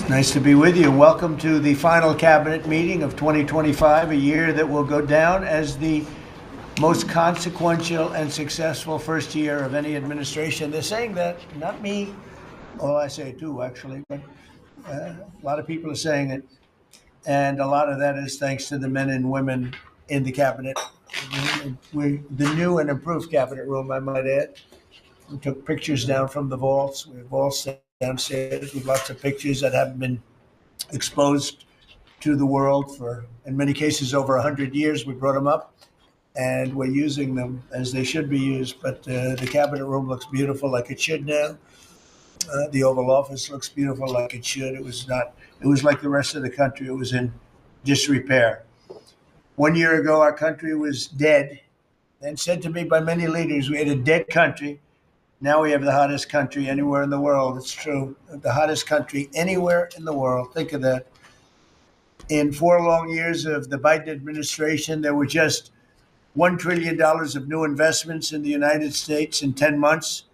Nice to be with you. Welcome to the final cabinet meeting of 2025, a year that will go down as the most consequential and successful first year of any administration. They're saying that, not me. Oh, I say it too, actually, but a lot of people are saying it. And a lot of that is thanks to the men and women in the cabinet. The new and improved cabinet room, I might add. We took pictures down from the vaults. We have vaults downstairs with lots of pictures that haven't been exposed to the world for, in many cases, over 100 years. We brought them up, and we're using them as they should be used. But the cabinet room looks beautiful, like it should now. The Oval Office looks beautiful, like it should. It was not. It was like the rest of the country. It was in disrepair. 1 year ago, our country was dead, and said to me by many leaders, we had a dead country. Now we have the hottest country anywhere in the world. It's true. The hottest country anywhere in the world. Think of that. In 4 long years of the Biden administration, there were just $1 trillion of new investments in the United States in 10 months.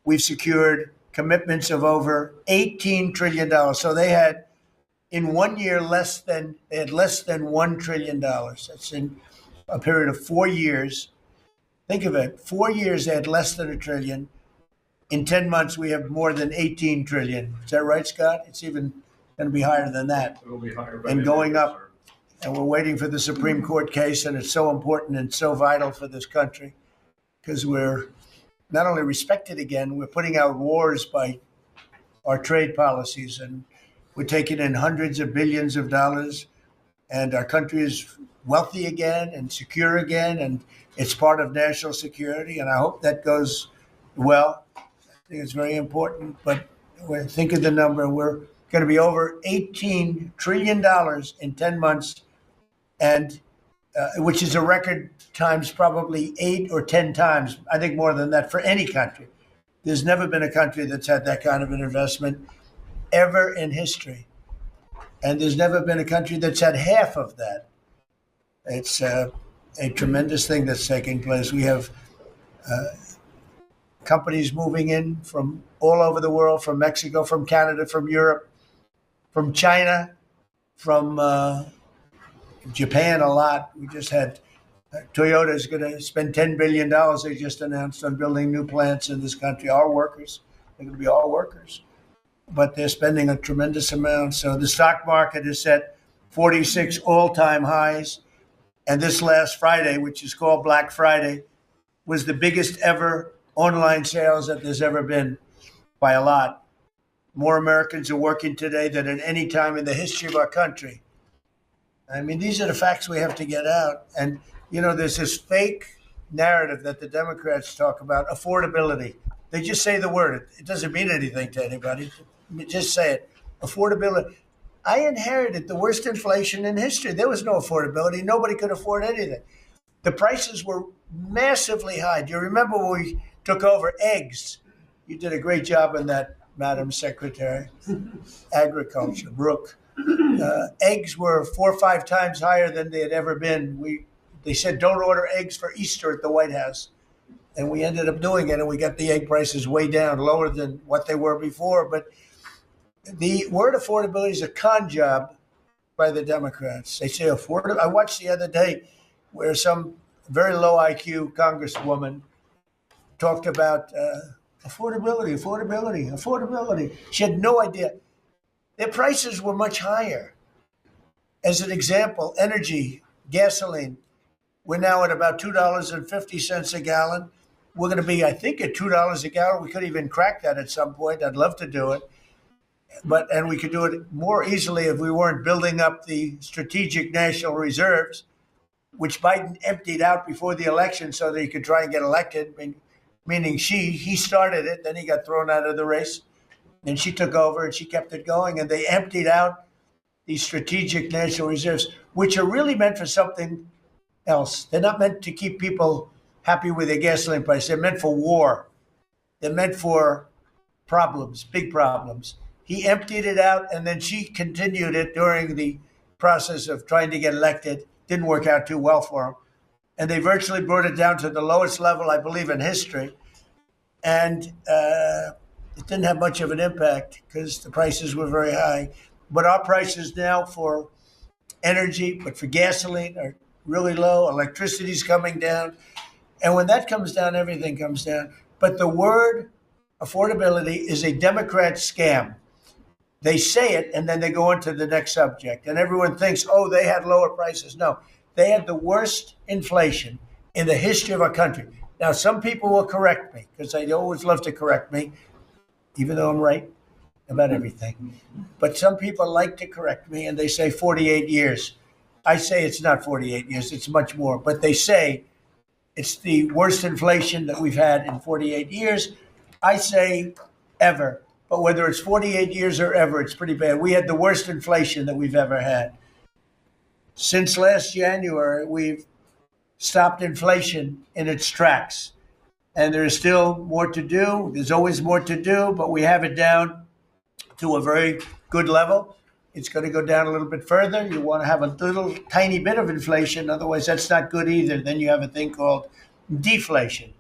We've secured commitments of over $18 trillion. So they had, in 1 year, less than $1 trillion. That's in a period of 4 years. Think of it. 4 years, they had less than $1 trillion. In 10 months, we have more than 18 trillion. Is that right, Scott? It's even going to be higher than that. It'll be higher. And going up. And we're waiting for the Supreme Court case, and it's so important and so vital for this country because we're not only respected again, we're putting out wars by our trade policies, and we're taking in hundreds of billions of dollars, and our country is wealthy again and secure again, and it's part of national security, and I hope that goes well. I think it's very important, but when think of the number, we're going to be over $18 trillion in 10 months, and which is a record times probably 8 or 10 times, I think more than that for any country. There's never been a country that's had that kind of an investment ever in history. And there's never been a country that's had half of that. It's a tremendous thing that's taking place. We have companies moving in from all over the world, from Mexico, from Canada, from Europe, from China, from Japan a lot. We just had Toyota is going to spend $10 billion, they just announced, on building new plants in this country. Our workers, they're going to be all workers, but they're spending a tremendous amount. So the stock market is set 46 all-time highs. And this last Friday, which is called Black Friday, was the biggest ever online sales that there's ever been by a lot. More Americans are working today than at any time in the history of our country. I mean, these are the facts we have to get out. And, you know, there's this fake narrative that the Democrats talk about, affordability. They just say the word. It doesn't mean anything to anybody. Just say it. Affordability. I inherited the worst inflation in history. There was no affordability. Nobody could afford anything. The prices were massively high. Do you remember when we took over eggs? You did a great job on that, Madam Secretary. Agriculture, Brooke. Eggs were 4 or 5 times higher than they had ever been. They said, don't order eggs for Easter at the White House. And we ended up doing it, and we got the egg prices way down, lower than what they were before. But the word affordability is a con job by the Democrats. They say affordable. I watched the other day where some very low IQ congresswoman talked about affordability. She had no idea. Their prices were much higher. As an example, energy gasoline. We're now at about $2.50 a gallon. We're going to be, I think, at $2 a gallon. We could even crack that at some point. I'd love to do it. And we could do it more easily if we weren't building up the strategic national reserves, which Biden emptied out before the election so that he could try and get elected. Meaning he started it, then he got thrown out of the race. Then she took over and she kept it going. And they emptied out these strategic national reserves, which are really meant for something else. They're not meant to keep people happy with their gasoline price. They're meant for war. They're meant for problems, big problems. He emptied it out, and then she continued it during the process of trying to get elected. Didn't work out too well for him. And they virtually brought it down to the lowest level, I believe, in history. And it didn't have much of an impact because the prices were very high. But our prices now for energy, but for gasoline, are really low. Electricity's coming down. And when that comes down, everything comes down. But the word affordability is a Democrat scam. They say it, and then they go on to the next subject. And everyone thinks, oh, they had lower prices. No, they had the worst inflation in the history of our country. Now, some people will correct me, because they always love to correct me, even though I'm right about everything. But some people like to correct me, and they say 48 years. I say it's not 48 years, it's much more. But they say it's the worst inflation that we've had in 48 years. I say ever. But whether it's 48 years or ever, it's pretty bad. We had the worst inflation that we've ever had. Since last January, we've stopped inflation in its tracks. And there's still more to do. There's always more to do, but we have it down to a very good level. It's going to go down a little bit further. You want to have a little tiny bit of inflation. Otherwise, that's not good either. Then you have a thing called deflation.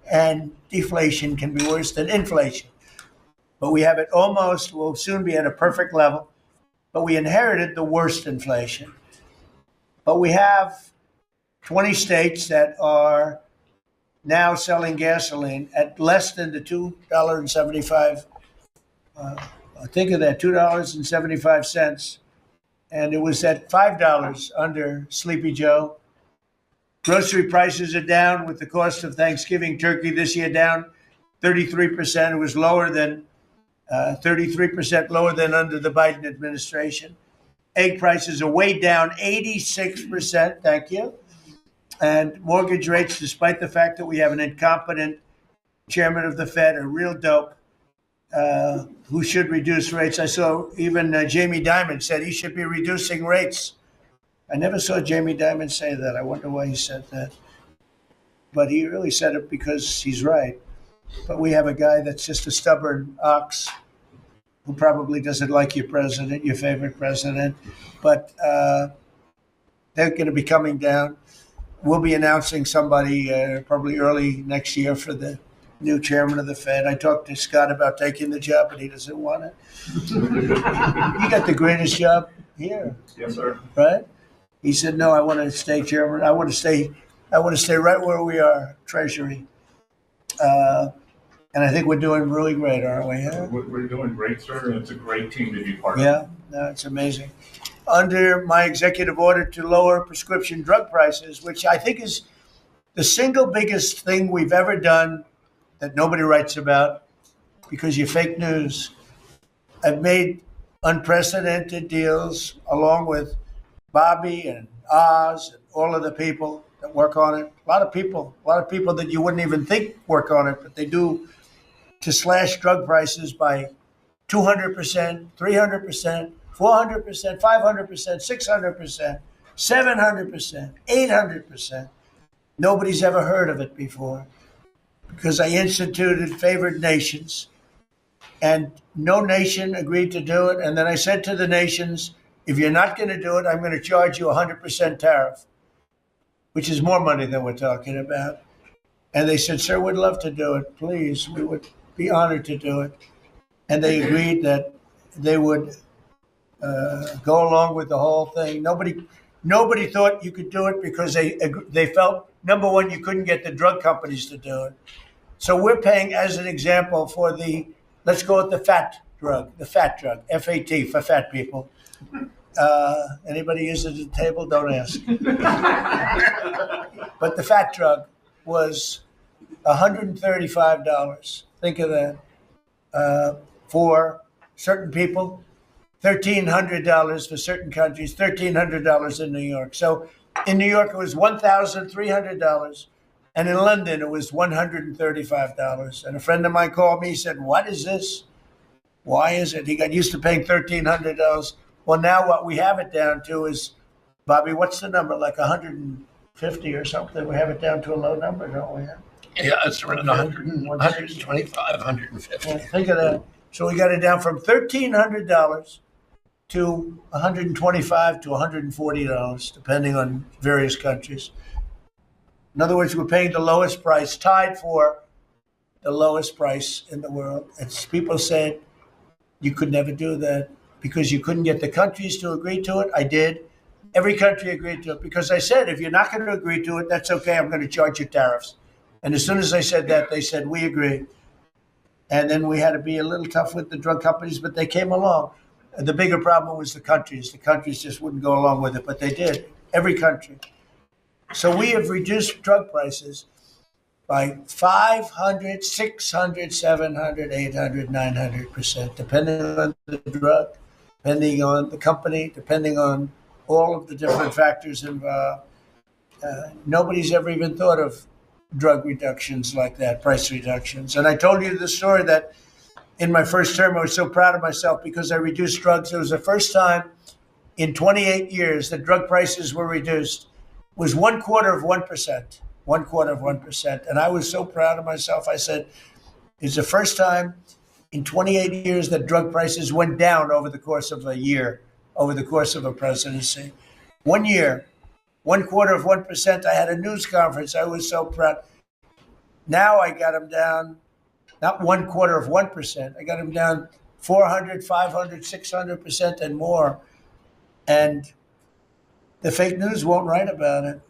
And deflation can be worse than inflation. But we have it almost, we'll soon be at a perfect level. But we inherited the worst inflation. But we have 20 states that are now selling gasoline at less than the $2.75. Think of that, $2.75. And it was at $5 under Sleepy Joe. Grocery prices are down with the cost of Thanksgiving turkey this year down 33%. It was lower than 33% lower than under the Biden administration. Egg prices are way down 86%. Thank you. And mortgage rates, despite the fact that we have an incompetent chairman of the Fed, a real dope, who should reduce rates. I saw even Jamie Dimon said he should be reducing rates. I never saw Jamie Dimon say that. I wonder why he said that. But he really said it because he's right. But we have a guy that's just a stubborn ox who probably doesn't like your president, your favorite president. But they're going to be coming down. We'll be announcing somebody probably early next year for the new chairman of the Fed. I talked to Scott about taking the job, but he doesn't want it. You got the greatest job here. Yes, sir. Right? He said, no, I want to stay chairman. I want to stay right where we are, Treasury. And I think we're doing really great, aren't we? Huh? We're doing great, sir, and it's a great team to be part of. Yeah, no, it's amazing. Under my executive order to lower prescription drug prices, which I think is the single biggest thing we've ever done that nobody writes about because you're fake news. I've made unprecedented deals along with Bobby and Oz and all of the people that work on it. A lot of people that you wouldn't even think work on it, but they do, to slash drug prices by 200%, 300%, 400%, 500%, 600%, 700%, 800%. Nobody's ever heard of it before because I instituted favored nations and no nation agreed to do it. And then I said to the nations, if you're not going to do it, I'm going to charge you 100% tariff, which is more money than we're talking about. And they said, sir, we'd love to do it. Please, we would be honored to do it. And they agreed that they would go along with the whole thing. Nobody thought you could do it because they felt, number one, you couldn't get the drug companies to do it. So we're paying, as an example, for let's go with the fat drug, FAT, for fat people. Anybody use it at the table? Don't ask. But the fat drug was $135. Think of that. For certain people, $1,300 for certain countries, $1,300 in New York. So in New York, it was $1,300. And in London, it was $135. And a friend of mine called me. He said, "What is this? Why is it?" He got used to paying $1,300. Well, now what we have it down to is, Bobby, what's the number? Like 150 or something? We have it down to a low number, don't we? Yeah, it's around 100, 125, 150. Yeah, think of that. So we got it down from $1,300 to $125 to $140, depending on various countries. In other words, we're paying the lowest price, tied for the lowest price in the world. And people said you could never do that because you couldn't get the countries to agree to it. I did. Every country agreed to it because I said, if you're not going to agree to it, that's okay. I'm going to charge you tariffs. And as soon as I said that, they said, we agree. And then we had to be a little tough with the drug companies, but they came along. And the bigger problem was the countries. The countries just wouldn't go along with it, but they did. Every country. So we have reduced drug prices by 500, 600, 700, 800, 900%, depending on the drug, depending on the company, depending on all of the different factors involved. Nobody's ever even thought of drug reductions like that, price reductions. And I told you the story that in my first term, I was so proud of myself because I reduced drugs. It was the first time in 28 years that drug prices were reduced. It was 1/4%, 1/4%. And I was so proud of myself. I said, it's the first time in 28 years that drug prices went down over the course of a year, over the course of a presidency. 1 year, 1/4%. I had a news conference. I was so proud. Now I got them down, not 1/4%. I got them down 400, 500, 600% and more. And the fake news won't write about it.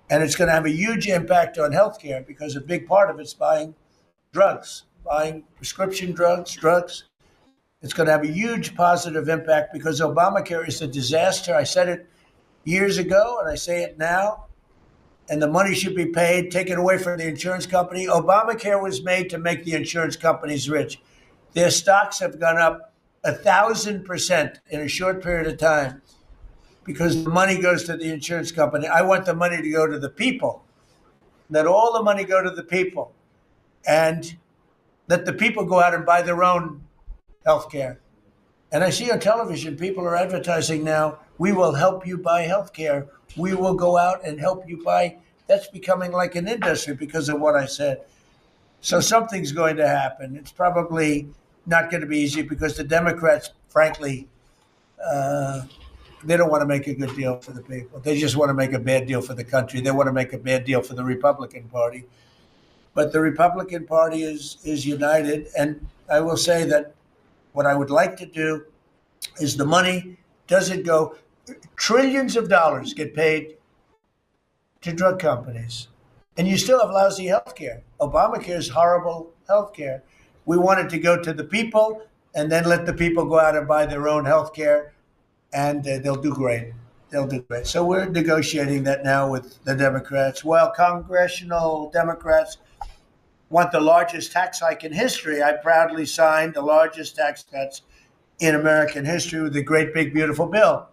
And it's going to have a huge impact on healthcare because a big part of it's buying drugs, buying prescription drugs. It's going to have a huge positive impact because Obamacare is a disaster. I said it years ago, and I say it now, and the money should be paid, taken away from the insurance company. Obamacare was made to make the insurance companies rich. Their stocks have gone up 1,000% in a short period of time because the money goes to the insurance company. I want the money to go to the people. Let all the money go to the people and let the people go out and buy their own health care. And I see on television, people are advertising now, we will help you buy health care. We will go out and help you buy. That's becoming like an industry because of what I said. So something's going to happen. It's probably not going to be easy because the Democrats, frankly, they don't want to make a good deal for the people. They just want to make a bad deal for the country. They want to make a bad deal for the Republican Party. But the Republican Party is united. And I will say that what I would like to do is the money doesn't go, trillions of dollars get paid to drug companies. And you still have lousy health care. Obamacare is horrible health care. We want it to go to the people and then let the people go out and buy their own health care. And they'll do great. They'll do great. So we're negotiating that now with the Democrats. While congressional Democrats want the largest tax hike in history, I proudly signed the largest tax cuts in American history with the Great Big Beautiful Bill.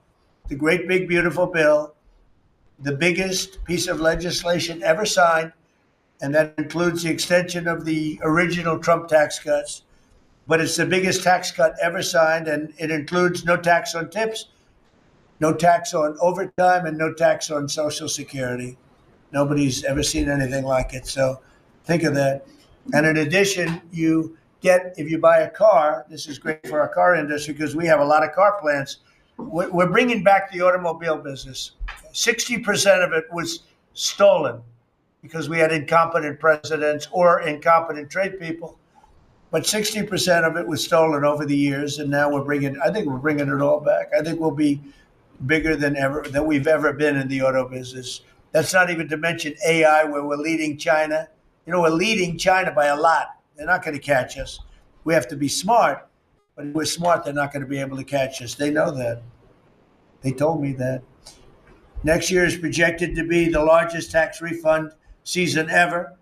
The Great Big Beautiful Bill, the biggest piece of legislation ever signed, and that includes the extension of the original Trump tax cuts. But it's the biggest tax cut ever signed, and it includes no tax on tips, no tax on overtime, and no tax on Social Security. Nobody's ever seen anything like it, so think of that. And in addition, you get, if you buy a car, this is great for our car industry because we have a lot of car plants. We're bringing back the automobile business. 60% of it was stolen because we had incompetent presidents or incompetent trade people. But 60% of it was stolen over the years, and now I think we're bringing it all back. I think we'll be bigger than we've ever been in the auto business. That's not even to mention AI, where we're leading China. You know, we're leading China by a lot. They're not going to catch us. We have to be smart, but if we're smart, they're not going to be able to catch us. They know that. They told me that. Next year is projected to be the largest tax refund season ever.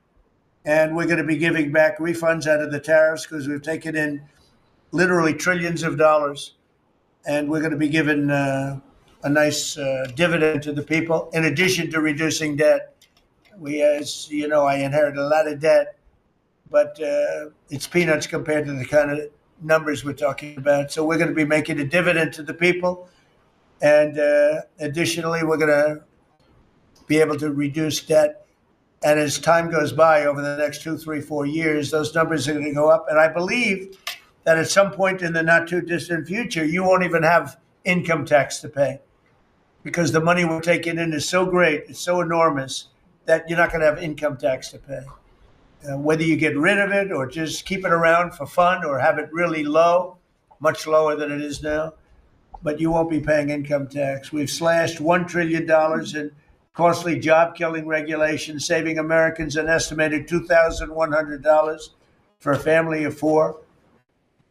And we're going to be giving back refunds out of the tariffs because we've taken in literally trillions of dollars. And we're going to be giving a nice dividend to the people in addition to reducing debt. As you know, I inherited a lot of debt, but it's peanuts compared to the kind of numbers we're talking about. So we're going to be making a dividend to the people. And additionally, we're going to be able to reduce debt. And as time goes by over the next 2, 3, 4 years, those numbers are going to go up. And I believe that at some point in the not too distant future, you won't even have income tax to pay because the money we're taking in is so great, it's so enormous that you're not going to have income tax to pay. Whether you get rid of it or just keep it around for fun or have it really low, much lower than it is now, but you won't be paying income tax. We've slashed $1 trillion in costly job-killing regulations, saving Americans an estimated $2,100 for a family of 4.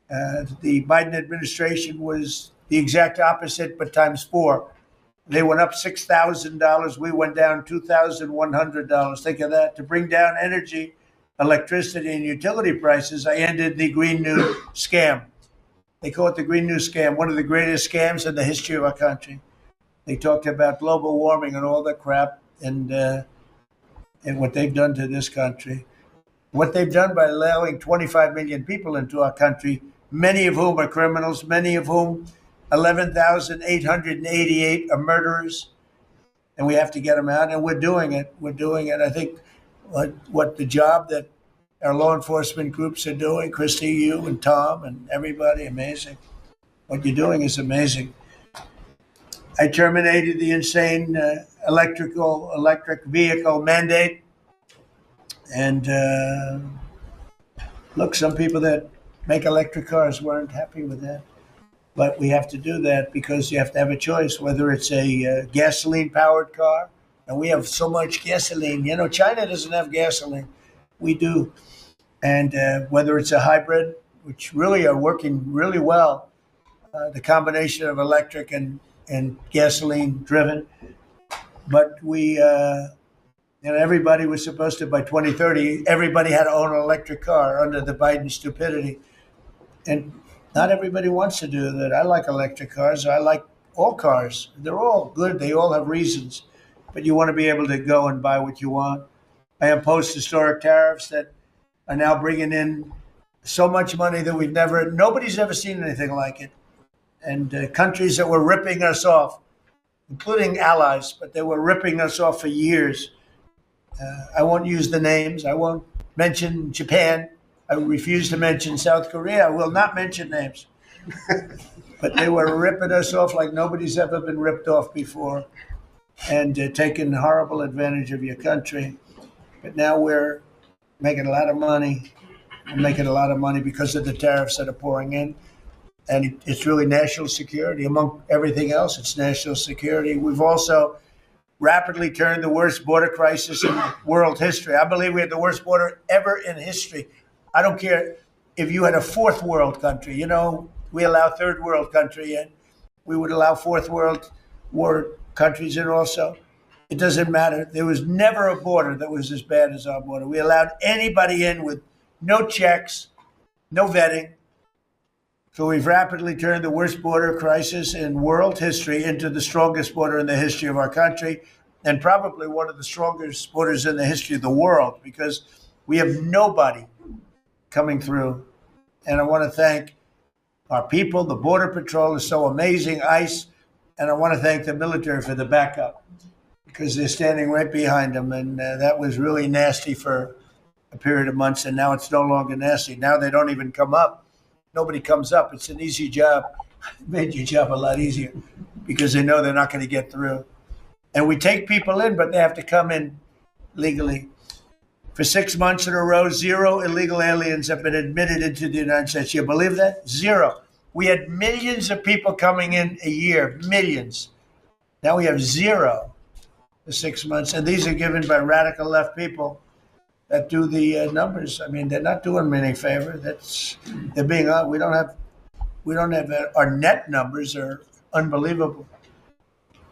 The Biden administration was the exact opposite, but times 4. They went up $6,000. We went down $2,100. Think of that. To bring down energy, electricity, and utility prices, I ended the Green New scam. They call it the Green New scam, one of the greatest scams in the history of our country. They talked about global warming and all that crap and what they've done to this country. What they've done by allowing 25 million people into our country, many of whom are criminals, many of whom 11,888 are murderers, and we have to get them out, and we're doing it. We're doing it. I think what the job that our law enforcement groups are doing, Christy, you and Tom and everybody, amazing. What you're doing is amazing. I terminated the insane electric vehicle mandate. And look, some people that make electric cars weren't happy with that. But we have to do that because you have to have a choice, whether it's a gasoline-powered car. And we have so much gasoline. You know, China doesn't have gasoline. We do. And whether it's a hybrid, which really are working really well, the combination of electric and gasoline-driven. But everybody was supposed to, by 2030, everybody had to own an electric car under the Biden stupidity. And not everybody wants to do that. I like electric cars. I like all cars. They're all good. They all have reasons. But you want to be able to go and buy what you want. I opposed historic tariffs that are now bringing in so much money that nobody's ever seen anything like it. And countries that were ripping us off, including allies, but they were ripping us off for years. I won't use the names. I won't mention Japan. I refuse to mention South Korea. I will not mention names. But they were ripping us off like nobody's ever been ripped off before and taking horrible advantage of your country. But now we're making a lot of money. We're making a lot of money because of the tariffs that are pouring in. And it's really national security. Among everything else, it's national security. We've also rapidly turned the worst border crisis in world history. I believe we had the worst border ever in history. I don't care if you had a fourth world country. You know, we allow third world country in. We would allow fourth world war countries in also. It doesn't matter. There was never a border that was as bad as our border. We allowed anybody in with no checks, no vetting. So we've rapidly turned the worst border crisis in world history into the strongest border in the history of our country, and probably one of the strongest borders in the history of the world, because we have nobody coming through. And I want to thank our people. The Border Patrol is so amazing, ICE, and I want to thank the military for the backup, because they're standing right behind them. And that was really nasty for a period of months, and now it's no longer nasty. Now they don't even come up. Nobody comes up. It's an easy job. It made your job a lot easier because they know they're not going to get through. And we take people in, but they have to come in legally. For 6 months in a row, 0 illegal aliens have been admitted into the United States. You believe that? 0. We had millions of people coming in a year, millions. Now we have 0 for 6 months. And these are given by radical left people that do the numbers. I mean, they're not doing me any favor. They're being we don't have our net numbers are unbelievable.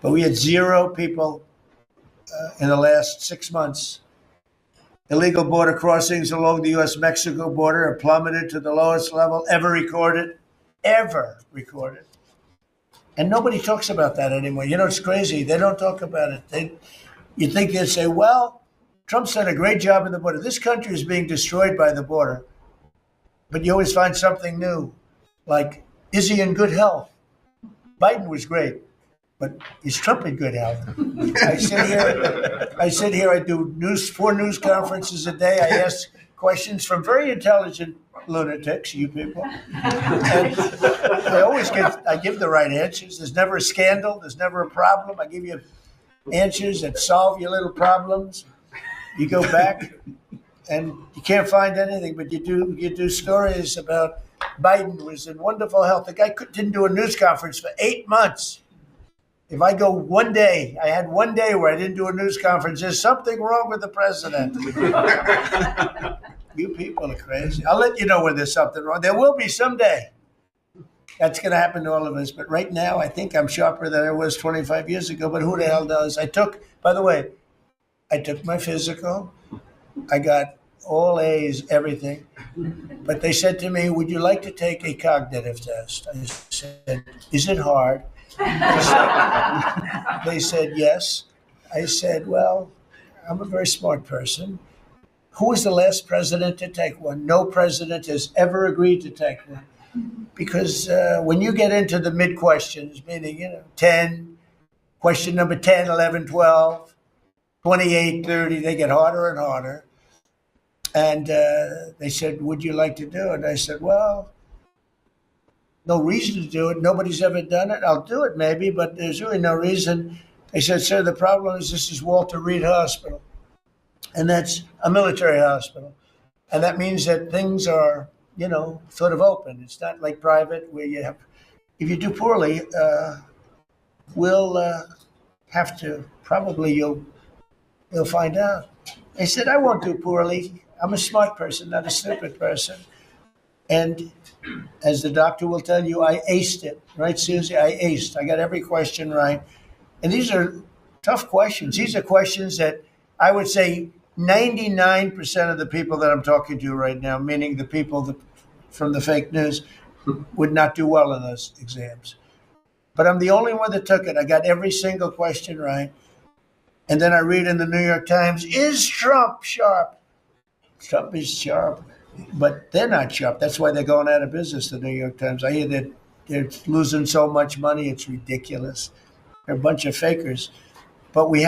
But we had 0 people in the last 6 months. Illegal border crossings along the U.S.-Mexico border have plummeted to the lowest level ever recorded. Ever recorded. And nobody talks about that anymore. You know, it's crazy. They don't talk about it. You think they'd say, well, Trump's done a great job in the border. This country is being destroyed by the border. But you always find something new. Like, is he in good health? Biden was great. But is Trump in good health? I sit here, I do 4 news conferences a day. I ask questions from very intelligent lunatics, you people. And I give the right answers. There's never a scandal. There's never a problem. I give you answers that solve your little problems. You go back and you can't find anything, but you do stories about Biden was in wonderful health. The guy didn't do a news conference for 8 months. If I go one day, I had one day where I didn't do a news conference, there's something wrong with the president. You people are crazy. I'll let you know when there's something wrong. There will be someday. That's going to happen to all of us. But right now, I think I'm sharper than I was 25 years ago. But who the hell does? By the way, I took my physical. I got all A's, everything. But they said to me, would you like to take a cognitive test? I said, is it hard? They said, yes. I said, well, I'm a very smart person. Who was the last president to take one? No president has ever agreed to take one. Because when you get into the mid-questions, meaning, 10, question number 10, 11, 12, 28, 30, they get harder and harder. And they said, would you like to do it? I said, well, no reason to do it. Nobody's ever done it. I'll do it maybe, but there's really no reason. They said, sir, the problem is this is Walter Reed Hospital. And that's a military hospital. And that means that things are, sort of open. It's not like private where you have, if you do poorly, we'll have to, probably you'll find out. They said, I won't do poorly. I'm a smart person, not a stupid person. And as the doctor will tell you, I aced it. Right, Susie? I aced. I got every question right. And these are tough questions. These are questions that I would say 99% of the people that I'm talking to right now, meaning the people from the fake news, would not do well in those exams. But I'm the only one that took it. I got every single question right. And then I read in the New York Times, is Trump sharp? Trump is sharp, but they're not sharp. That's why they're going out of business, the New York Times. I hear that they're losing so much money, it's ridiculous. They're a bunch of fakers. But we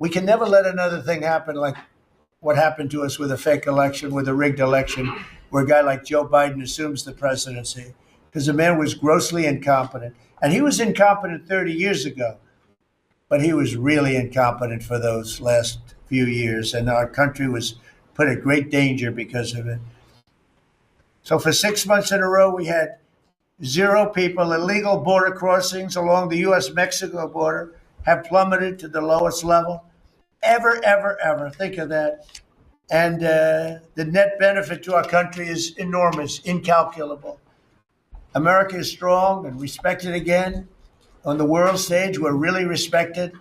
can never let another thing happen like what happened to us with a fake election, with a rigged election, where a guy like Joe Biden assumes the presidency, because the man was grossly incompetent. And he was incompetent 30 years ago, but he was really incompetent for those last few years, and our country was put at great danger because of it. So for 6 months in a row, we had 0 people. Illegal border crossings along the U.S.-Mexico border have plummeted to the lowest level ever, ever, ever. Think of that. And the net benefit to our country is enormous, incalculable. America is strong and respected again. On the world stage, we're really respected.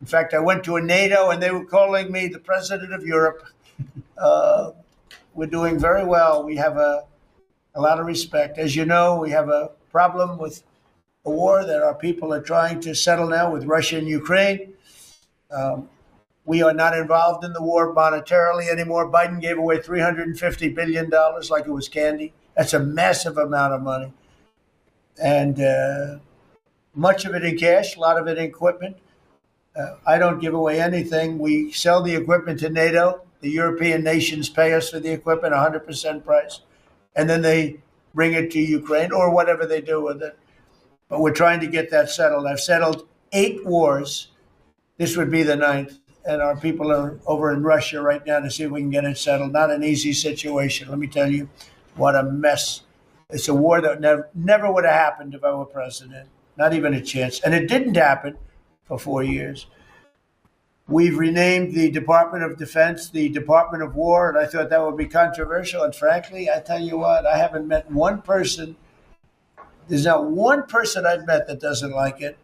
In fact, I went to a NATO and they were calling me the president of Europe. We're doing very well. We have a lot of respect. As you know, we have a problem with a war that our people are trying to settle now with Russia and Ukraine. We are not involved in the war monetarily anymore. Biden gave away $350 billion like it was candy. That's a massive amount of money. And much of it in cash, a lot of it in equipment. I don't give away anything. We sell the equipment to NATO. The European nations pay us for the equipment, 100% price. And then they bring it to Ukraine or whatever they do with it. But we're trying to get that settled. I've settled 8 wars. This would be the 9th. And our people are over in Russia right now to see if we can get it settled. Not an easy situation. Let me tell you what a mess. It's a war that never would have happened if I were president. Not even a chance. And it didn't happen for 4 years. We've renamed the Department of Defense the Department of War, and I thought that would be controversial. And frankly, I tell you what, I haven't met one person. There's not one person I've met that doesn't like it.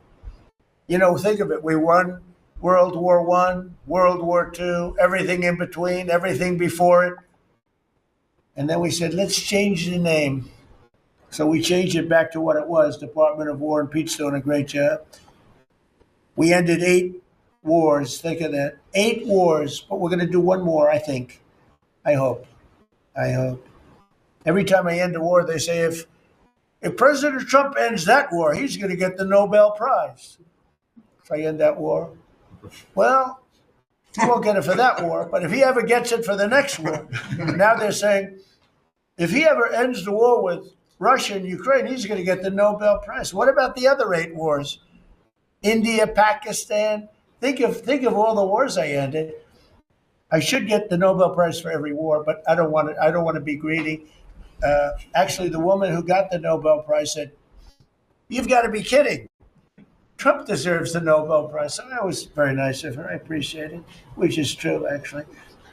Think of it. We won World War One, World War Two, everything in between, everything before it. And then we said, let's change the name. So we changed it back to what it was, Department of War, and Pete's doing a great job. We ended 8 wars. Think of that. 8 wars, but we're going to do one more, I think. I hope. I hope. Every time I end a war, they say, if President Trump ends that war, he's going to get the Nobel Prize. If I end that war. Well, he won't get it for that war, but if he ever gets it for the next war, now they're saying, if he ever ends the war with Russia and Ukraine, he's going to get the Nobel Prize. What about the other 8 wars? India, Pakistan. Think of all the wars I ended. I should get the Nobel Prize for every war, but I don't want to be greedy. Actually, the woman who got the Nobel Prize said, "You've got to be kidding. Trump deserves the Nobel Prize." So that was very nice of her. I appreciate it, which is true, actually.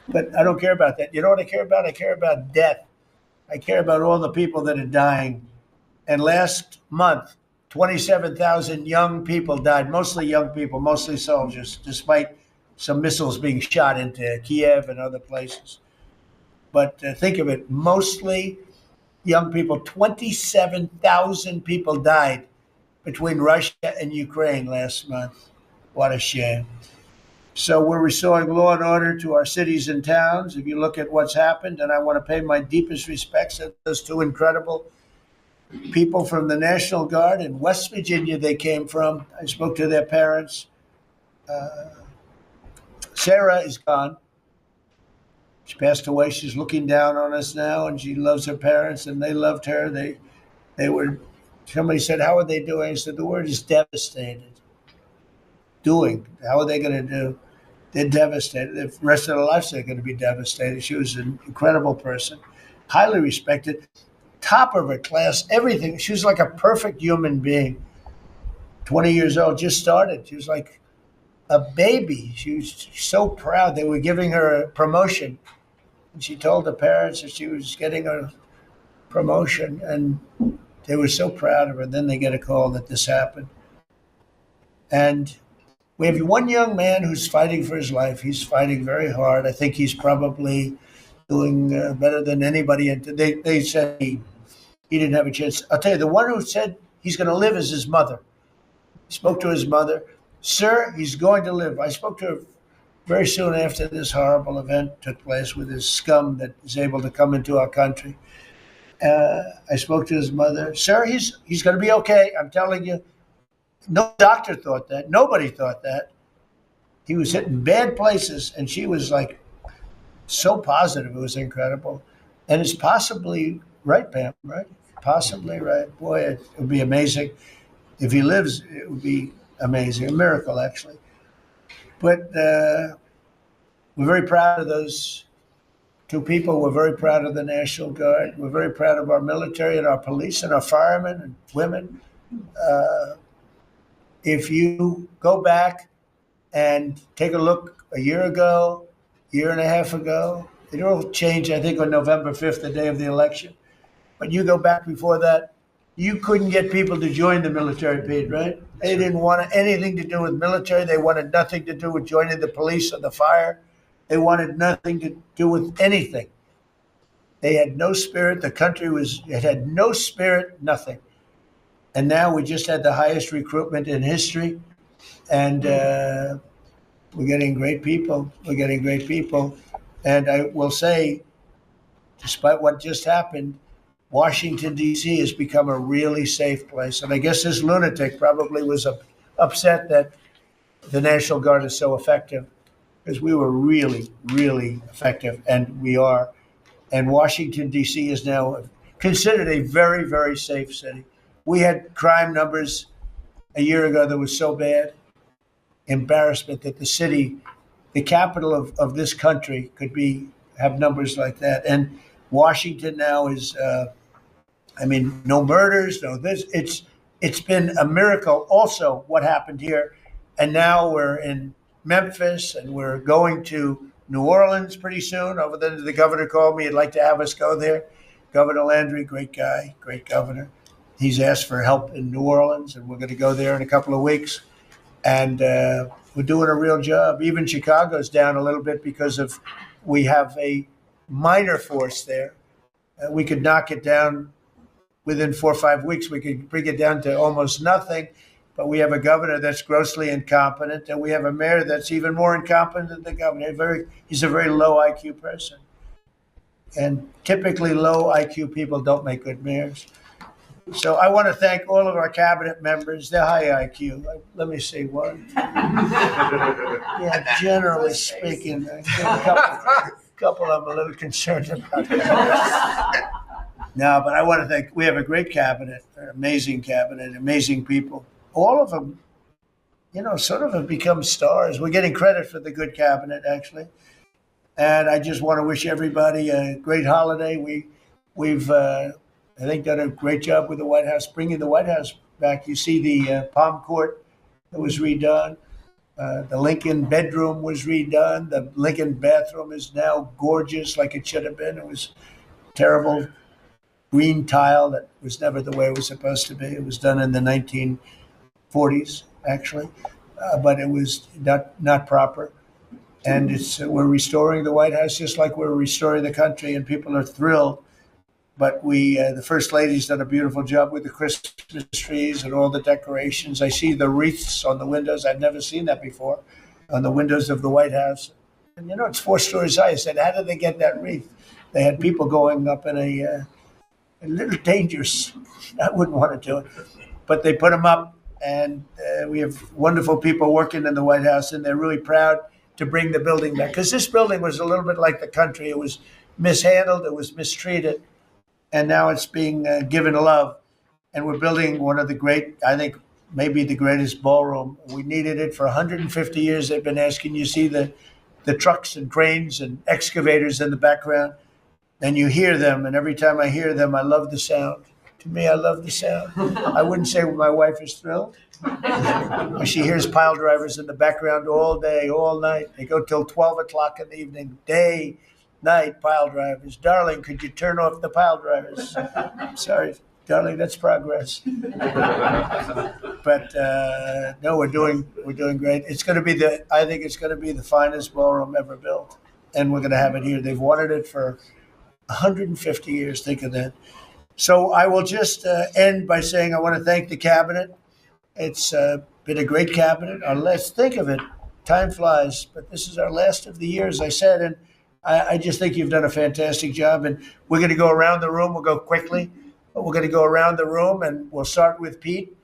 But I don't care about that. You know what I care about? I care about death. I care about all the people that are dying. And last month, 27,000 young people died, mostly young people, mostly soldiers, despite some missiles being shot into Kiev and other places. But think of it, mostly young people. 27,000 people died between Russia and Ukraine last month. What a shame. So we're restoring law and order to our cities and towns. If you look at what's happened, and I want to pay my deepest respects to those 2 incredible people from the National Guard in West Virginia they came from. I spoke to their parents. Sarah is gone. She passed away. She's looking down on us now, and she loves her parents, and they loved her. They were. Somebody said, "How are they doing?" I said, "The word is devastated." Doing. How are they going to do? They're devastated. The rest of their lives, they're going to be devastated. She was an incredible person, highly respected, top of her class, everything. She was like a perfect human being. 20 years old, just started. She was like a baby. She was so proud. They were giving her a promotion. And she told her parents that she was getting a promotion, and they were so proud of her. Then they get a call that this happened. And we have one young man who's fighting for his life. He's fighting very hard. I think he's probably doing better than anybody. And they said he didn't have a chance. I'll tell you, the one who said he's going to live is his mother. He spoke to his mother. "Sir, he's going to live." I spoke to her very soon after this horrible event took place with this scum that is able to come into our country. I spoke to his mother. "Sir, he's going to be okay. I'm telling you." No doctor thought that. Nobody thought that. He was hitting bad places, and she was like so positive. It was incredible. And it's possibly right, Pam, right? Possibly right. Boy, it would be amazing. If he lives, it would be amazing. A miracle, actually. But we're very proud of those 2 people. We're very proud of the National Guard. We're very proud of our military and our police and our firemen and women. If you go back and take a look a year ago, year and a half ago, it all changed, I think, on November 5th, the day of the election. But you go back before that, you couldn't get people to join the military, Pete, right? They didn't want anything to do with military. They wanted nothing to do with joining the police or the fire. They wanted nothing to do with anything. They had no spirit. The country had no spirit, nothing. And now we just had the highest recruitment in history. And we're getting great people. We're getting great people. And I will say, despite what just happened, Washington, D.C. has become a really safe place. And I guess this lunatic probably was upset that the National Guard is so effective, because we were really, really effective, and we are. And Washington, D.C. is now considered a very, very safe city. We had crime numbers a year ago that was so bad, embarrassment, that the city, the capital of this country, could have numbers like that. And Washington now is, no murders, no this. It's been a miracle also what happened here. And now we're in Memphis, and we're going to New Orleans pretty soon. Over there, the governor called me. He'd like to have us go there. Governor Landry, great guy, great governor. He's asked for help in New Orleans, and we're going to go there in a couple of weeks. and we're doing a real job. Even Chicago's down a little bit because of we have a minor force there. We could knock it down within 4 or 5 weeks. We could bring it down to almost nothing. But we have a governor that's grossly incompetent, and we have a mayor that's even more incompetent than the governor. He's a very low IQ person. And typically low IQ people don't make good mayors. So I want to thank all of our cabinet members. They're high IQ. Let me see one. Yeah, generally speaking, a couple I'm a little concerned about. No, but I want to thank, we have a great cabinet, an amazing cabinet, amazing people. All of them, sort of have become stars. We're getting credit for the good cabinet, actually. And I just want to wish everybody a great holiday. We've I think, done a great job with the White House, bringing the White House back. You see the Palm Court that was redone. The Lincoln bedroom was redone. The Lincoln bathroom is now gorgeous, like it should have been. It was terrible green tile that was never the way it was supposed to be. It was done in the 1940s, actually, but it was not proper. And we're restoring the White House just like we're restoring the country, and people are thrilled. But the First Lady's done a beautiful job with the Christmas trees and all the decorations. I see the wreaths on the windows. I've never seen that before, on the windows of the White House. And it's 4 stories high. I said, how did they get that wreath? They had people going up in a little dangerous. I wouldn't want to do it. But they put them up, and we have wonderful people working in the White House, and they're really proud to bring the building back. Because this building was a little bit like the country. It was mishandled. It was mistreated. And now it's being given love. And we're building one of the great, I think, maybe the greatest ballroom. We needed it for 150 years. They've been asking. You see the trucks and cranes and excavators in the background. And you hear them. And every time I hear them, I love the sound. To me, I love the sound. I wouldn't say my wife is thrilled. She hears pile drivers in the background all day, all night. They go till 12 o'clock in the evening, day, night, pile drivers. Darling, could you turn off the pile drivers? Sorry, darling, that's progress. But no, we're doing great. It's going to be I think it's going to be the finest ballroom ever built, and we're going to have it here. They've wanted it for 150 years. Think of that. So I will just end by saying I want to thank the cabinet. It's been a great cabinet. Let's think of it. Time flies, but this is our last of the year, as I said, and I just think you've done a fantastic job. And we're going to go around the room. We'll go quickly. But we're going to go around the room, and we'll start with Pete.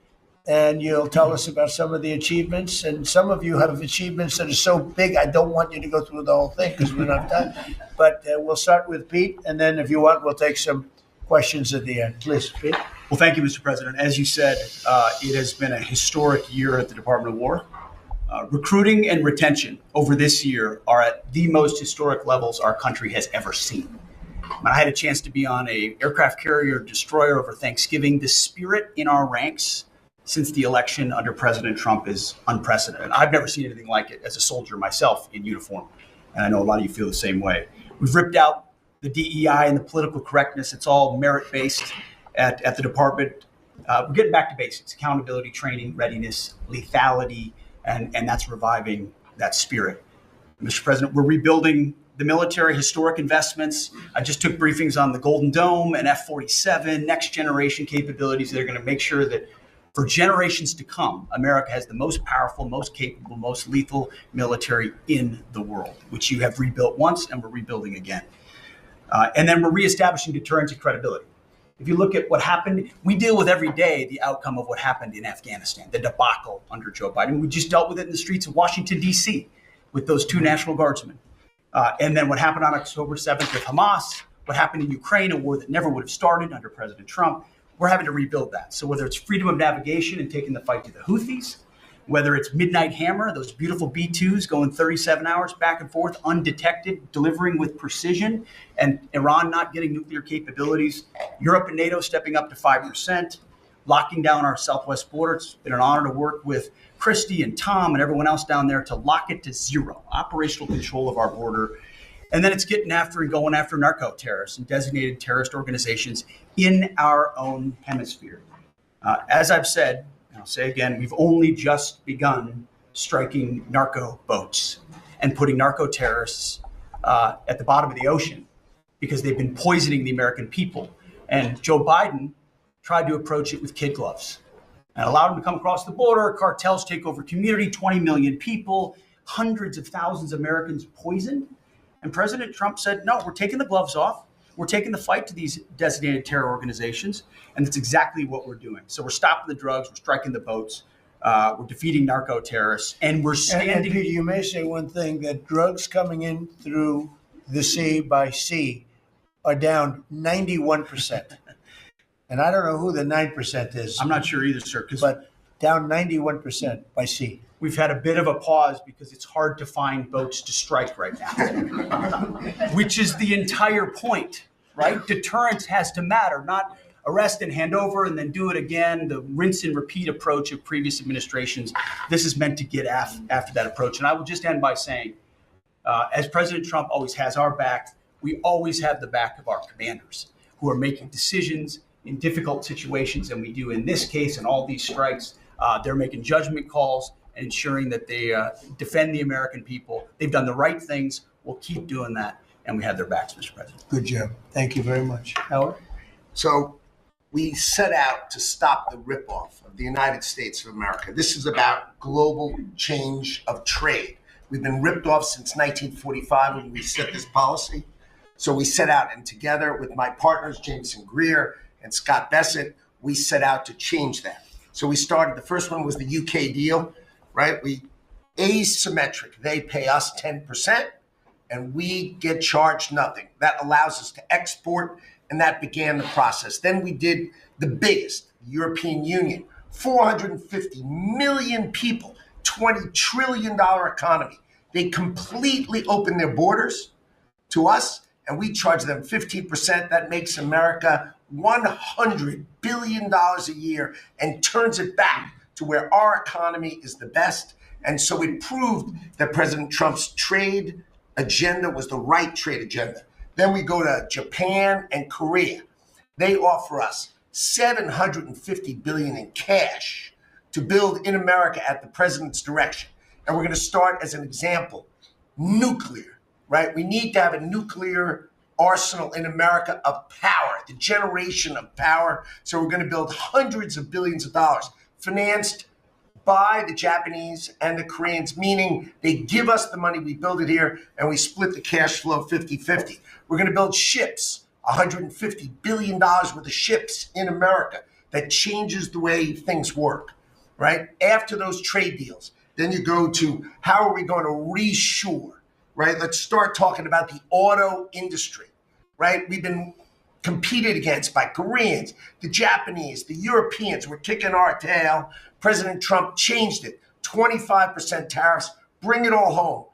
And you'll tell us about some of the achievements. And some of you have achievements that are so big, I don't want you to go through the whole thing because we don't have time. But we'll start with Pete, and then if you want, we'll take some questions at the end. Please, Pete. Well, thank you, Mr. President. As you said, it has been a historic year at the Department of War. Recruiting and retention over this year are at the most historic levels our country has ever seen. When I had a chance to be on a aircraft carrier destroyer over Thanksgiving, the spirit in our ranks since the election under President Trump is unprecedented. I've never seen anything like it as a soldier myself in uniform, and I know a lot of you feel the same way. We've ripped out the DEI and the political correctness. It's all merit-based at the department. We're getting back to basics: accountability, training, readiness, lethality, and that's reviving that spirit. Mr. President, we're rebuilding the military, historic investments. I just took briefings on the Golden Dome and F-47, next generation capabilities that are going to make sure that for generations to come, America has the most powerful, most capable, most lethal military in the world, which you have rebuilt once and we're rebuilding again. And then we're reestablishing deterrence and credibility. If you look at what happened, we deal with every day the outcome of what happened in Afghanistan, the debacle under Joe Biden. We just dealt with it in the streets of Washington, D.C. with those 2 National Guardsmen. And then what happened on October 7th with Hamas, what happened in Ukraine, a war that never would have started under President Trump. We're having to rebuild that. So whether it's freedom of navigation and taking the fight to the Houthis, whether it's Midnight Hammer, those beautiful B-2s going 37 hours back and forth, undetected, delivering with precision, and Iran not getting nuclear capabilities, Europe and NATO stepping up to 5%, locking down our southwest border. It's been an honor to work with Christy and Tom and everyone else down there to lock it to 0, operational control of our border. And then it's getting after and going after narco-terrorists and designated terrorist organizations in our own hemisphere. As I've said, and I'll say again, we've only just begun striking narco boats and putting narco terrorists at the bottom of the ocean because they've been poisoning the American people. And Joe Biden tried to approach it with kid gloves and allowed them to come across the border. Cartels take over community, 20 million people, hundreds of thousands of Americans poisoned. And President Trump said, no, we're taking the gloves off. We're taking the fight to these designated terror organizations. And that's exactly what we're doing. So we're stopping the drugs. We're striking the boats. We're defeating narco terrorists. And we're standing. And Peter, you may say one thing, that drugs coming in through the sea by sea are down 91%. And I don't know who the 9% is. I'm not sure either, sir. But down 91% by sea. We've had a bit of a pause because it's hard to find boats to strike right now, which is the entire point, right? Deterrence has to matter, not arrest and hand over and then do it again, the rinse and repeat approach of previous administrations. This is meant to get after that approach. And I will just end by saying, as President Trump always has our back, we always have the back of our commanders who are making decisions in difficult situations, and we do in this case and all these strikes. They're making judgment calls and ensuring that they defend the American people. They've done the right things. We'll keep doing that, and we have their backs, Mr. President. Good job. Thank you very much. Howard? So we set out to stop the ripoff of the United States of America. This is about global change of trade. We've been ripped off since 1945 when we set this policy. So we set out, and together with my partners, Jameson Greer and Scott Bessent, we set out to change that. So we started, the first one was the UK deal, right? We asymmetric. They pay us 10% and we get charged nothing. That allows us to export, and that began the process. Then we did the biggest, the European Union, 450 million people, $20 trillion economy. They completely opened their borders to us, and we charge them 15%. That makes America $100 billion a year and turns it back to where our economy is the best. And so it proved that President Trump's trade agenda was the right trade agenda. Then we go to Japan and Korea. They offer us $750 billion in cash to build in America at the president's direction. And we're going to start, as an example, nuclear, right? We need to have a nuclear arsenal in America of power, the generation of power. So we're going to build hundreds of billions of dollars financed by the Japanese and the Koreans, meaning they give us the money, we build it here, and we split the cash flow 50-50. We're going to build ships, $150 billion worth of ships in America. That changes the way things work, right? After those trade deals, then you go to how are we going to reshore, right? Let's start talking about the auto industry, right? We've been competed against by Koreans, the Japanese, the Europeans. We're kicking our tail. President Trump changed it. 25% tariffs, bring it all home.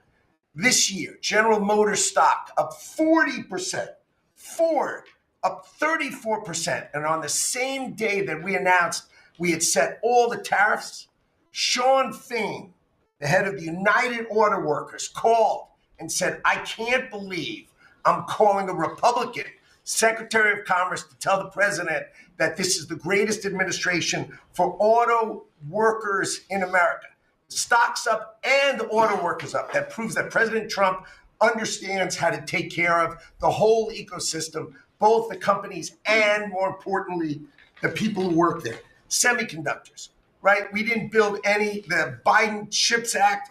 This year, General Motors stock up 40%, Ford up 34%. And on the same day that we announced we had set all the tariffs, Sean Fain, the head of the United Auto Workers, called and said, I can't believe I'm calling a Republican Secretary of Commerce to tell the president that this is the greatest administration for auto workers in America. Stocks up and the auto workers up. That proves that President Trump understands how to take care of the whole ecosystem, both the companies and, more importantly, the people who work there. Semiconductors, right? We didn't build any. The Biden CHIPS Act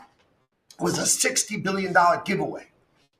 was a $60 billion giveaway,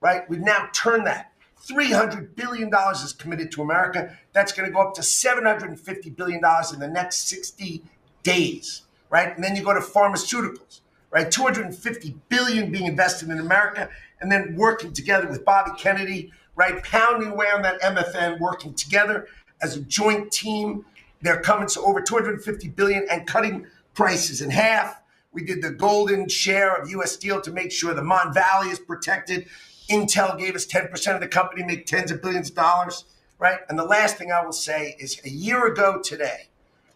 right? We've now turned that. $300 billion is committed to America. That's going to go up to $750 billion in the next 60 days, right? And then you go to pharmaceuticals, right? $250 billion being invested in America, and then working together with Bobby Kennedy, right? Pounding away on that MFN, working together as a joint team. They're coming to over $250 billion and cutting prices in half. We did the golden share of U.S. Steel to make sure the Mon Valley is protected. Intel gave us 10% of the company, make tens of billions of dollars, right? And the last thing I will say is a year ago today,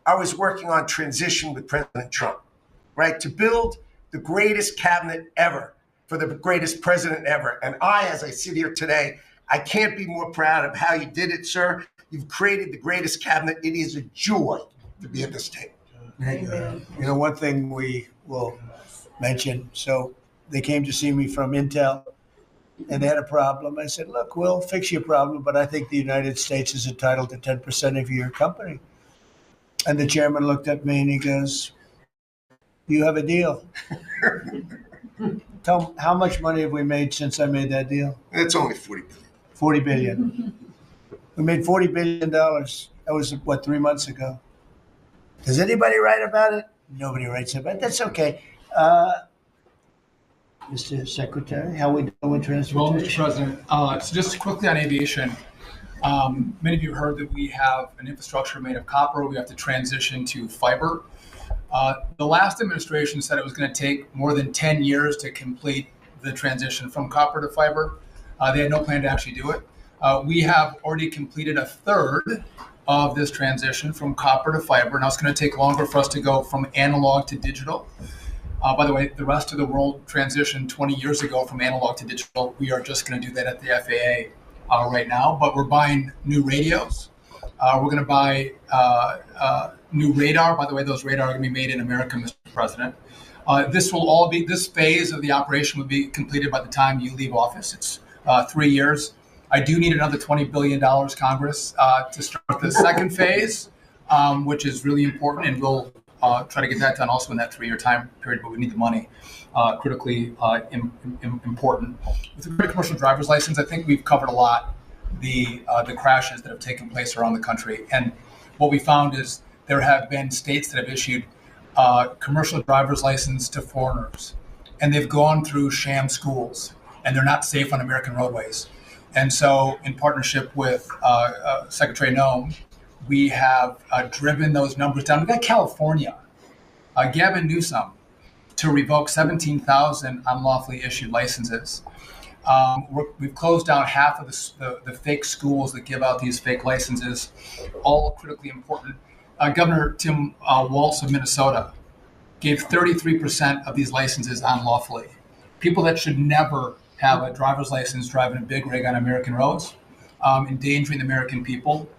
I was working on transition with President Trump, right? To build the greatest cabinet ever for the greatest president ever. And I, as I sit here today, I can't be more proud of how you did it, sir. You've created the greatest cabinet. It is a joy to be at this table. You know, one thing we will mention. So they came to see me from Intel, and they had a problem. I said, look, we'll fix your problem, but I think the United States is entitled to 10% of your company. And the chairman looked at me and he goes, you have a deal. Tell how much money have we made since I made that deal? It's only 40 billion. 40 billion. We made $40 billion. That was, what, 3 months ago. Does anybody write about it? Nobody writes about it. That's okay. Mr. Secretary, how we doing with Well, Mr. transportation? President, so just quickly on aviation, many of you heard that we have an infrastructure made of copper. We have to transition to fiber. The last administration said it was going to take more than 10 years to complete the transition from copper to fiber. They had no plan to actually do it. We have already completed a third of this transition from copper to fiber. Now it's going to take longer for us to go from analog to digital. By the way, the rest of the world transitioned 20 years ago from analog to digital. We are just going to do that at the FAA right now, but we're buying new radios. We're going to buy new radar. By the way, those radar are going to be made in America, Mr. President. This phase of the operation will be completed by the time you leave office. It's 3 years. I do need another $20 billion, Congress, to start the second phase, which is really important, and we'll try to get that done also in that 3-year time period, but we need the money, critically important. With regard to commercial driver's license, I think we've covered a lot the crashes that have taken place around the country. And what we found is there have been states that have issued commercial driver's license to foreigners, and they've gone through sham schools, and they're not safe on American roadways. And so in partnership with Secretary Noem, we have driven those numbers down. We've got California, Gavin Newsom, to revoke 17,000 unlawfully issued licenses. We've closed down half of the fake schools that give out these fake licenses, all critically important. Governor Tim Walz of Minnesota gave 33% of these licenses unlawfully. People that should never have a driver's license driving a big rig on American roads, endangering the American people.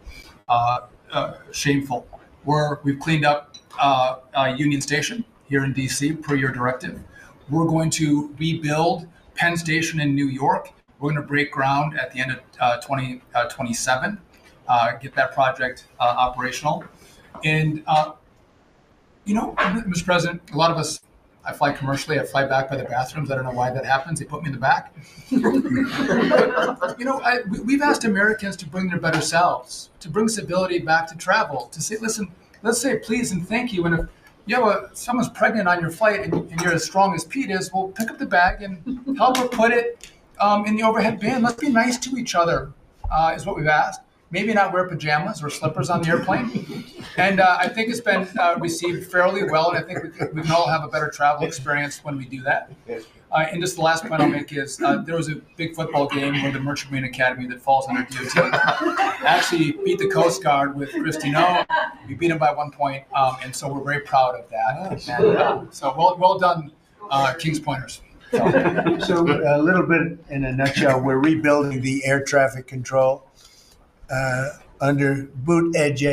Shameful. We've cleaned up Union Station here in DC per your directive. We're going to rebuild Penn Station in New York. We're going to break ground at the end of 2027, get that project operational. And, Mr. President, a lot of us, I fly commercially, I fly back by the bathrooms. I don't know why that happens. They put me in the back. We've asked Americans to bring their better selves, to bring civility back to travel, to say, listen, let's say please and thank you. And if someone's pregnant on your flight and you're as strong as Pete is, well, pick up the bag and help her put it in the overhead bin. Let's be nice to each other, is what we've asked. Maybe not wear pajamas or slippers on the airplane. And I think it's been received fairly well, and I think we can all have a better travel experience when we do that. And just the last point I'll make is there was a big football game where the Merchant Marine Academy that falls under DOT actually beat the Coast Guard with Christino. We beat them by 1 point, and so we're very proud of that. And, so well done, Kings Pointers. So a little bit in a nutshell, we're rebuilding the air traffic control under boot edge.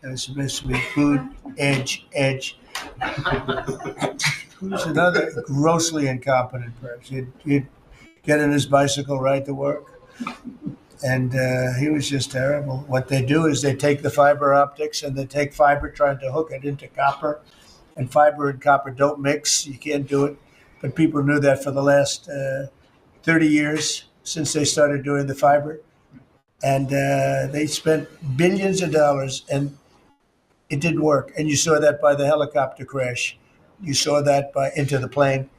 It's supposed to be boot edge. Who's another grossly incompetent person? He'd get in his bicycle, ride to work. And he was just terrible. What they do is they take the fiber optics and they take fiber trying to hook it into copper. And fiber and copper don't mix. You can't do it. But people knew that for the last 30 years since they started doing the fiber. And they spent billions of dollars, and it didn't work. And you saw that by the helicopter crash. You saw that by Into the Plane.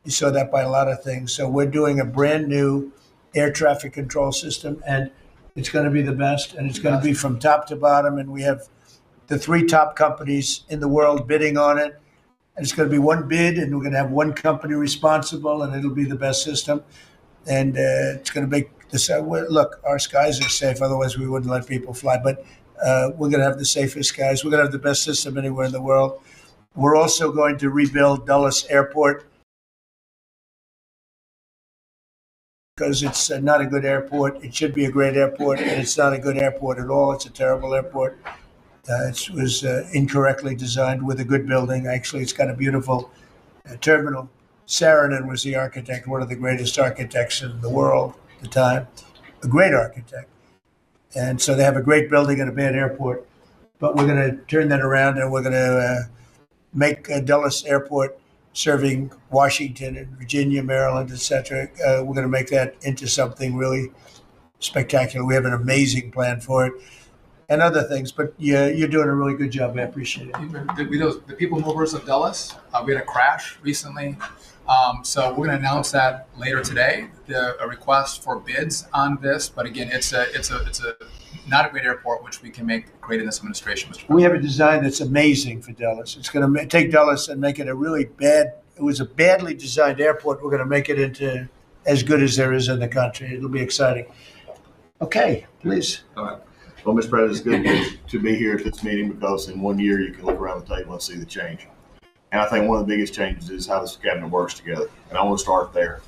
You saw that by a lot of things. So we're doing a brand new air traffic control system, and it's going to be the best, and it's going to be from top to bottom. And we have the 3 top companies in the world bidding on it. And it's going to be one bid, and we're going to have one company responsible, and it'll be the best system. And it's going to make look, our skies are safe. Otherwise, we wouldn't let people fly. But we're going to have the safest skies. We're going to have the best system anywhere in the world. We're also going to rebuild Dulles Airport because it's not a good airport. It should be a great airport, and it's not a good airport at all. It's a terrible airport. It was incorrectly designed with a good building. Actually, it's got a beautiful terminal. Saarinen was the architect, one of the greatest architects in the world at the time, a great architect. And so they have a great building and a bad airport. But we're going to turn that around, and we're going to make Dulles Airport, serving Washington and Virginia, Maryland, etc. We're going to make that into something really spectacular. We have an amazing plan for it, and other things. But yeah, you're doing a really good job. I appreciate it. The people movers of Dulles, we had a crash recently. So we're going to announce that later today. A request for bids on this, but again, it's a not a great airport, which we can make great in this administration, Mr. President. We have a design that's amazing for Dulles. It's going to take Dulles and make it a really bad. It was a badly designed airport. We're going to make it into as good as there is in the country. It'll be exciting. Okay, please. All right. Well, Mr. President, it's good to be here at this meeting because in 1 year you can look around the table and see the change. And I think one of the biggest changes is how this cabinet works together. And I want to start there.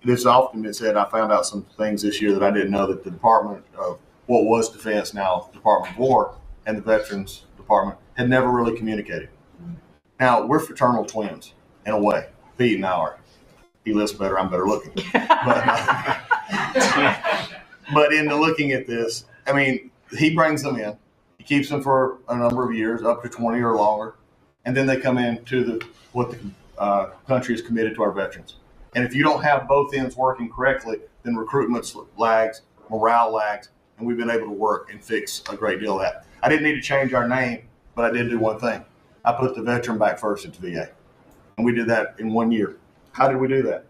This has often been said, I found out some things this year that I didn't know, that the Department of what was Defense, now Department of War, and the Veterans Department had never really communicated. Now, we're fraternal twins in a way. Pete and I are. He lifts better, I'm better looking. But in the looking at this, I mean, he brings them in. He keeps them for a number of years, up to 20 or longer. And then they come into what the country is committed to our veterans. And if you don't have both ends working correctly, then recruitment lags, morale lags, and we've been able to work and fix a great deal of that. I didn't need to change our name, but I did do one thing. I put the veteran back first at the VA. And we did that in 1 year. How did we do that?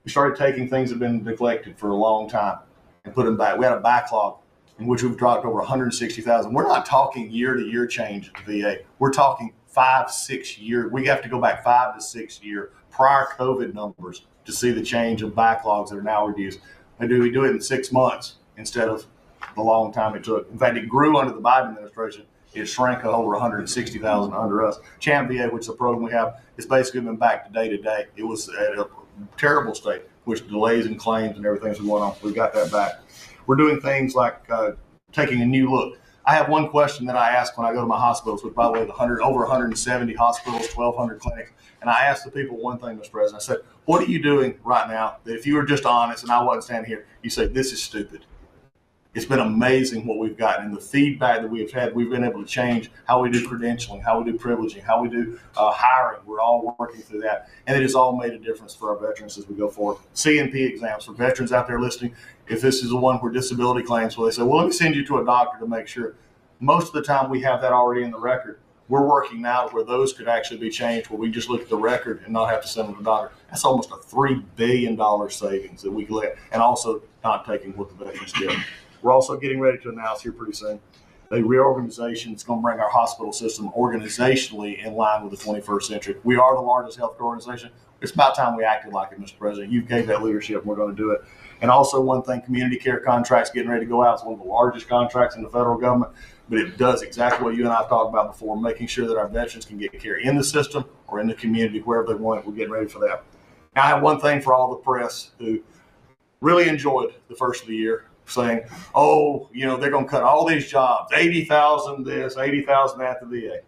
We started taking things that have been neglected for a long time and put them back. We had a backlog in which we've dropped over 160,000. We're not talking year-to-year change at the VA. We're talking 5-6 years. We have to go back 5 to 6 year prior COVID numbers to see the change of backlogs that are now reduced. We do it in 6 months instead of the long time it took. In fact, it grew under the Biden administration. It shrank over 160,000 under us. Champ VA, which is a program we have, has basically been back to day. It was at a terrible state, which delays and claims and everything's going on. We got that back. We're doing things like taking a new look. I have one question that I ask when I go to my hospitals, which, by the way, over 170 hospitals, 1,200 clinics. And I ask the people one thing, Mr. President. I said, what are you doing right now that if you were just honest and I wasn't standing here, you say, this is stupid? It's been amazing what we've gotten and the feedback that we've had. We've been able to change how we do credentialing, how we do privileging, how we do hiring. We're all working through that. And it has all made a difference for our veterans as we go forward. CNP exams for veterans out there listening. If this is the one where disability claims, well, they say, well, let me send you to a doctor to make sure. Most of the time we have that already in the record. We're working now where those could actually be changed, where we just look at the record and not have to send them to the doctor. That's almost a $3 billion savings that we could let, and also not taking what the veterans get. We're also getting ready to announce here pretty soon a reorganization that's going to bring our hospital system organizationally in line with the 21st century. We are the largest healthcare organization. It's about time we acted like it, Mr. President. You gave that leadership, and we're going to do it. And also one thing, community care contracts getting ready to go out. It's one of the largest contracts in the federal government, but it does exactly what you and I talked about before, making sure that our veterans can get care in the system or in the community, wherever they want it. We're getting ready for that. Now, I have one thing for all the press who really enjoyed the first of the year, saying, oh, they're going to cut all these jobs, 80,000 this, 80,000 that at the VA.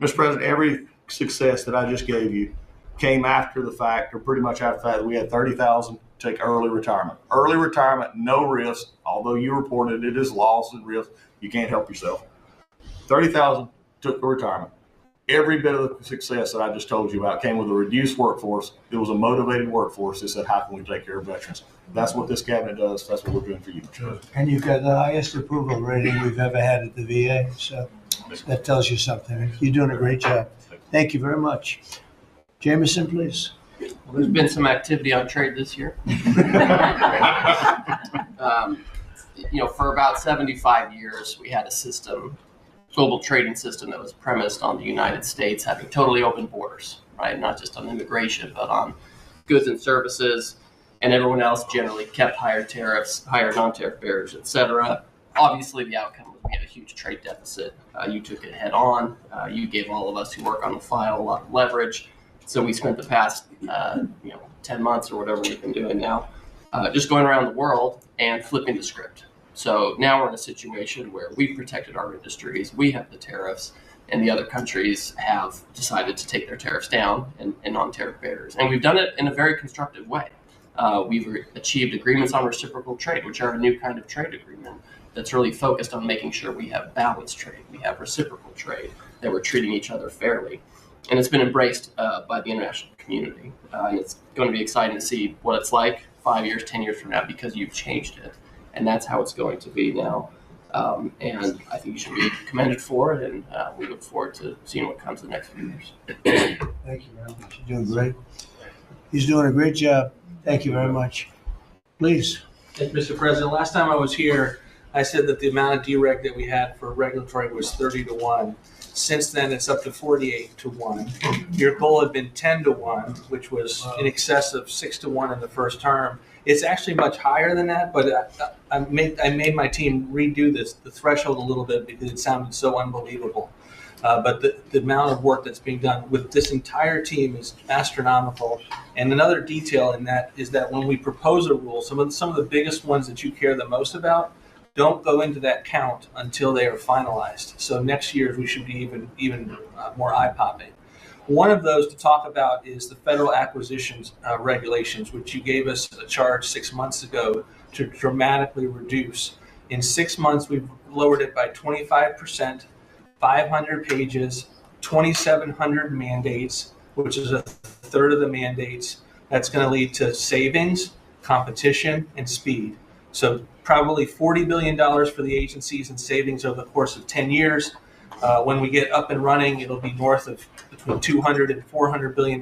Mr. President, every success that I just gave you came after the fact, or pretty much after the fact, that we had 30,000 take early retirement. Early retirement, no risk, although you reported it as loss and risk. You can't help yourself. 30,000 took the retirement. Every bit of the success that I just told you about came with a reduced workforce. It was a motivated workforce that said, how can we take care of veterans? That's what this cabinet does. That's what we're doing for you. And you've got the highest approval rating we've ever had at the VA. So that tells you something. You're doing a great job. Thank you very much. Jameson, please. Well, there's been some activity on trade this year. For about 75 years, we had a system, global trading system, that was premised on the United States having totally open borders, right? Not just on immigration, but on goods and services, and everyone else generally kept higher tariffs, higher non-tariff barriers, et cetera. Obviously, the outcome was we had a huge trade deficit. You took it head on. You gave all of us who work on the file a lot of leverage. So we spent the past 10 months or whatever we've been doing now, just going around the world and flipping the script. So now we're in a situation where we've protected our industries, we have the tariffs, and the other countries have decided to take their tariffs down and non-tariff barriers. And we've done it in a very constructive way. We've achieved agreements on reciprocal trade, which are a new kind of trade agreement that's really focused on making sure we have balanced trade, we have reciprocal trade, that we're treating each other fairly. And it's been embraced by the international community. And it's going to be exciting to see what it's like 5 years, 10 years from now, because you've changed it. And that's how it's going to be now. And I think you should be commended for it, and we look forward to seeing what comes in the next few years. Thank you very much. You're doing great. He's doing a great job. Thank you very much. Please. Thank you, Mr. President. Last time I was here, I said that the amount of dereg that we had for regulatory was 30-1. Since then, it's up to 48-1. Your goal had been 10-1, which was in excess of 6-1 in the first term. It's actually much higher than that, but I made my team redo the threshold a little bit because it sounded so unbelievable. But the amount of work that's being done with this entire team is astronomical. And another detail in that is that when we propose a rule, some of the biggest ones that you care the most about don't go into that count until they are finalized. So next year we should be even more eye-popping. One of those to talk about is the federal acquisitions regulations, which you gave us a charge 6 months ago to dramatically reduce. In 6 months, we've lowered it by 25%, 500 pages, 2,700 mandates, which is a third of the mandates. That's going to lead to savings, competition, and speed. So probably $40 billion for the agencies in savings over the course of 10 years. When we get up and running, it'll be north of between $200 and $400 billion.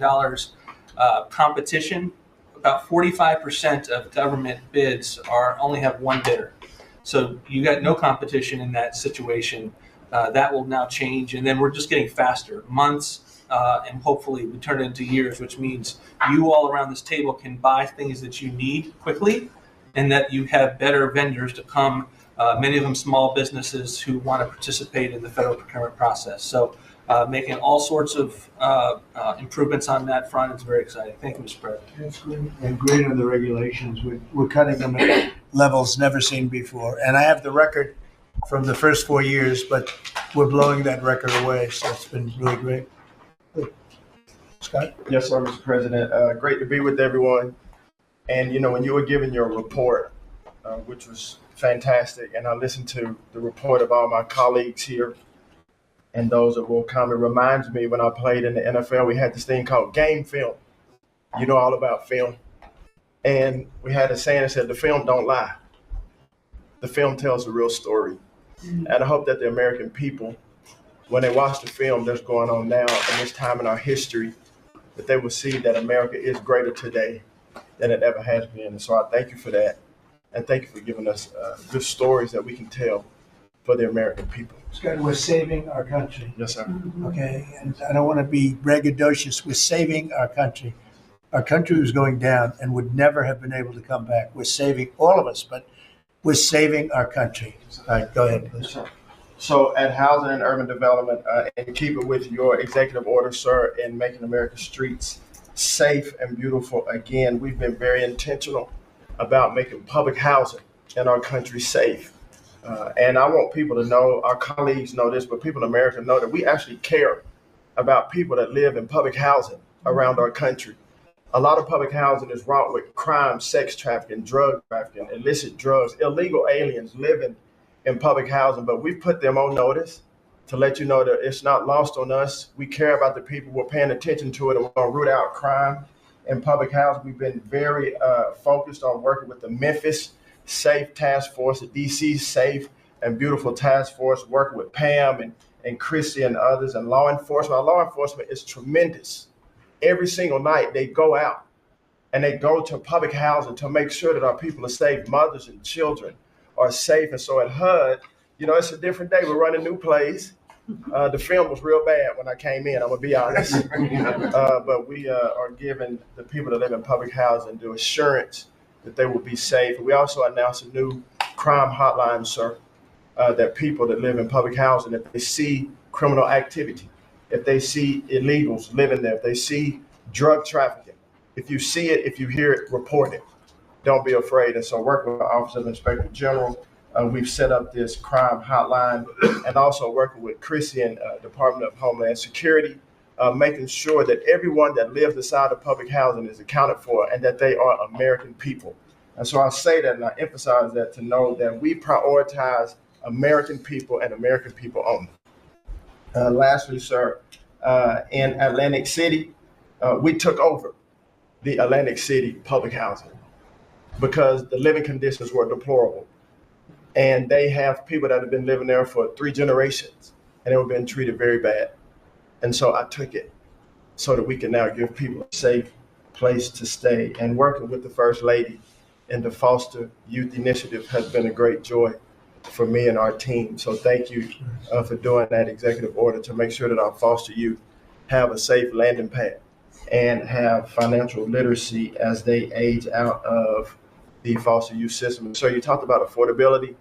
Competition, about 45% of government bids only have one bidder. So you got no competition in that situation. That will now change, and then we're just getting faster, months, and hopefully we turn it into years, which means you all around this table can buy things that you need quickly, and that you have better vendors to come, many of them small businesses who want to participate in the federal procurement process. So making all sorts of improvements on that front is very exciting. Thank you, Mr. President. That's great. And great on the regulations. We're cutting them at levels never seen before. And I have the record from the first 4 years, but we're blowing that record away. So it's been really great. Good. Scott? Yes, sir, Mr. President. Great to be with everyone. And, when you were giving your report, which was fantastic, and I listened to the report of all my colleagues here and those that will come, it reminds me when I played in the NFL, we had this thing called game film. You know all about film. And we had a saying that said, the film don't lie. The film tells the real story. And I hope that the American people, when they watch the film that's going on now in this time in our history, that they will see that America is greater today than it ever has been. And so I thank you for that. And thank you for giving us good stories that we can tell for the American people. Scott, we're saving our country. Yes, sir. Okay, and I don't want to be braggadocious. We're saving our country. Our country was going down and would never have been able to come back. We're saving all of us, but we're saving our country. All right, go ahead, please. So at Housing and Urban Development, and keep it with your executive order, sir, in making America's streets safe and beautiful again, we've been very intentional about making public housing in our country safe. And I want people to know, our colleagues know this, but people in America know that we actually care about people that live in public housing around our country. A lot of public housing is wrought with crime, sex trafficking, drug trafficking, illicit drugs, illegal aliens living in public housing. But we've put them on notice to let you know that it's not lost on us. We care about the people. We're paying attention to it, and we're going to root out crime in public housing. We've been very focused on working with the Memphis Safe Task Force, the DC Safe and Beautiful Task Force, working with Pam and Chrissy and others, and law enforcement. Our law enforcement is tremendous. Every single night they go out and they go to public housing to make sure that our people are safe. Mothers and children are safe. And so at HUD, it's a different day. We're running new plays. The film was real bad when I came in, I'm going to be honest. But we are giving the people that live in public housing the assurance that they will be safe. We also announced a new crime hotline, sir, that people that live in public housing, if they see criminal activity, if they see illegals living there, if they see drug trafficking, if you see it, if you hear it, report it. Don't be afraid. And so work with the Office of Inspector General, we've set up this crime hotline and also working with Chrissy and Department of Homeland Security, making sure that everyone that lives inside of public housing is accounted for and that they are American people. And so I say that and I emphasize that to know that we prioritize American people and American people only. Lastly, sir, in Atlantic City, we took over the Atlantic City public housing because the living conditions were deplorable. And they have people that have been living there for 3 generations and they were being treated very bad. And so I took it so that we can now give people a safe place to stay. And working with the First Lady in the Foster Youth Initiative has been a great joy for me and our team. So thank you for doing that executive order to make sure that our foster youth have a safe landing pad and have financial literacy as they age out of the foster youth system. So you talked about affordability.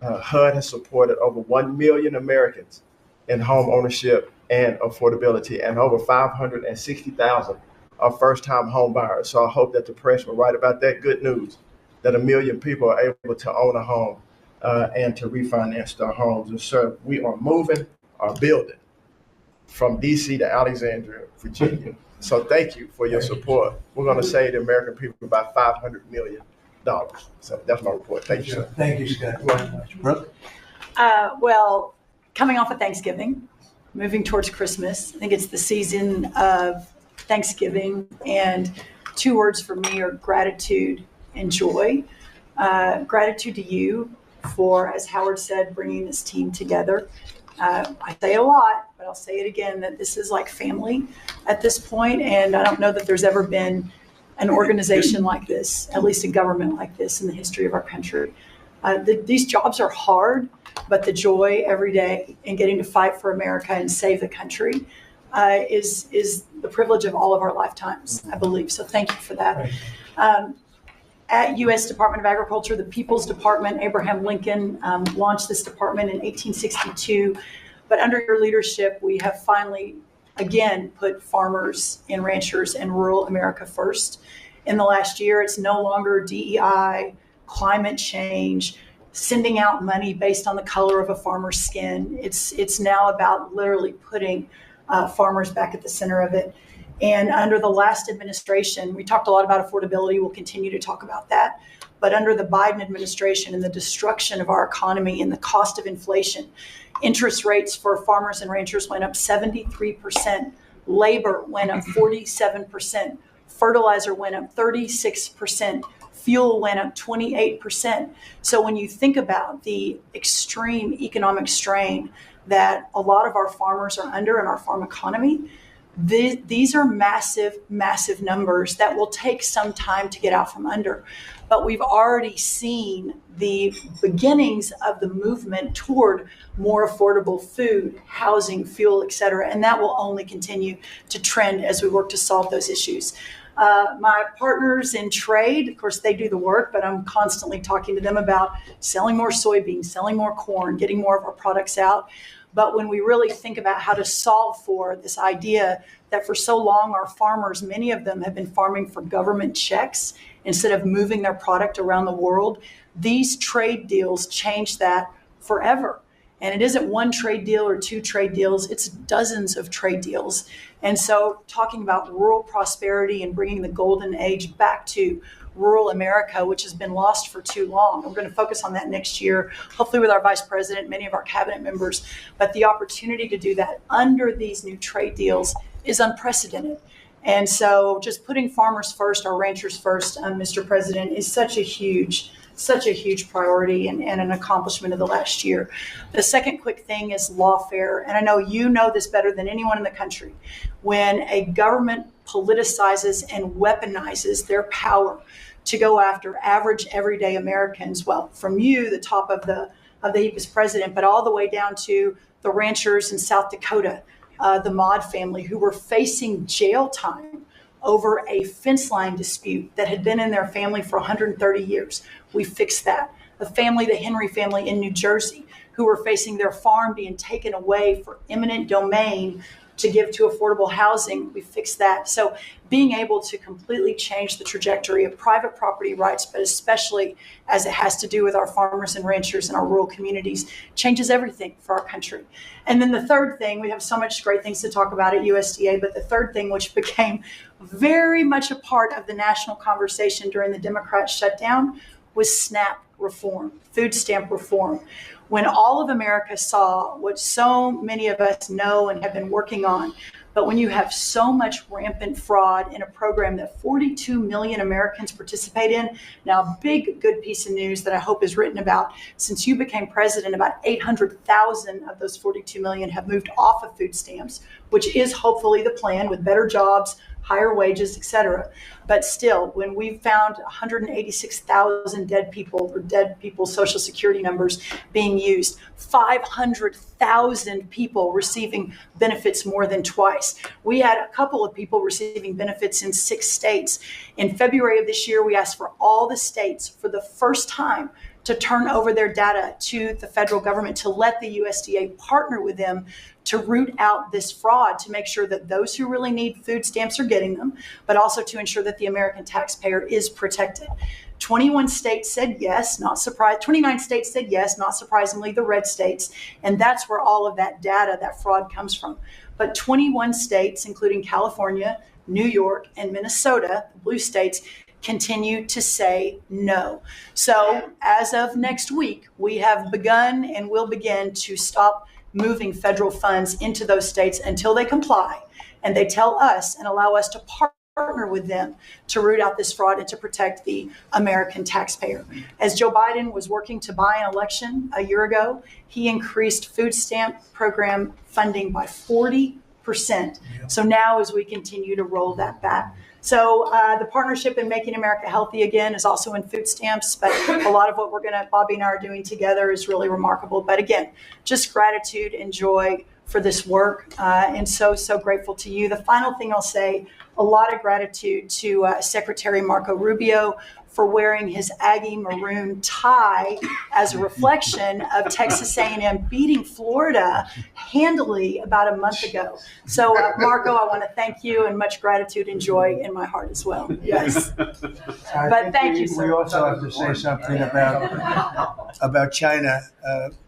HUD has supported over 1 million Americans in home ownership and affordability, and over 560,000 are first-time home buyers. So I hope that the press will write about that good news, that 1 million people are able to own a home and to refinance their homes. And so we are moving our building from DC to Alexandria, Virginia. So thank you for your support. We're going to save the American people about $500 million. So that's my report. Thank you, sir. Thank you, Scott. Brooke? Well, coming off of Thanksgiving, moving towards Christmas, I think it's the season of Thanksgiving, and 2 words for me are gratitude and joy. Gratitude to you for, as Howard said, bringing this team together. I say it a lot, but I'll say it again, that this is like family at this point, and I don't know that there's ever been an organization like this, at least a government like this in the history of our country. These jobs are hard, but the joy every day in getting to fight for America and save the country is the privilege of all of our lifetimes, I believe. So thank you for that. At U.S. Department of Agriculture, the People's Department, Abraham Lincoln launched this department in 1862. But under your leadership, we have finally, again, put farmers and ranchers and rural America first. In the last year, it's no longer DEI, climate change, sending out money based on the color of a farmer's skin. It's now about literally putting farmers back at the center of it. And under the last administration, we talked a lot about affordability. We'll continue to talk about that. But under the Biden administration and the destruction of our economy and the cost of inflation, interest rates for farmers and ranchers went up 73%. Labor went up 47%. Fertilizer went up 36%. Fuel went up 28%. So when you think about the extreme economic strain that a lot of our farmers are under in our farm economy, these are massive, massive numbers that will take some time to get out from under. But we've already seen the beginnings of the movement toward more affordable food, housing, fuel, et cetera. And that will only continue to trend as we work to solve those issues. My partners in trade, of course, they do the work, but I'm constantly talking to them about selling more soybeans, selling more corn, getting more of our products out. But when we really think about how to solve for this idea that for so long our farmers, many of them have been farming for government checks instead of moving their product around the world, these trade deals change that forever. And it isn't one trade deal or 2 trade deals, it's dozens of trade deals. And so talking about rural prosperity and bringing the golden age back to rural America, which has been lost for too long. We're going to focus on that next year, hopefully with our vice president, many of our cabinet members. But the opportunity to do that under these new trade deals is unprecedented. And so just putting farmers first, our ranchers first, Mr. President, is such a huge priority and an accomplishment of the last year. The second quick thing is lawfare. And I know you know this better than anyone in the country. When a government politicizes and weaponizes their power to go after average, everyday Americans, well, from you, the top of the heap as president, but all the way down to the ranchers in South Dakota, the Maud family, who were facing jail time over a fence line dispute that had been in their family for 130 years. We fixed that. The Henry family in New Jersey, who were facing their farm being taken away for eminent domain to give to affordable housing. We fixed that. So being able to completely change the trajectory of private property rights, but especially as it has to do with our farmers and ranchers and our rural communities, changes everything for our country. And then the third thing, we have so much great things to talk about at USDA, but the third thing, which became very much a part of the national conversation during the Democrat shutdown, was SNAP reform, food stamp reform. When all of America saw what so many of us know and have been working on, but when you have so much rampant fraud in a program that 42 million Americans participate in, now a big good piece of news that I hope is written about, since you became president, about 800,000 of those 42 million have moved off of food stamps, which is hopefully the plan with better jobs, higher wages, et cetera. But still, when we found 186,000 dead people's Social Security numbers being used, 500,000 people receiving benefits more than twice. We had a couple of people receiving benefits in 6 states. In February of this year, we asked for all the states for the first time to turn over their data to the federal government, to let the USDA partner with them to root out this fraud, to make sure that those who really need food stamps are getting them, but also to ensure that the American taxpayer is protected. 21 states said yes, not surprised. 29 states said yes, not surprisingly, the red states. And that's where all of that data, that fraud comes from. But 21 states, including California, New York, and Minnesota, the blue states, continue to say no. So as of next week, we have begun and will begin to stop moving federal funds into those states until they comply and they tell us and allow us to partner with them to root out this fraud and to protect the American taxpayer. As Joe Biden was working to buy an election a year ago, he increased food stamp program funding by 40%. So now as we continue to roll that back. So the partnership in Making America Healthy Again is also in food stamps, but a lot of what Bobby and I are doing together is really remarkable. But again, just gratitude and joy for this work, and so grateful to you. The final thing I'll say, a lot of gratitude to Secretary Marco Rubio for wearing his Aggie maroon tie as a reflection of Texas A&M beating Florida handily about a month ago. So, Marco, I want to thank you, and much gratitude and joy in my heart as well. Yes. But thank you, sir. We also have to say something about China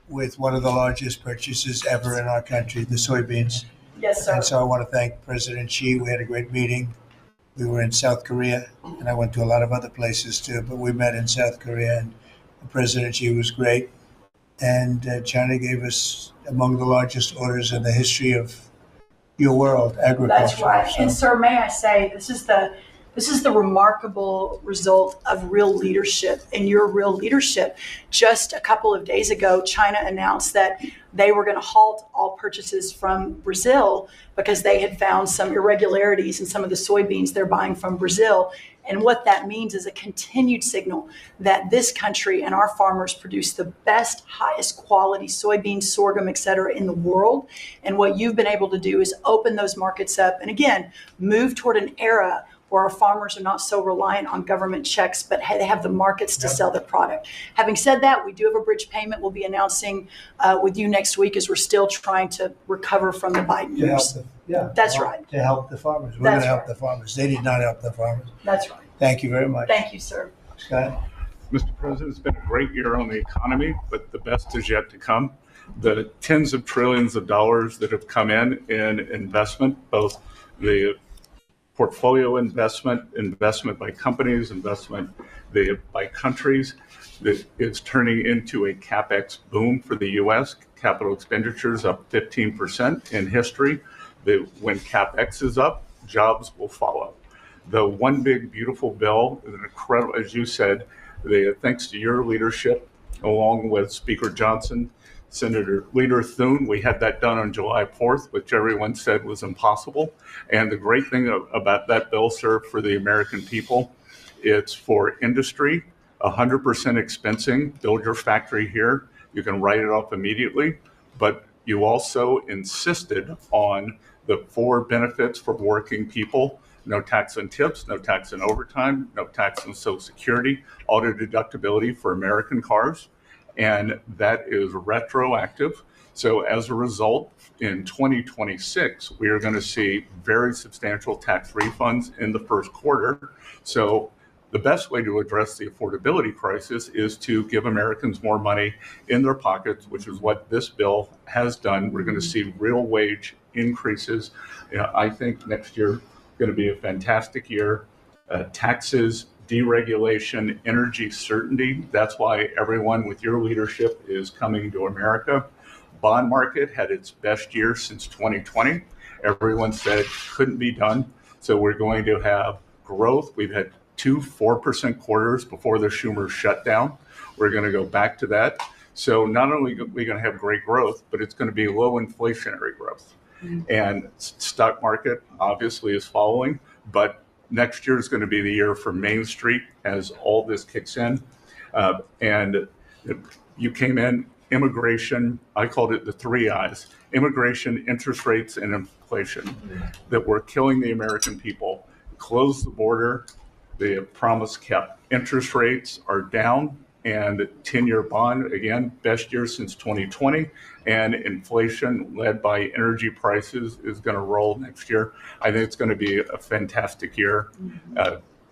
with one of the largest purchases ever in our country, the soybeans. Yes, sir. And so I want to thank President Xi. We had a great meeting. We were in South Korea, and I went to a lot of other places too, but we met in South Korea, and President Xi was great. And China gave us among the largest orders in the history of your world, agriculture. That's right. So, and sir, may I say, this is the remarkable result of real leadership, and your real leadership. Just a couple of days ago, China announced that they were going to halt all purchases from Brazil because they had found some irregularities in some of the soybeans they're buying from Brazil. And what that means is a continued signal that this country and our farmers produce the best, highest quality soybeans, sorghum, et cetera, in the world. And what you've been able to do is open those markets up and, again, move toward an era where our farmers are not so reliant on government checks, but they have the markets to sell their product. Having said that, we do have a bridge payment we'll be announcing with you next week, as we're still trying to recover from the Biden years. That's right. To help the farmers. We're going to help the farmers. They did not help the farmers. That's right. Thank you very much. Thank you, sir. Scott? Mr. President, it's been a great year on the economy, but the best is yet to come. The tens of trillions of dollars that have come in investment, both the portfolio investment by companies, investment by countries, that is turning into a CapEx boom for the U.S. Capital expenditures up 15% in history. When CapEx is up, jobs will follow. The One Big Beautiful Bill is an incredible, as you said, thanks to your leadership, along with Speaker Johnson, Senator Leader Thune, we had that done on July 4th, which everyone said was impossible. And the great thing about that bill, sir, for the American people, it's for industry, 100% expensing, build your factory here. You can write it off immediately, but you also insisted on the 4 benefits for working people: no tax on tips, no tax on overtime, no tax on Social Security, auto deductibility for American cars. And that is retroactive So as a result, in 2026, we are going to see very substantial tax refunds in the first quarter. So the best way to address the affordability crisis is to give Americans more money in their pockets, which is what this bill has done. We're going to see real wage increases. I think next year is going to be a fantastic year. Taxes, deregulation, energy certainty. That's why everyone with your leadership is coming to America. Bond market had its best year since 2020. Everyone said couldn't be done. So we're going to have growth. We've had 2 4% quarters before the Schumer shutdown. We're going to go back to that. So not only are we going to have great growth, but it's going to be low inflationary growth. And stock market obviously is following, but next year is going to be the year for Main Street as all this kicks in. And you came in, immigration, I called it the 3 I's, immigration, interest rates, and inflation, that were killing the American people. Close the border, the promise kept. Interest rates are down, and 10-year bond, again, best year since 2020. And inflation led by energy prices is going to roll next year. I think it's going to be a fantastic year.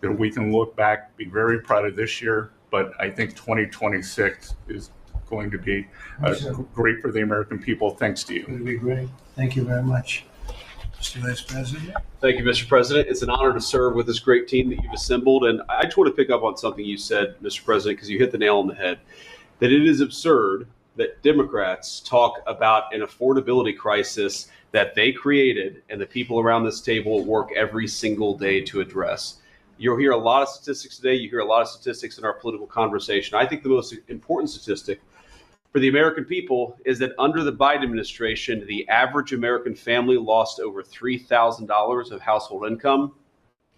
We can look back, be very proud of this year, but I think 2026 is going to be great for the American people. Thanks to you. It'll be great. Thank you very much. Mr. Vice President. Thank you, Mr. President. It's an honor to serve with this great team that you've assembled. And I just want to pick up on something you said, Mr. President, because you hit the nail on the head, that it is absurd that Democrats talk about an affordability crisis that they created and the people around this table work every single day to address. You'll hear a lot of statistics today. You hear a lot of statistics in our political conversation. I think the most important statistic for the American people is that under the Biden administration, the average American family lost over $3,000 of household income.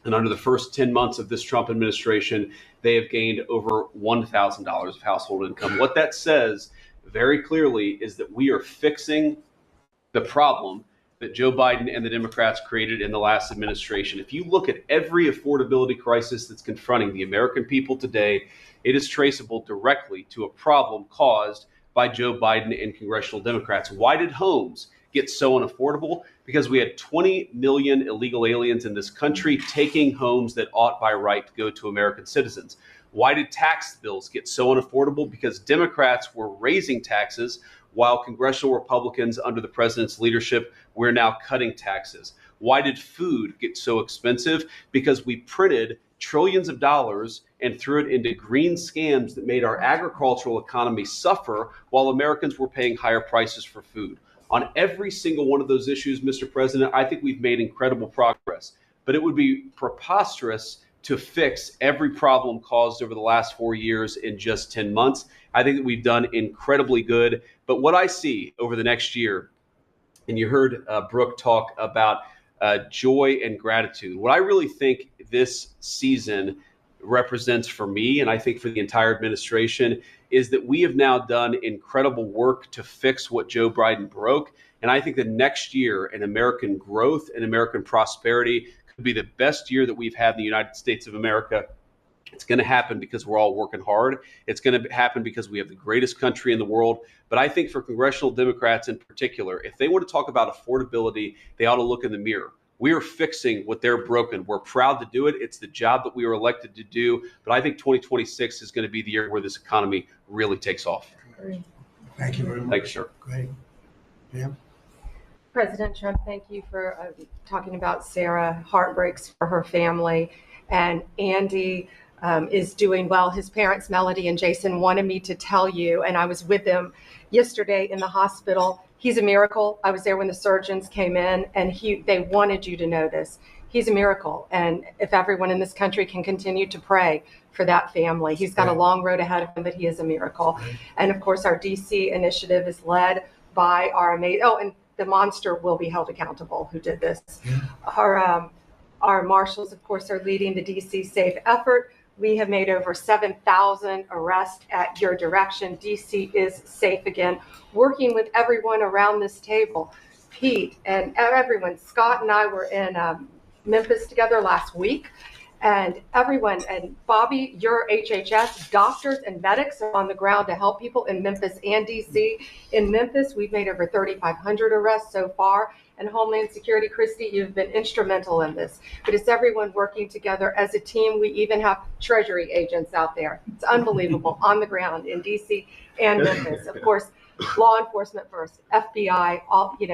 And under the first 10 months of this Trump administration, they have gained over $1,000 of household income. What that says very clearly is that we are fixing the problem that Joe Biden and the Democrats created in the last administration. If you look at every affordability crisis that's confronting the American people today, it is traceable directly to a problem caused by Joe Biden and congressional Democrats. Why did homes get so unaffordable? Because we had 20 million illegal aliens in this country taking homes that ought by right to go to American citizens. Why did tax bills get so unaffordable? Because Democrats were raising taxes while congressional Republicans under the president's leadership were now cutting taxes. Why did food get so expensive? Because we printed trillions of dollars and threw it into green scams that made our agricultural economy suffer while Americans were paying higher prices for food. On every single one of those issues, Mr. President, I think we've made incredible progress, but it would be preposterous to fix every problem caused over the last 4 years in just 10 months. I think that we've done incredibly good, but what I see over the next year, and you heard Brooke talk about joy and gratitude. What I really think this season represents for me, and I think for the entire administration, is that we have now done incredible work to fix what Joe Biden broke. And I think the next year in American growth and American prosperity could be the best year that we've had in the United States of America. It's going to happen because we're all working hard. It's going to happen because we have the greatest country in the world. But I think for congressional Democrats in particular, if they want to talk about affordability, they ought to look in the mirror. We are fixing what they're broken. We're proud to do it. It's the job that we were elected to do. But I think 2026 is going to be the year where this economy really takes off. Thank you very much. Thanks, sir. Great. Pam? President Trump, thank you for talking about Sarah. Heartbreaks for her family. And Andy is doing well. His parents, Melody and Jason, wanted me to tell you, and I was with them yesterday in the hospital. He's a miracle. I was there when the surgeons came in, and they wanted you to know this. He's a miracle. And if everyone in this country can continue to pray for that family, he's got a long road ahead of him, but he is a miracle. Right. And of course, our DC initiative is led by our amazing, and the monster will be held accountable who did this. Yeah. Our marshals, of course, are leading the DC Safe effort. We have made over 7,000 arrests at your direction. DC is safe again. Working with everyone around this table, Pete and everyone. Scott and I were in Memphis together last week, And everyone, and Bobby, your HHS, doctors and medics are on the ground to help people in Memphis and DC. In Memphis, we've made over 3,500 arrests so far. And Homeland Security, Christy, you've been instrumental in this. But it's everyone working together as a team. We even have Treasury agents out there. It's unbelievable on the ground in DC and Memphis. Of course, law enforcement first, FBI,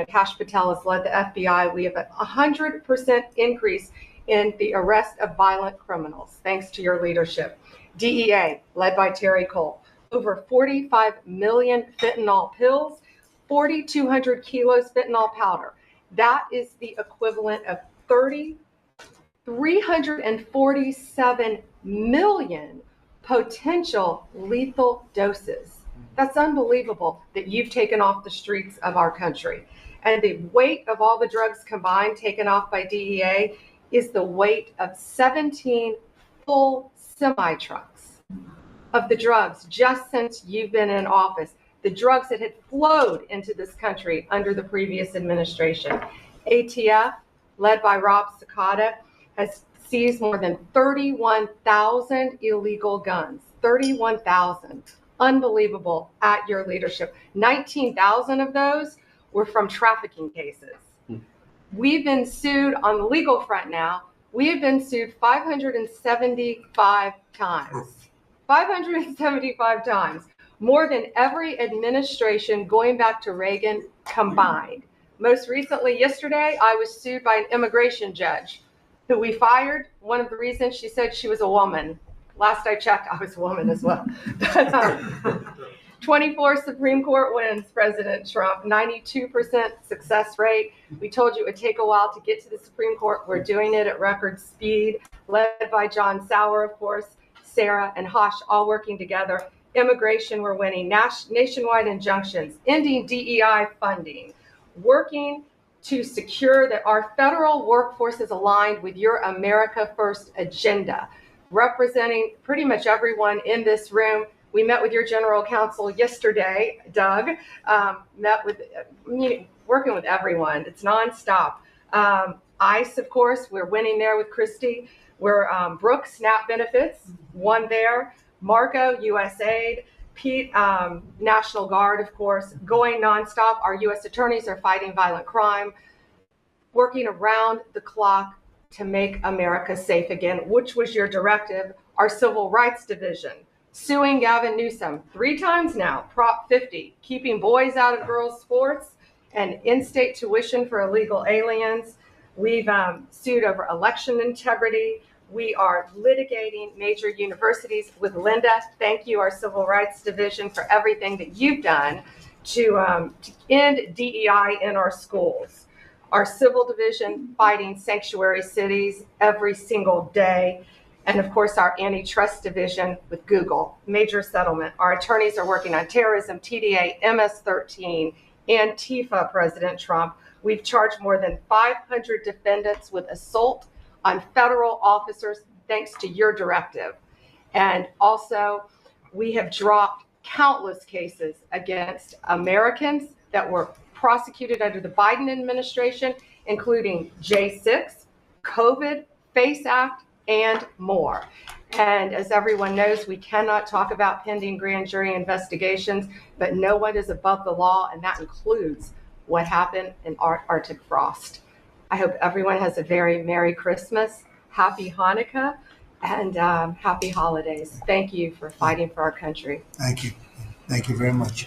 Kash Patel has led the FBI. We have a 100% increase in the arrest of violent criminals, thanks to your leadership. DEA, led by Terry Cole, over 45 million fentanyl pills, 4,200 kilos fentanyl powder. That is the equivalent of 347 million potential lethal doses. That's unbelievable that you've taken off the streets of our country. And the weight of all the drugs combined taken off by DEA is the weight of 17 full semi-trucks of the drugs just since you've been in office. The drugs that had flowed into this country under the previous administration. ATF, led by Rob Sakata, has seized more than 31,000 illegal guns. 31,000. Unbelievable at your leadership. 19,000 of those were from trafficking cases. We've been sued on the legal front now. We have been sued 575 times. 575 times. More than every administration going back to Reagan combined. Most recently, yesterday, I was sued by an immigration judge who we fired. One of the reasons, she said she was a woman. Last I checked, I was a woman as well. 24 Supreme Court wins, President Trump, 92% success rate. We told you it would take a while to get to the Supreme Court. We're doing it at record speed, led by John Sauer, of course, Sarah and Hosh, all working together. Immigration, we're winning. Nationwide injunctions, ending DEI funding, working to secure that our federal workforce is aligned with your America First agenda, representing pretty much everyone in this room. We met with your general counsel yesterday, Doug, working with everyone. It's nonstop. ICE, of course, we're winning there with Christy. We're Brooke, SNAP benefits, won there. Marco, USAID. Pete, National Guard, of course, going nonstop. Our U.S. attorneys are fighting violent crime, working around the clock to make America safe again, which was your directive. Our Civil Rights Division, suing Gavin Newsom 3 times now, Prop 50, keeping boys out of girls' sports, and in-state tuition for illegal aliens. We've sued over election integrity. We are litigating major universities with Linda. Thank you, our Civil Rights Division, for everything that you've done to end DEI in our schools. Our Civil Division fighting sanctuary cities every single day. And of course, our Antitrust Division with Google, major settlement. Our attorneys are working on terrorism, TDA, MS-13, Antifa, President Trump. We've charged more than 500 defendants with assault on federal officers, thanks to your directive. And also, we have dropped countless cases against Americans that were prosecuted under the Biden administration, including J6, COVID, FACE Act, and more. And as everyone knows, we cannot talk about pending grand jury investigations, but no one is above the law, and that includes what happened in Arctic frost. I hope everyone has a very Merry Christmas, Happy Hanukkah, and Happy Holidays. Thank you for fighting for our country. Thank you. Thank you very much.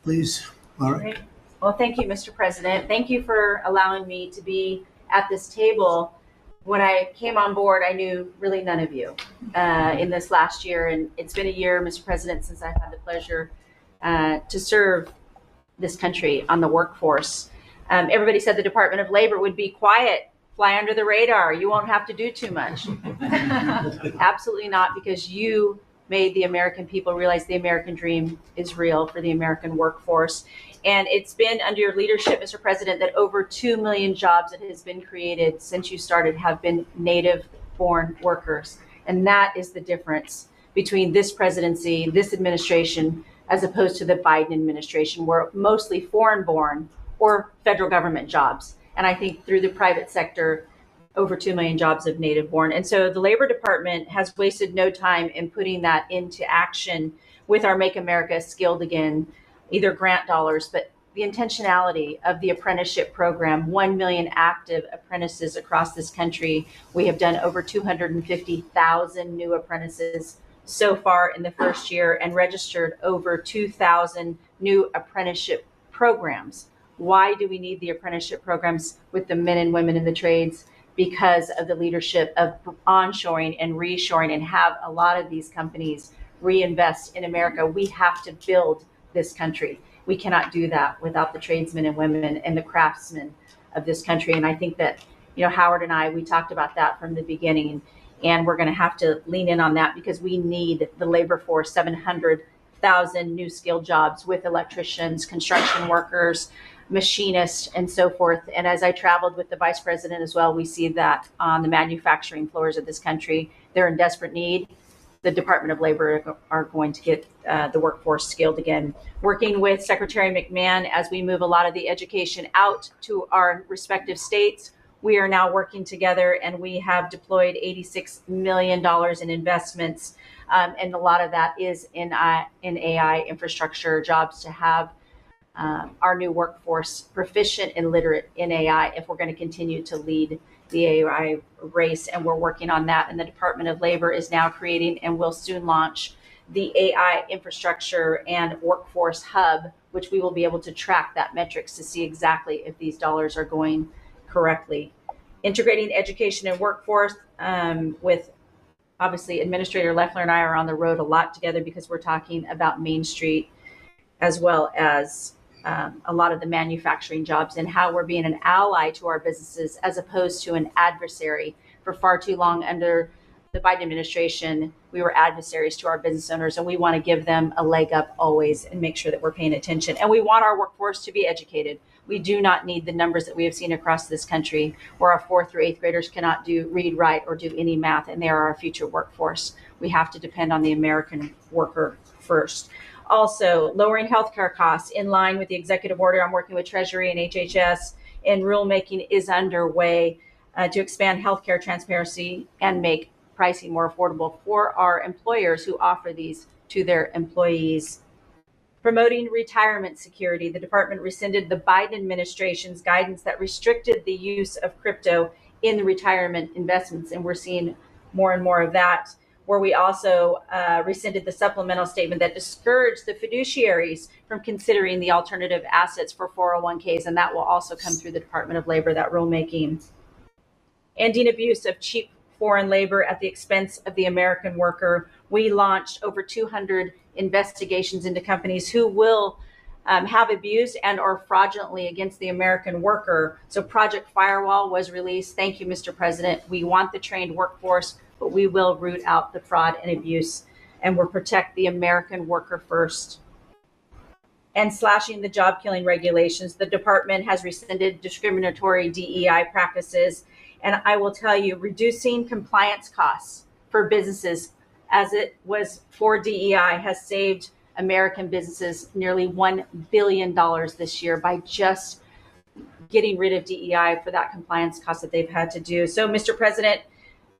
Please, Laura. Great. Well, thank you, Mr. President. Thank you for allowing me to be at this table. When I came on board, I knew really none of you in this last year. And it's been a year, Mr. President, since I've had the pleasure to serve this country on the workforce. Everybody said the Department of Labor would be quiet, fly under the radar. You won't have to do too much. Absolutely not, because you made the American people realize the American dream is real for the American workforce. And it's been under your leadership, Mr. President, that over 2 million jobs that has been created since you started have been native-born workers. And that is the difference between this presidency, this administration, as opposed to the Biden administration, where mostly foreign-born or federal government jobs. And I think through the private sector, over 2 million jobs of native born. And so the Labor Department has wasted no time in putting that into action with our Make America Skilled Again, either grant dollars, but the intentionality of the apprenticeship program, 1 million active apprentices across this country. We have done over 250,000 new apprentices so far in the first year and registered over 2,000 new apprenticeship programs. Why do we need the apprenticeship programs with the men and women in the trades? Because of the leadership of onshoring and reshoring, and have a lot of these companies reinvest in America. We have to build this country. We cannot do that without the tradesmen and women and the craftsmen of this country. And I think that, Howard and I, we talked about that from the beginning, and we're going to have to lean in on that because we need the labor force, 700,000 new skilled jobs with electricians, construction workers, machinists, and so forth. And as I traveled with the vice president as well, we see that on the manufacturing floors of this country, they're in desperate need. The Department of Labor are going to get the workforce skilled again. Working with Secretary McMahon as we move a lot of the education out to our respective states, we are now working together, and we have deployed $86 million in investments. And a lot of that is in AI infrastructure jobs to have our new workforce proficient and literate in AI if we're going to continue to lead the AI race. And we're working on that. And the Department of Labor is now creating and will soon launch the AI infrastructure and workforce hub, which we will be able to track that metrics to see exactly if these dollars are going correctly. Integrating education and workforce with obviously Administrator Leffler and I are on the road a lot together because we're talking about Main Street as well as a lot of the manufacturing jobs and how we're being an ally to our businesses as opposed to an adversary. For far too long under the Biden administration, we were adversaries to our business owners, and we want to give them a leg up always and make sure that we're paying attention. And we want our workforce to be educated. We do not need the numbers that we have seen across this country where our 4th through 8th graders cannot do read, write, or do any math, and they are our future workforce. We have to depend on the American worker first. Also, lowering healthcare costs in line with the executive order. I'm working with Treasury and HHS, and rulemaking is underway to expand healthcare transparency and make pricing more affordable for our employers who offer these to their employees. Promoting retirement security. The department rescinded the Biden administration's guidance that restricted the use of crypto in the retirement investments, and we're seeing more and more of that, where we also rescinded the supplemental statement that discouraged the fiduciaries from considering the alternative assets for 401ks, and that will also come through the Department of Labor, that rulemaking. Ending abuse of cheap foreign labor at the expense of the American worker. We launched over 200 investigations into companies who will have abused and or fraudulently against the American worker. So Project Firewall was released. Thank you, Mr. President. We want the trained workforce, but we will root out the fraud and abuse, and we'll protect the American worker first. And slashing the job killing regulations. The department has rescinded discriminatory DEI practices. And I will tell you, reducing compliance costs for businesses as it was for DEI has saved American businesses nearly $1 billion this year by just getting rid of DEI for that compliance cost that they've had to do. So, Mr. President,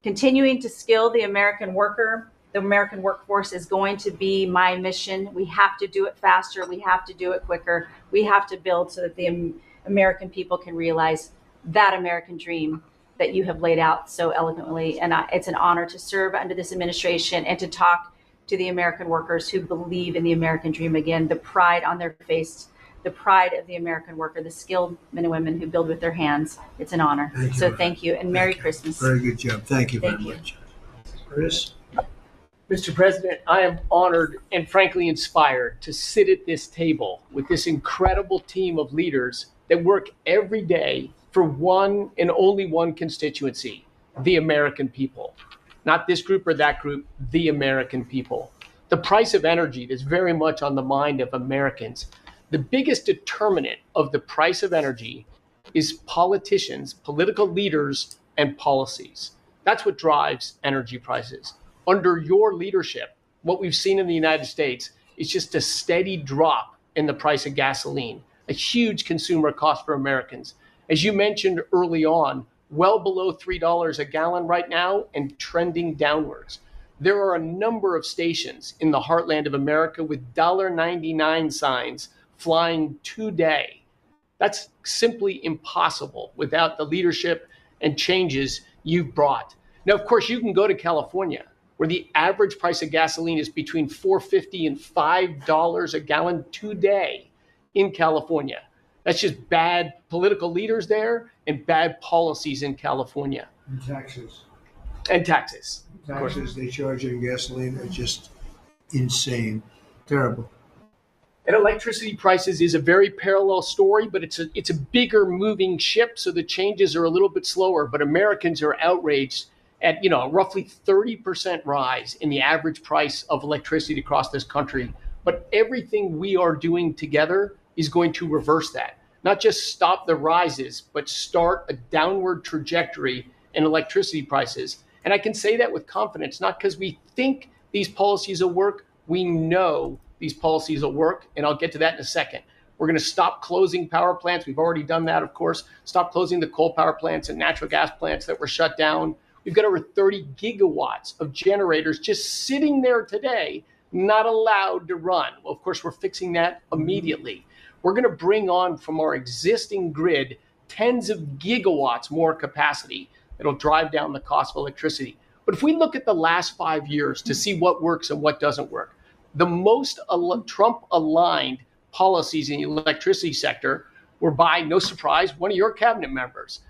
continuing to skill the American worker, the American workforce is going to be my mission. We have to do it faster. We have to do it quicker. We have to build so that the American people can realize that American dream that you have laid out so eloquently. And it's an honor to serve under this administration and to talk to the American workers who believe in the American dream again, the pride on their face, the pride of the American worker, the skilled men and women who build with their hands. It's an honor. Thank you, and Merry Christmas. Very good job. Thank you very much. Chris? Mr. President, I am honored and frankly inspired to sit at this table with this incredible team of leaders that work every day for one and only one constituency, the American people. Not this group or that group, the American people. The price of energy is very much on the mind of Americans. The biggest determinant of the price of energy is politicians, political leaders, and policies. That's what drives energy prices. Under your leadership, what we've seen in the United States is just a steady drop in the price of gasoline, a huge consumer cost for Americans. As you mentioned early on, well below $3 a gallon right now and trending downwards. There are a number of stations in the heartland of America with $1.99 signs flying today. That's simply impossible without the leadership and changes you've brought. Now, of course, you can go to California, where the average price of gasoline is between $4.50 and $5 a gallon today in California. That's just bad political leaders there and bad policies in California. And taxes. And taxes. Taxes they charge on gasoline are just insane. Terrible. And electricity prices is a very parallel story, but it's a bigger moving ship, so the changes are a little bit slower. But Americans are outraged at a roughly 30% rise in the average price of electricity across this country. But everything we are doing together is going to reverse that. Not just stop the rises, but start a downward trajectory in electricity prices. And I can say that with confidence, not because we think these policies will work. We know these policies will work, and I'll get to that in a second. We're going to stop closing power plants. We've already done that, of course. Stop closing the coal power plants and natural gas plants that were shut down. We've got over 30 gigawatts of generators just sitting there today, not allowed to run. Well, of course, we're fixing that immediately. We're going to bring on from our existing grid tens of gigawatts more capacity that'll drive down the cost of electricity. But if we look at the last 5 years to see what works and what doesn't work, the most Trump-aligned policies in the electricity sector were by, no surprise, one of your cabinet members,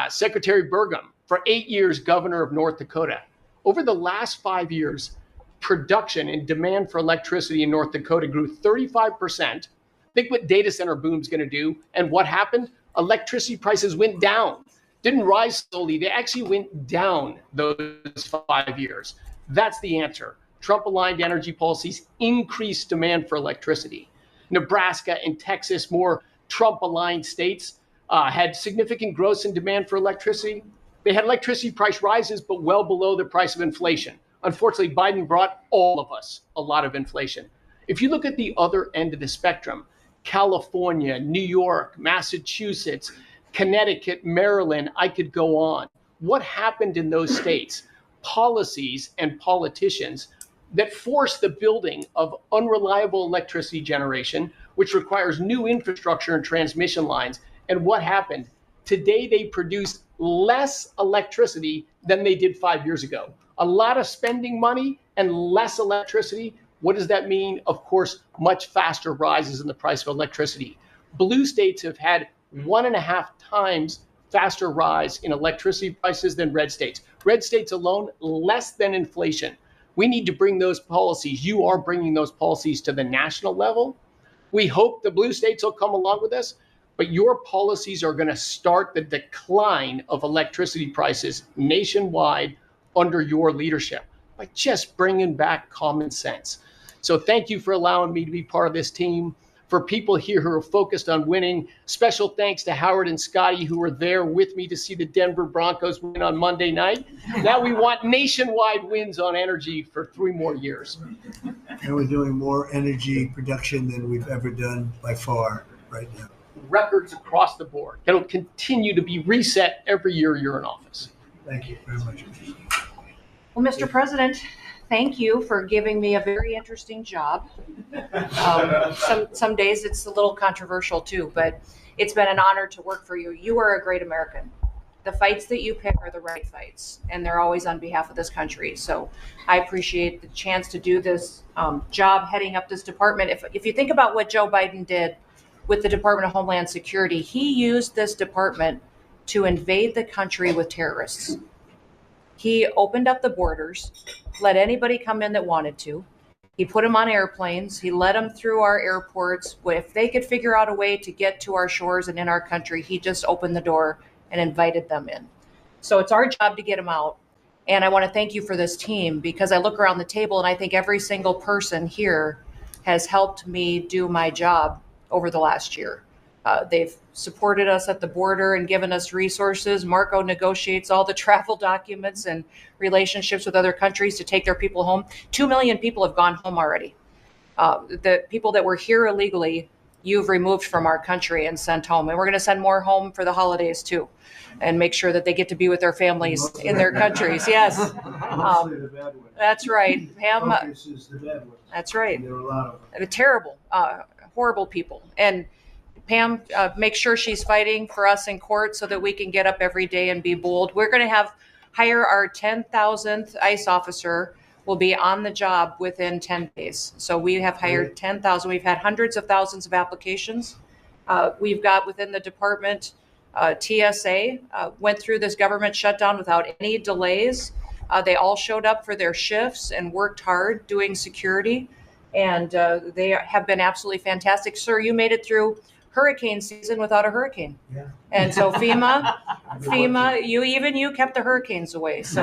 Secretary Burgum, for 8 years governor of North Dakota. Over the last 5 years, production and demand for electricity in North Dakota grew 35%. Think what data center boom's going to do. And what happened? Electricity prices went down. Didn't rise slowly. They actually went down those 5 years. That's the answer. Trump-aligned energy policies increased demand for electricity. Nebraska and Texas, more Trump-aligned states, had significant growth in demand for electricity. They had electricity price rises, but well below the price of inflation. Unfortunately, Biden brought all of us a lot of inflation. If you look at the other end of the spectrum, California, New York, Massachusetts, Connecticut, Maryland, I could go on. What happened in those states? Policies and politicians that force the building of unreliable electricity generation, which requires new infrastructure and transmission lines. And what happened? Today, they produce less electricity than they did 5 years ago. A lot of spending money and less electricity. What does that mean? Of course, much faster rises in the price of electricity. Blue states have had 1.5 times faster rise in electricity prices than red states. Red states alone, less than inflation. We need to bring those policies. You are bringing those policies to the national level. We hope the blue states will come along with us, but your policies are going to start the decline of electricity prices nationwide under your leadership by just bringing back common sense. So thank you for allowing me to be part of this team. For people here who are focused on winning, special thanks to Howard and Scotty, who were there with me to see the Denver Broncos win on Monday night. Now we want nationwide wins on energy for 3 more years. And we're doing more energy production than we've ever done by far right now. Records across the board. It'll continue to be reset every year you're in office. Thank you very much. Well, Mr. President, thank you for giving me a very interesting job. Some days it's a little controversial too, but it's been an honor to work for you. You are a great American. The fights that you pick are the right fights, and they're always on behalf of this country. So I appreciate the chance to do this job heading up this department. If you think about what Joe Biden did with the Department of Homeland Security, he used this department to invade the country with terrorists. He opened up the borders, let anybody come in that wanted to. He put them on airplanes. He let them through our airports. If they could figure out a way to get to our shores and in our country, he just opened the door and invited them in. So it's our job to get them out. And I want to thank you for this team, because I look around the table and I think every single person here has helped me do my job over the last year. They've supported us at the border and given us resources. Marco negotiates all the travel documents and relationships with other countries to take their people home. 2 million people have gone home already. The people that were here illegally, you've removed from our country and sent home. And we're going to send more home for the holidays too, and make sure that they get to be with their families in their countries. Yes. Mostly the bad ones. That's right. Pam, Focus is the bad ones. that's right. There are a lot of them. They're terrible, horrible people. And Pam, make sure she's fighting for us in court so that we can get up every day and be bold. We're going to hire our 10,000th ICE officer will be on the job within 10 days. So we have hired 10,000. We've had hundreds of thousands of applications. We've got within the department, TSA went through this government shutdown without any delays. They all showed up for their shifts and worked hard doing security. And they have been absolutely fantastic. Sir, you made it through hurricane season without a hurricane. Yeah. And so FEMA, you kept the hurricanes away. So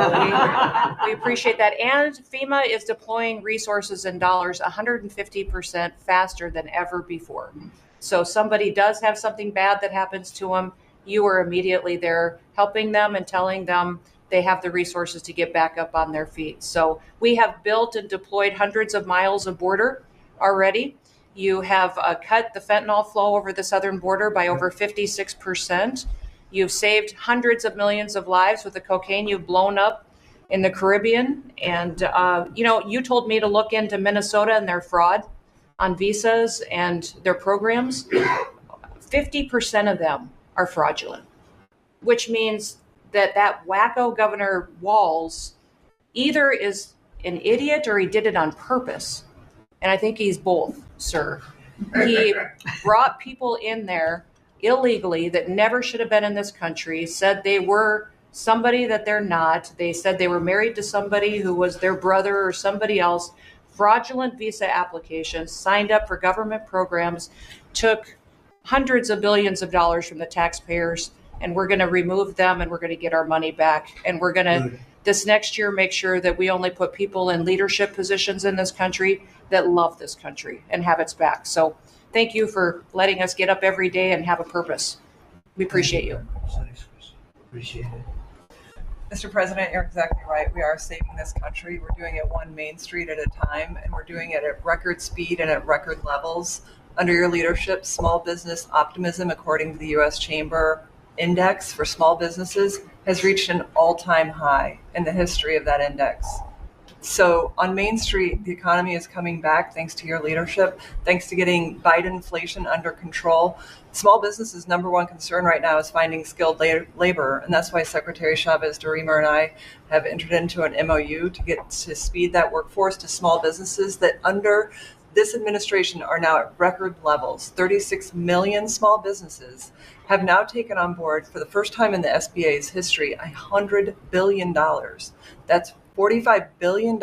we appreciate that. And FEMA is deploying resources and dollars 150% faster than ever before. So somebody does have something bad that happens to them, you are immediately there helping them and telling them they have the resources to get back up on their feet. So we have built and deployed hundreds of miles of border already. You have cut the fentanyl flow over the southern border by over 56%. You've saved hundreds of millions of lives with the cocaine you've blown up in the Caribbean. And, you told me to look into Minnesota and their fraud on visas and their programs. 50% of them are fraudulent, which means that wacko Governor Walz either is an idiot or he did it on purpose. And I think he's both, sir. He brought people in there illegally that never should have been in this country, said they were somebody that they're not. They said they were married to somebody who was their brother or somebody else. Fraudulent visa applications, signed up for government programs, took hundreds of billions of dollars from the taxpayers, and we're going to remove them and we're going to get our money back. And we're going to, this next year, make sure that we only put people in leadership positions in this country that love this country and have its back. So thank you for letting us get up every day and have a purpose. We appreciate you. Appreciate it. Mr. President, you're exactly right. We are saving this country. We're doing it one Main Street at a time, and we're doing it at record speed and at record levels. Under your leadership, small business optimism, according to the U.S. Chamber Index for small businesses, has reached an all-time high in the history of that index. So on Main Street, the economy is coming back thanks to your leadership, thanks to getting Biden inflation under control. Small businesses' number one concern right now is finding skilled labor, and that's why Secretary Chavez DeRemer and I have entered into an MOU to speed that workforce to small businesses that under this administration are now at record levels. 36 million small businesses have now taken on board, for the first time in the SBA's history, $100 billion. That's $45 billion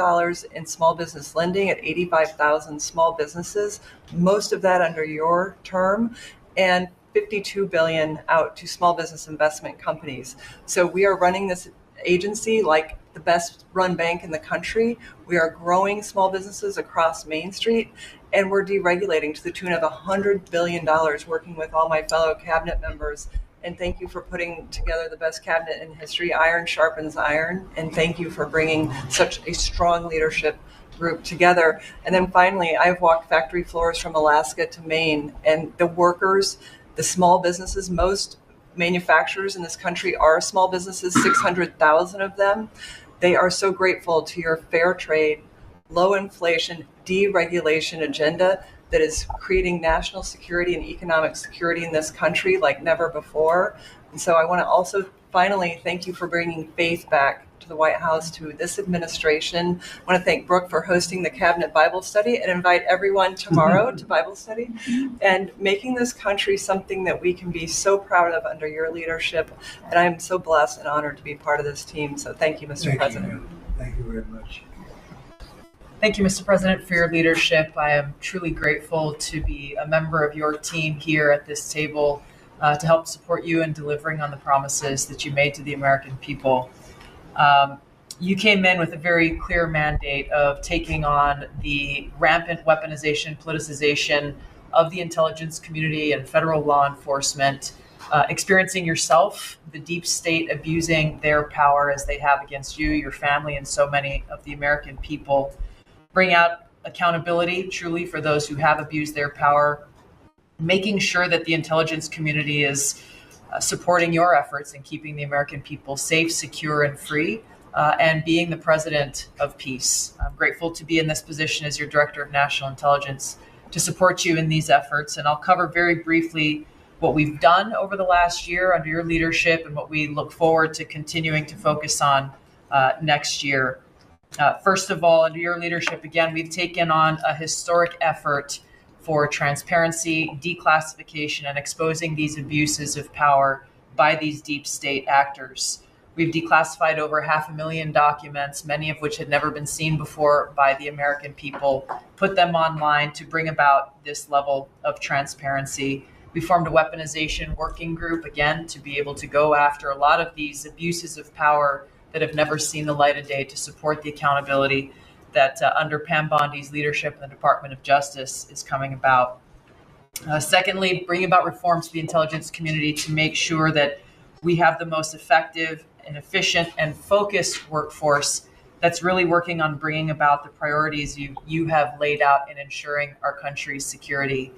in small business lending at 85,000 small businesses, most of that under your term, and $52 billion out to small business investment companies. So we are running this agency like the best run bank in the country. We are growing small businesses across Main Street, and we're deregulating to the tune of $100 billion, working with all my fellow cabinet members. And thank you for putting together the best cabinet in history. Iron sharpens iron. And thank you for bringing such a strong leadership group together. And then finally, I've walked factory floors from Alaska to Maine, and the workers, the small businesses, most manufacturers in this country are small businesses, 600,000 of them. They are so grateful to your fair trade, low inflation, deregulation agenda that is creating national security and economic security in this country like never before. And so I want to also finally thank you for bringing faith back to the White House, to this administration. I want to thank Brooke for hosting the Cabinet Bible Study and invite everyone tomorrow to Bible study and making this country something that we can be so proud of under your leadership. And I'm so blessed and honored to be part of this team. So thank you, Mr. President. Thank you very much. Thank you, Mr. President, for your leadership. I am truly grateful to be a member of your team here at this table to help support you in delivering on the promises that you made to the American people. You came in with a very clear mandate of taking on the rampant weaponization, politicization of the intelligence community and federal law enforcement, experiencing yourself, the deep state abusing their power as they have against you, your family, and so many of the American people. Bring out accountability truly for those who have abused their power, making sure that the intelligence community is supporting your efforts in keeping the American people safe, secure, and free, and being the president of peace. I'm grateful to be in this position as your Director of National Intelligence to support you in these efforts. And I'll cover very briefly what we've done over the last year under your leadership and what we look forward to continuing to focus on next year. First of all, under your leadership, again, we've taken on a historic effort for transparency, declassification, and exposing these abuses of power by these deep state actors. We've declassified over 500,000 documents, many of which had never been seen before by the American people, put them online to bring about this level of transparency. We formed a weaponization working group, again, to be able to go after a lot of these abuses of power that have never seen the light of day, to support the accountability that under Pam Bondi's leadership in the Department of Justice is coming about. Secondly, bring about reforms to the intelligence community to make sure that we have the most effective and efficient and focused workforce that's really working on bringing about the priorities you have laid out in ensuring our country's security.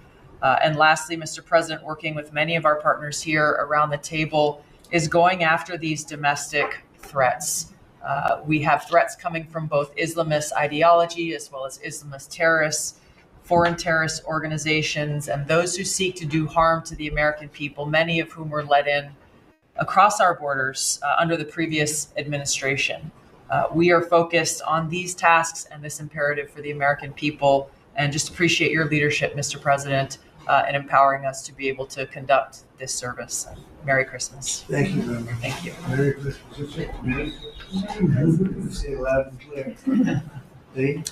And lastly, Mr. President, working with many of our partners here around the table is going after these domestic threats. We have threats coming from both Islamist ideology as well as Islamist terrorists, foreign terrorist organizations, and those who seek to do harm to the American people, many of whom were let in across our borders under the previous administration. We are focused on these tasks and this imperative for the American people, and just appreciate your leadership, Mr. President, in empowering us to be able to conduct this service. Merry Christmas. Thank you very much. Thank you. Merry Christmas. Merry Christmas. Say it loud and clear. Lee?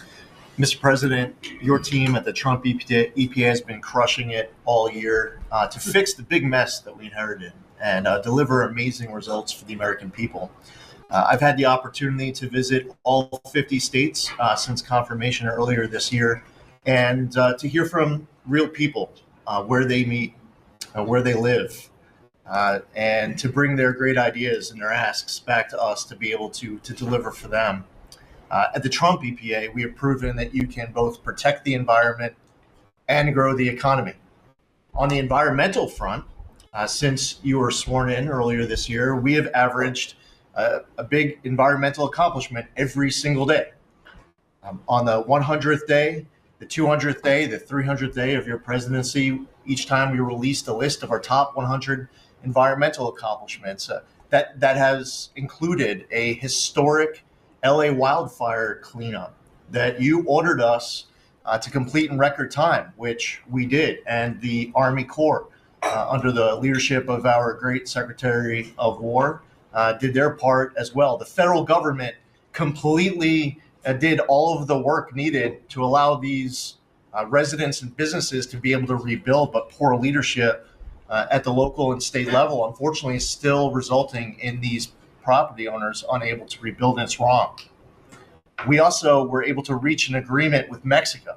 Mr. President, your team at the Trump EPA has been crushing it all year to fix the big mess that we inherited and deliver amazing results for the American people. I've had the opportunity to visit all 50 states since confirmation earlier this year, and to hear from real people where they meet, where they live, and to bring their great ideas and their asks back to us to be able to deliver for them. At the Trump EPA, we have proven that you can both protect the environment and grow the economy. On the environmental front, since you were sworn in earlier this year, we have averaged a big environmental accomplishment every single day. On the 100th day, the 200th day, the 300th day of your presidency, each time we released a list of our top 100 environmental accomplishments. That has included a historic LA wildfire cleanup that you ordered us to complete in record time, which we did, and the Army Corps, under the leadership of our great Secretary of War, did their part as well. The federal government completely did all of the work needed to allow these residents and businesses to be able to rebuild, but poor leadership at the local and state level, unfortunately, is still resulting in these property owners unable to rebuild, and it's wrong. We also were able to reach an agreement with Mexico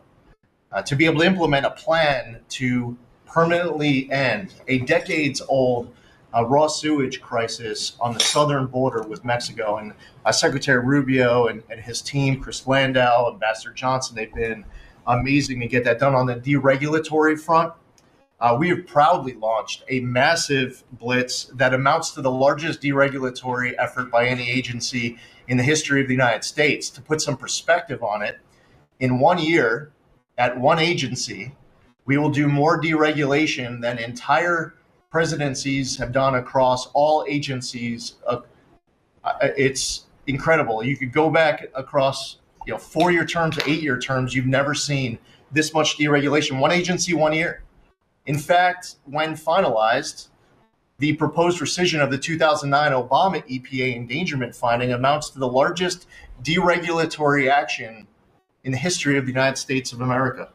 to be able to implement a plan to permanently end a decades-old raw sewage crisis on the southern border with Mexico. And Secretary Rubio and his team, Chris Landau, Ambassador Johnson, they've been amazing to get that done. On the deregulatory front, we have proudly launched a massive blitz that amounts to the largest deregulatory effort by any agency in the history of the United States. To put some perspective on it, in 1 year, at one agency, we will do more deregulation than entire presidencies have done across all agencies. It's incredible. You could go back across 4-year terms, 8-year terms. You've never seen this much deregulation. One agency, 1 year. In fact, when finalized, the proposed rescission of the 2009 Obama EPA endangerment finding amounts to the largest deregulatory action in the history of the United States of America.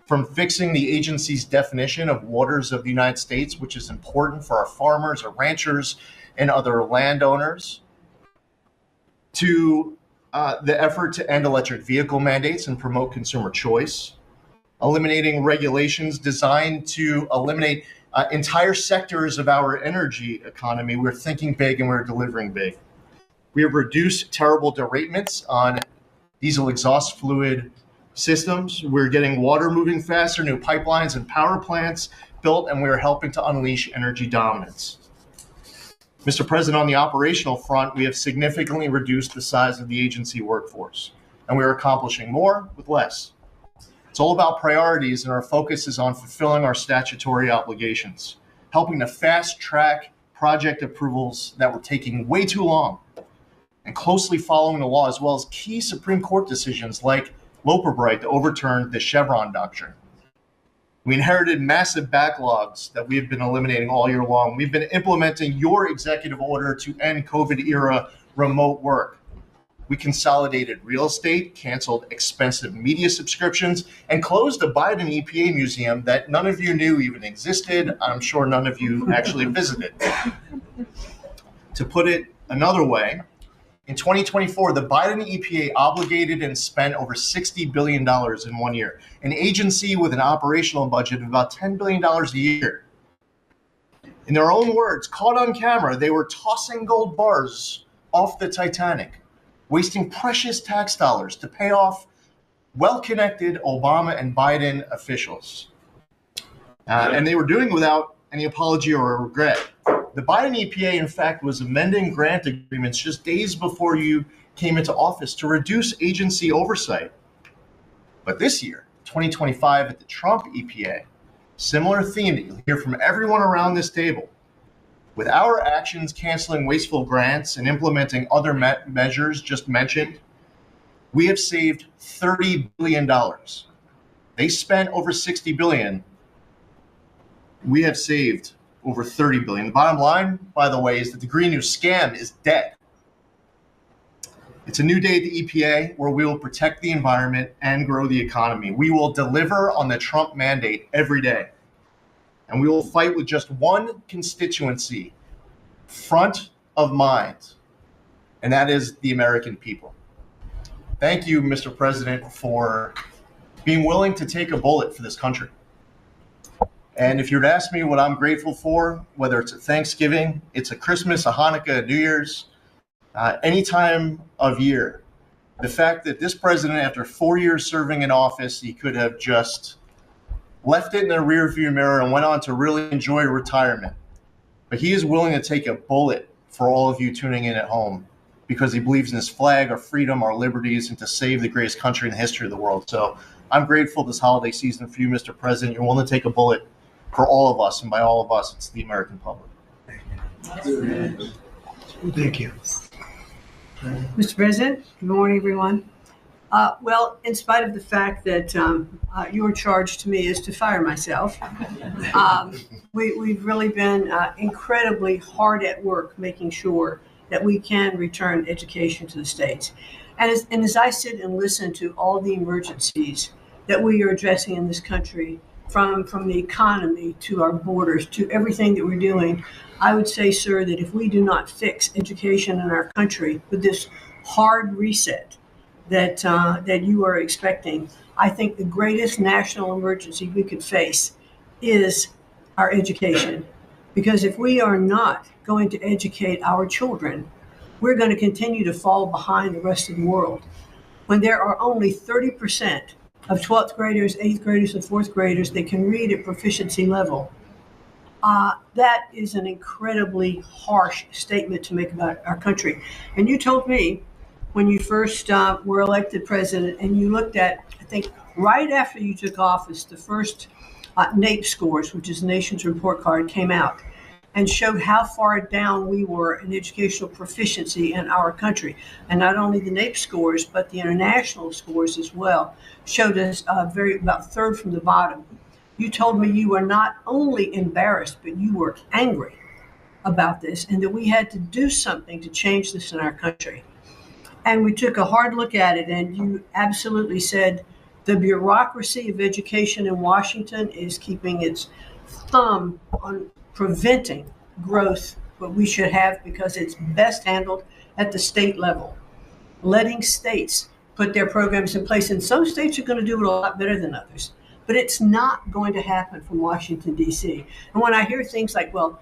From fixing the agency's definition of waters of the United States, which is important for our farmers, our ranchers, and other landowners, to the effort to end electric vehicle mandates and promote consumer choice, eliminating regulations designed to eliminate entire sectors of our energy economy. We're thinking big and we're delivering big. We have reduced terrible deratements on diesel exhaust fluid systems. We're getting water moving faster, new pipelines and power plants, built, and we are helping to unleash energy dominance. Mr. President, on the operational front, we have significantly reduced the size of the agency workforce, and we are accomplishing more with less. It's all about priorities, and our focus is on fulfilling our statutory obligations, helping to fast track project approvals that were taking way too long, and closely following the law, as well as key Supreme Court decisions like Loper-Bright that overturned the Chevron doctrine. We inherited massive backlogs that we have been eliminating all year long. We've been implementing your executive order to end COVID-era remote work. We consolidated real estate, canceled expensive media subscriptions, and closed a Biden EPA museum that none of you knew even existed. I'm sure none of you actually visited. To put it another way, in 2024, the Biden EPA obligated and spent over $60 billion in 1 year, an agency with an operational budget of about $10 billion a year. In their own words, caught on camera, they were tossing gold bars off the Titanic, wasting precious tax dollars to pay off well-connected Obama and Biden officials. And they were doing it without any apology or regret. The Biden EPA, in fact, was amending grant agreements just days before you came into office to reduce agency oversight. But this year, 2025, at the Trump EPA, similar theme that you'll hear from everyone around this table. With our actions canceling wasteful grants and implementing other measures just mentioned, we have saved $30 billion. They spent over $60 billion. We have saved over $30 billion. The bottom line, by the way, is that the Green New scam is dead. It's a new day at the EPA where we will protect the environment and grow the economy. We will deliver on the Trump mandate every day. And we will fight with just one constituency front of mind, and that is the American people. Thank you, Mr. President, for being willing to take a bullet for this country. And if you were to ask me what I'm grateful for, whether it's a Thanksgiving, it's a Christmas, a Hanukkah, a New Year's, any time of year, the fact that this president, after 4 years serving in office, he could have just left it in the rearview mirror and went on to really enjoy retirement. But he is willing to take a bullet for all of you tuning in at home because he believes in his flag, our freedom, our liberties, and to save the greatest country in the history of the world. So I'm grateful this holiday season for you, Mr. President. You're willing to take a bullet for all of us, and by all of us, it's the American public. Thank you. Mr. President, good morning, everyone. Well, in spite of the fact that your charge to me is to fire myself, we've really been incredibly hard at work making sure that we can return education to the states. And as I sit and listen to all the emergencies that we are addressing in this country, from the economy to our borders to everything that we're doing, I would say, sir, that if we do not fix education in our country with this hard reset that you are expecting, I think the greatest national emergency we could face is our education. Because if we are not going to educate our children, we're going to continue to fall behind the rest of the world. When there are only 30% of 12th graders, 8th graders, and 4th graders that can read at proficiency level, that is an incredibly harsh statement to make about our country. And you told me when you first were elected president, and you looked at, I think, right after you took office, the first NAEP scores, which is the Nation's Report Card, came out and showed how far down we were in educational proficiency in our country. And not only the NAEP scores, but the international scores as well showed us about third from the bottom. You told me you were not only embarrassed, but you were angry about this, and that we had to do something to change this in our country. And we took a hard look at it, and you absolutely said the bureaucracy of education in Washington is keeping its thumb on preventing growth, what we should have, because it's best handled at the state level. Letting states put their programs in place, and some states are going to do it a lot better than others. But it's not going to happen from Washington, D.C. And when I hear things like, well,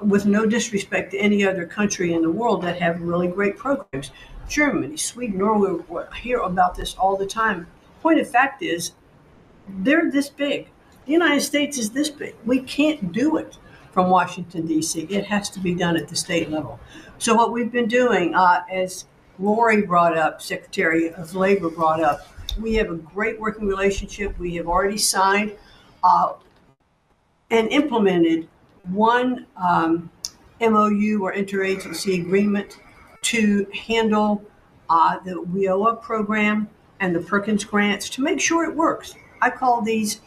with no disrespect to any other country in the world that have really great programs, Germany, Sweden, Norway, I hear about this all the time. Point of fact is, they're this big. The United States is this big. We can't do it from Washington, D.C. It has to be done at the state level. So what we've been doing, as Lori brought up, Secretary of Labor brought up, we have a great working relationship. We have already signed and implemented one MOU or interagency agreement to handle the WIOA program and the Perkins grants to make sure it works. I call these,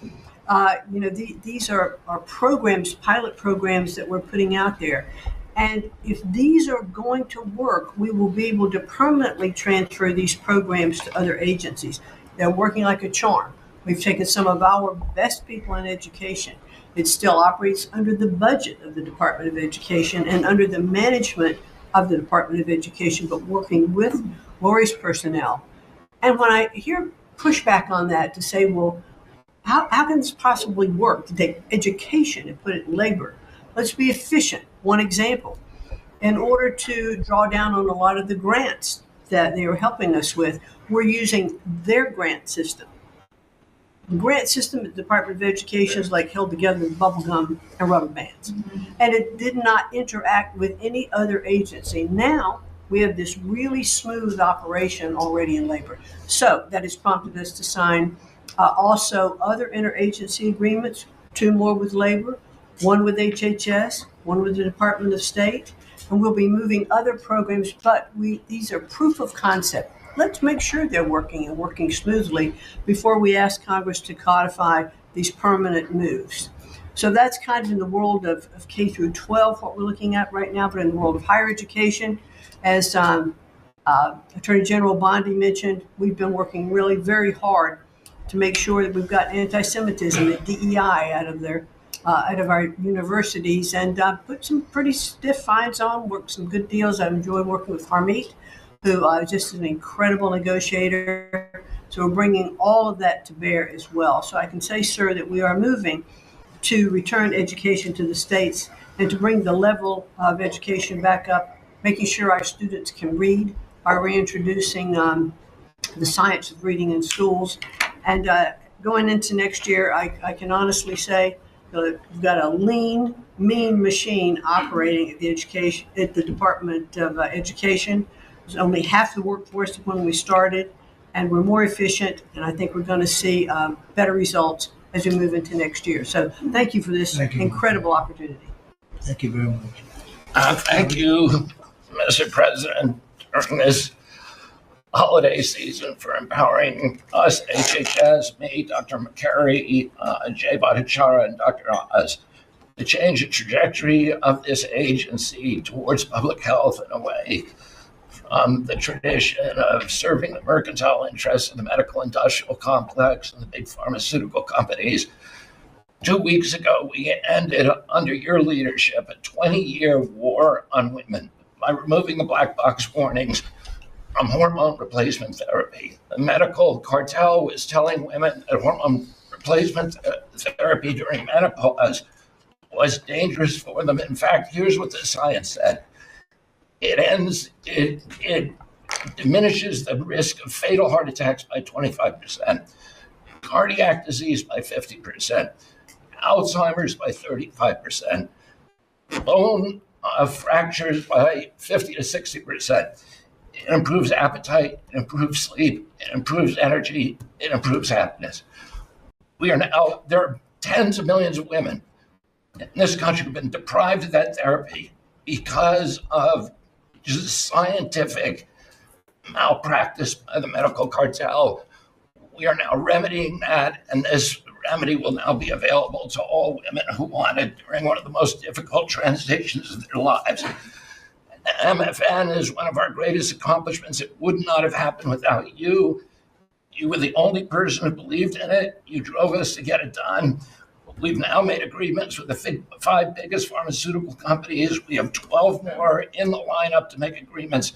these are programs, pilot programs that we're putting out there. And if these are going to work, we will be able to permanently transfer these programs to other agencies. They're working like a charm. We've taken some of our best people in education. It still operates under the budget of the Department of Education and under the management of the Department of Education, but working with Lori's personnel. And when I hear pushback on that to say, well, how can this possibly work to take education and put it in labor? Let's be efficient. One example, in order to draw down on a lot of the grants that they are helping us with, we're using their grant system. The grant system at the Department of Education is like held together with bubble gum and rubber bands. And it did not interact with any other agency. Now we have this really smooth operation already in labor. So that has prompted us to sign also other interagency agreements, 2 more with labor, 1 with HHS, 1 with the Department of State, and we'll be moving other programs, but these are proof of concept. Let's make sure they're working and working smoothly before we ask Congress to codify these permanent moves. So that's kind of in the world of K through 12, what we're looking at right now, but in the world of higher education, as Attorney General Bondi mentioned, we've been working really very hard to make sure that we've got anti-Semitism and DEI out of our universities, and put some pretty stiff fines on, worked some good deals. I've enjoyed working with Harmeet, who is just an incredible negotiator. So we're bringing all of that to bear as well. So I can say, sir, that we are moving to return education to the states and to bring the level of education back up, making sure our students can read by reintroducing the science of reading in schools. And going into next year, I can honestly say we've got a lean, mean machine operating at the Department of Education. It's only half the workforce when we started, and we're more efficient, and I think we're going to see better results as we move into next year. So thank you for this incredible opportunity. Thank you very much. Thank you, Mr. President, during this holiday season for empowering us, HHS, me, Dr. McCary, Jay Bhattacharya, and Dr. Oz, to change the trajectory of this agency towards public health in a way from the tradition of serving the mercantile interests of the medical industrial complex and the big pharmaceutical companies. 2 weeks ago, we ended, under your leadership, a 20-year war on women by removing the black box warnings from hormone replacement therapy. The medical cartel was telling women that hormone replacement therapy during menopause was dangerous for them. In fact, here's what the science said. It diminishes the risk of fatal heart attacks by 25%, cardiac disease by 50%, Alzheimer's by 35%, bone fractures by 50 to 60%. It improves appetite, it improves sleep, it improves energy, it improves happiness. There are tens of millions of women in this country who've been deprived of that therapy because of just scientific malpractice by the medical cartel. We are now remedying that, and this remedy will now be available to all women who want it during one of the most difficult transitions of their lives. MFN is one of our greatest accomplishments. It would not have happened without you. You were the only person who believed in it. You drove us to get it done. We've now made agreements with the 5 biggest pharmaceutical companies. We have 12 more in the lineup to make agreements.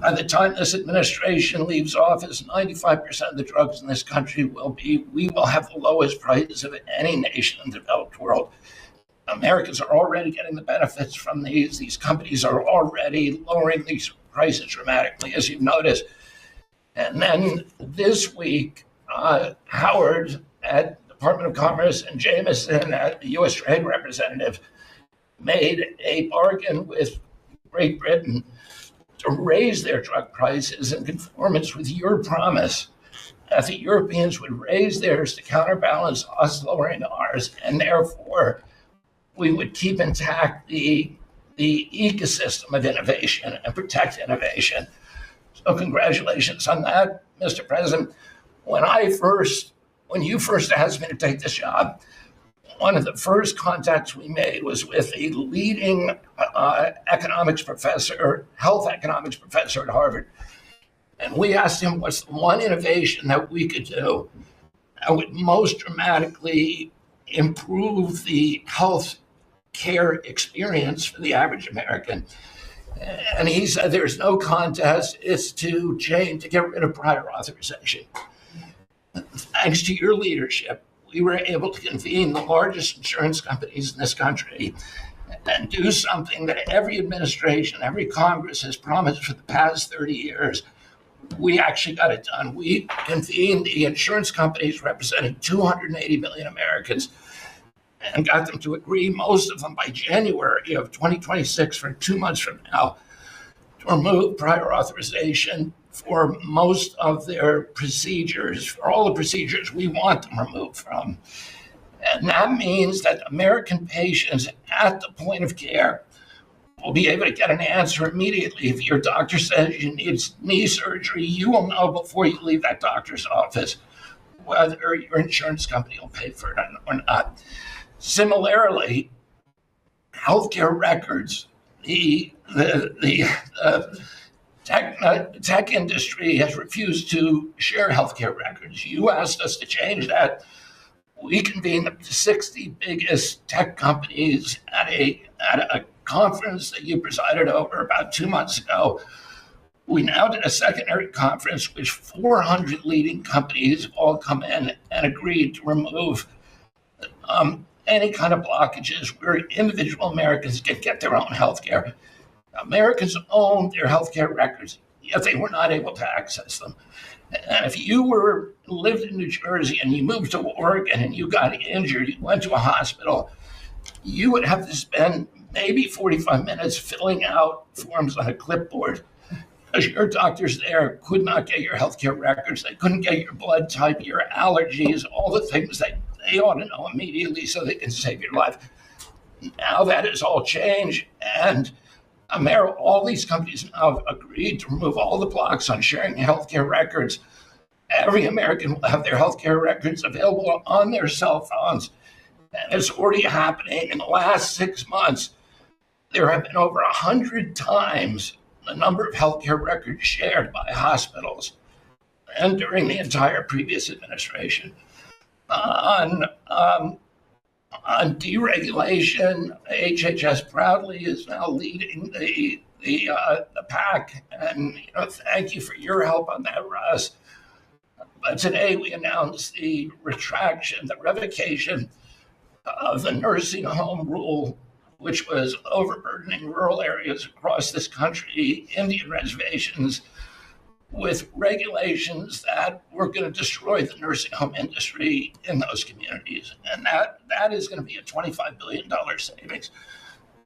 By the time this administration leaves office, 95% of the drugs in this country we will have the lowest prices of any nation in the developed world. Americans are already getting the benefits from these. These companies are already lowering these prices dramatically, as you've noticed. And then this week, Howard at the Department of Commerce and Jameson, the U.S. Trade Representative, made a bargain with Great Britain to raise their drug prices in conformance with your promise that the Europeans would raise theirs to counterbalance us lowering ours, and therefore we would keep intact the ecosystem of innovation and protect innovation. So congratulations on that, Mr. President. When you first asked me to take this job, one of the first contacts we made was with a leading health economics professor at Harvard. And we asked him what's the one innovation that we could do that would most dramatically improve the health care experience for the average American. And he said, there's no contest, it's to get rid of prior authorization. Thanks to your leadership, we were able to convene the largest insurance companies in this country and do something that every administration, every Congress has promised for the past 30 years. We actually got it done. We convened the insurance companies representing 280 million Americans and got them to agree, most of them by January of 2026, for 2 months from now, to remove prior authorization for most of their procedures, for all the procedures we want them removed from. And that means that American patients at the point of care will be able to get an answer immediately. If your doctor says you need knee surgery, you will know before you leave that doctor's office whether your insurance company will pay for it or not. Similarly, healthcare records, the tech industry has refused to share healthcare records. You asked us to change that. We convened the 60 biggest tech companies at a conference that you presided over about 2 months ago. We now did a secondary conference which 400 leading companies all come in and agreed to remove any kind of blockages where individual Americans can get their own health care. Americans own their healthcare records, yet they were not able to access them. And if you lived in New Jersey and you moved to Oregon and you got injured, you went to a hospital, you would have to spend maybe 45 minutes filling out forms on a clipboard because your doctors there could not get your healthcare records. They couldn't get your blood type, your allergies, all the things that they ought to know immediately so they can save your life. Now that has all changed, and all these companies now have agreed to remove all the blocks on sharing healthcare records. Every American will have their healthcare records available on their cell phones. And it's already happening. In the last 6 months, there have been over 100 times the number of healthcare records shared by hospitals and during the entire previous administration. On deregulation, HHS proudly is now leading the pack, and thank you for your help on that, Russ. But today we announced the revocation of the nursing home rule, which was overburdening rural areas across this country, Indian reservations, with regulations that were going to destroy the nursing home industry in those communities. And that is going to be a $25 billion savings.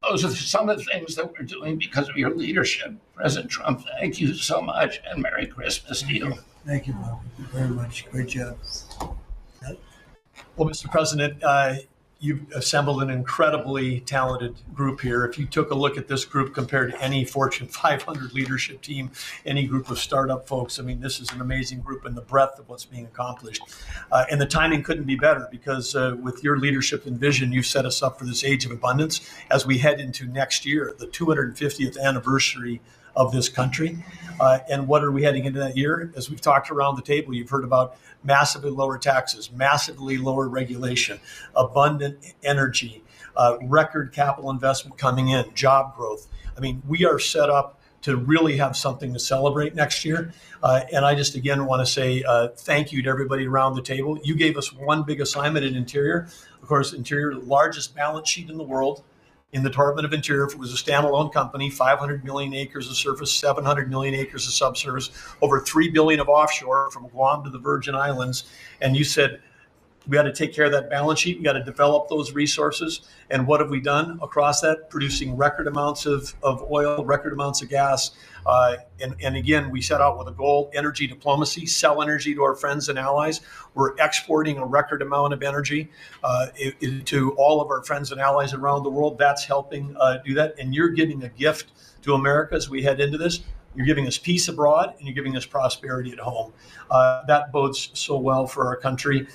Those are some of the things that we're doing because of your leadership. President Trump, thank you so much, and Merry Christmas to you. Thank you, Bob, very much. Great job. Well, Mr. President, you've assembled an incredibly talented group here. If you took a look at this group compared to any Fortune 500 leadership team, any group of startup folks, I mean, this is an amazing group in the breadth of what's being accomplished. And the timing couldn't be better because with your leadership and vision, you've set us up for this age of abundance as we head into next year, the 250th anniversary of this country. And what are we heading into that year? As we've talked around the table, you've heard about massively lower taxes, massively lower regulation, abundant energy, record capital investment coming in, job growth. I mean, we are set up to really have something to celebrate next year. And I just, again, want to say thank you to everybody around the table. You gave us one big assignment in Interior. Of course, Interior, the largest balance sheet in the world. In the Department of Interior, if it was a standalone company, 500 million acres of surface, 700 million acres of subsurface, over 3 billion of offshore from Guam to the Virgin Islands. And you said, We got to take care of that balance sheet. We got to develop those resources. And what have we done across that? Producing record amounts of oil, record amounts of gas. And again, we set out with a goal, energy diplomacy, sell energy to our friends and allies. We're exporting a record amount of energy to all of our friends and allies around the world. That's helping do that. And you're giving a gift to America as we head into this. You're giving us peace abroad, and you're giving us prosperity at home. That bodes so well for our country.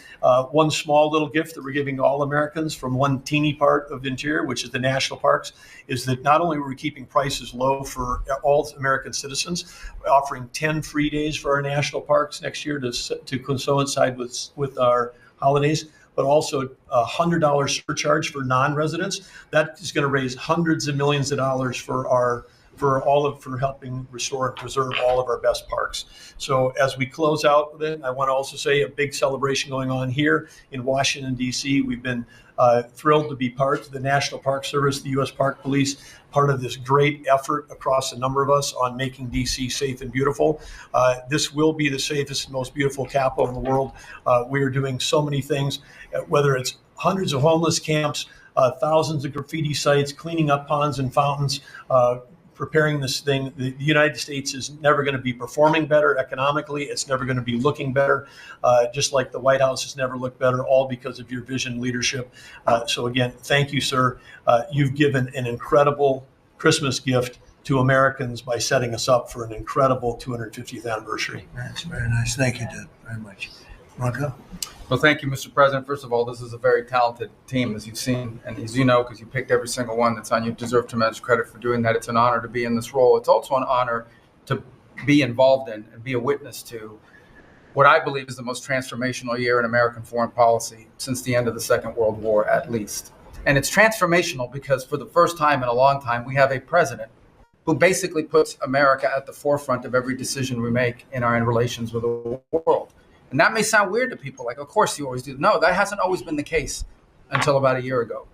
One small little gift that we're giving to all Americans from one teeny part of the interior, which is the national parks, is that not only are we keeping prices low for all American citizens, offering 10 free days for our national parks next year to coincide with our holidays, but also a $100 surcharge for non-residents. That is going to raise hundreds of millions of dollars for helping restore and preserve all of our best parks. So as we close out with it, I want to also say a big celebration going on here in Washington, D.C. We've been thrilled to be part of the National Park Service, the U.S. Park Police, part of this great effort across a number of us on making D.C. safe and beautiful. This will be the safest and most beautiful capital in the world. We are doing so many things, whether it's hundreds of homeless camps, thousands of graffiti sites, cleaning up ponds and fountains, preparing this thing. The United States is never going to be performing better economically. It's never going to be looking better, just like the White House has never looked better, all because of your vision leadership. So again, thank you, sir. You've given an incredible Christmas gift to Americans by setting us up for an incredible 250th anniversary. That's very nice. Thank you, Doug, very much. Rocco? Well, thank you, Mr. President. First of all, this is a very talented team, as you've seen, and as you know, because you picked every single one that's on. You deserve tremendous credit for doing that. It's an honor to be in this role. It's also an honor to be involved in and be a witness to what I believe is the most transformational year in American foreign policy since the end of the Second World War, at least. And it's transformational because for the first time in a long time, we have a president who basically puts America at the forefront of every decision we make in our relations with the world. And that may sound weird to people, like, of course you always do. No, that hasn't always been the case until about a year ago.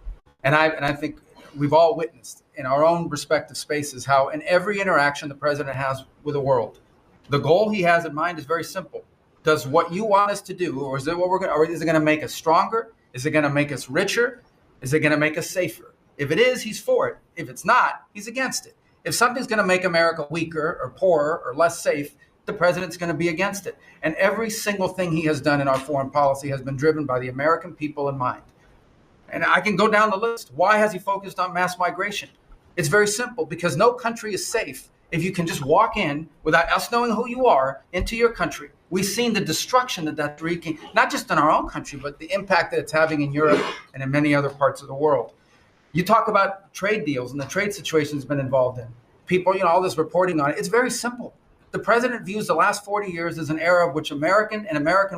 And I think we've all witnessed in our own respective spaces how in every interaction the president has with the world, the goal he has in mind is very simple. Does what you want us to do, or is it is it going to make us stronger? Is it going to make us richer? Is it going to make us safer? If it is, he's for it. If it's not, he's against it. If something's going to make America weaker or poorer or less safe, the president's going to be against it. And every single thing he has done in our foreign policy has been driven by the American people in mind. And I can go down the list. Why has he focused on mass migration? It's very simple, because no country is safe if you can just walk in without us knowing who you are into your country. We've seen the destruction that that's wreaking, not just in our own country, but the impact that it's having in Europe and in many other parts of the world. You talk about trade deals and the trade situation has been involved in. People, all this reporting on it. It's very simple. The president views the last 40 years as an era of which American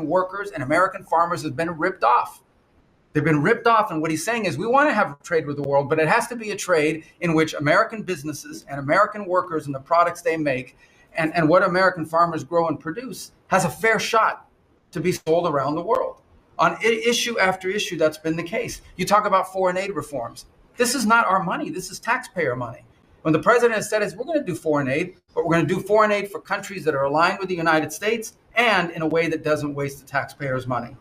workers and American farmers have been ripped off. They've been ripped off, and what he's saying is we want to have trade with the world, but it has to be a trade in which American businesses and American workers and the products they make and what American farmers grow and produce has a fair shot to be sold around the world. On issue after issue, that's been the case. You talk about foreign aid reforms. This is not our money. This is taxpayer money. When the president has said we're going to do foreign aid, but we're going to do foreign aid for countries that are aligned with the United States and in a way that doesn't waste the taxpayers' money.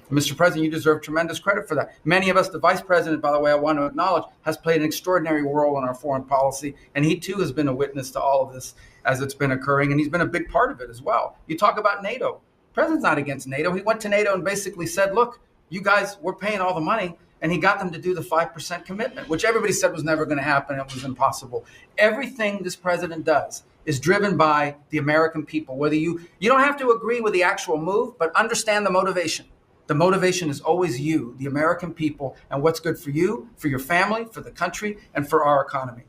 And Mr. President, you deserve tremendous credit for that. Many of us, the vice president, by the way, I want to acknowledge, has played an extraordinary role in our foreign policy. And he, too, has been a witness to all of this as it's been occurring. And he's been a big part of it as well. You talk about NATO. The president's not against NATO. He went to NATO and basically said, look, you guys, we're paying all the money. And he got them to do the 5% commitment, which everybody said was never going to happen. It was impossible. Everything this president does is driven by the American people. Whether you don't have to agree with the actual move, but understand the motivation. The motivation is always you, the American people, and what's good for you, for your family, for the country, and for our economy.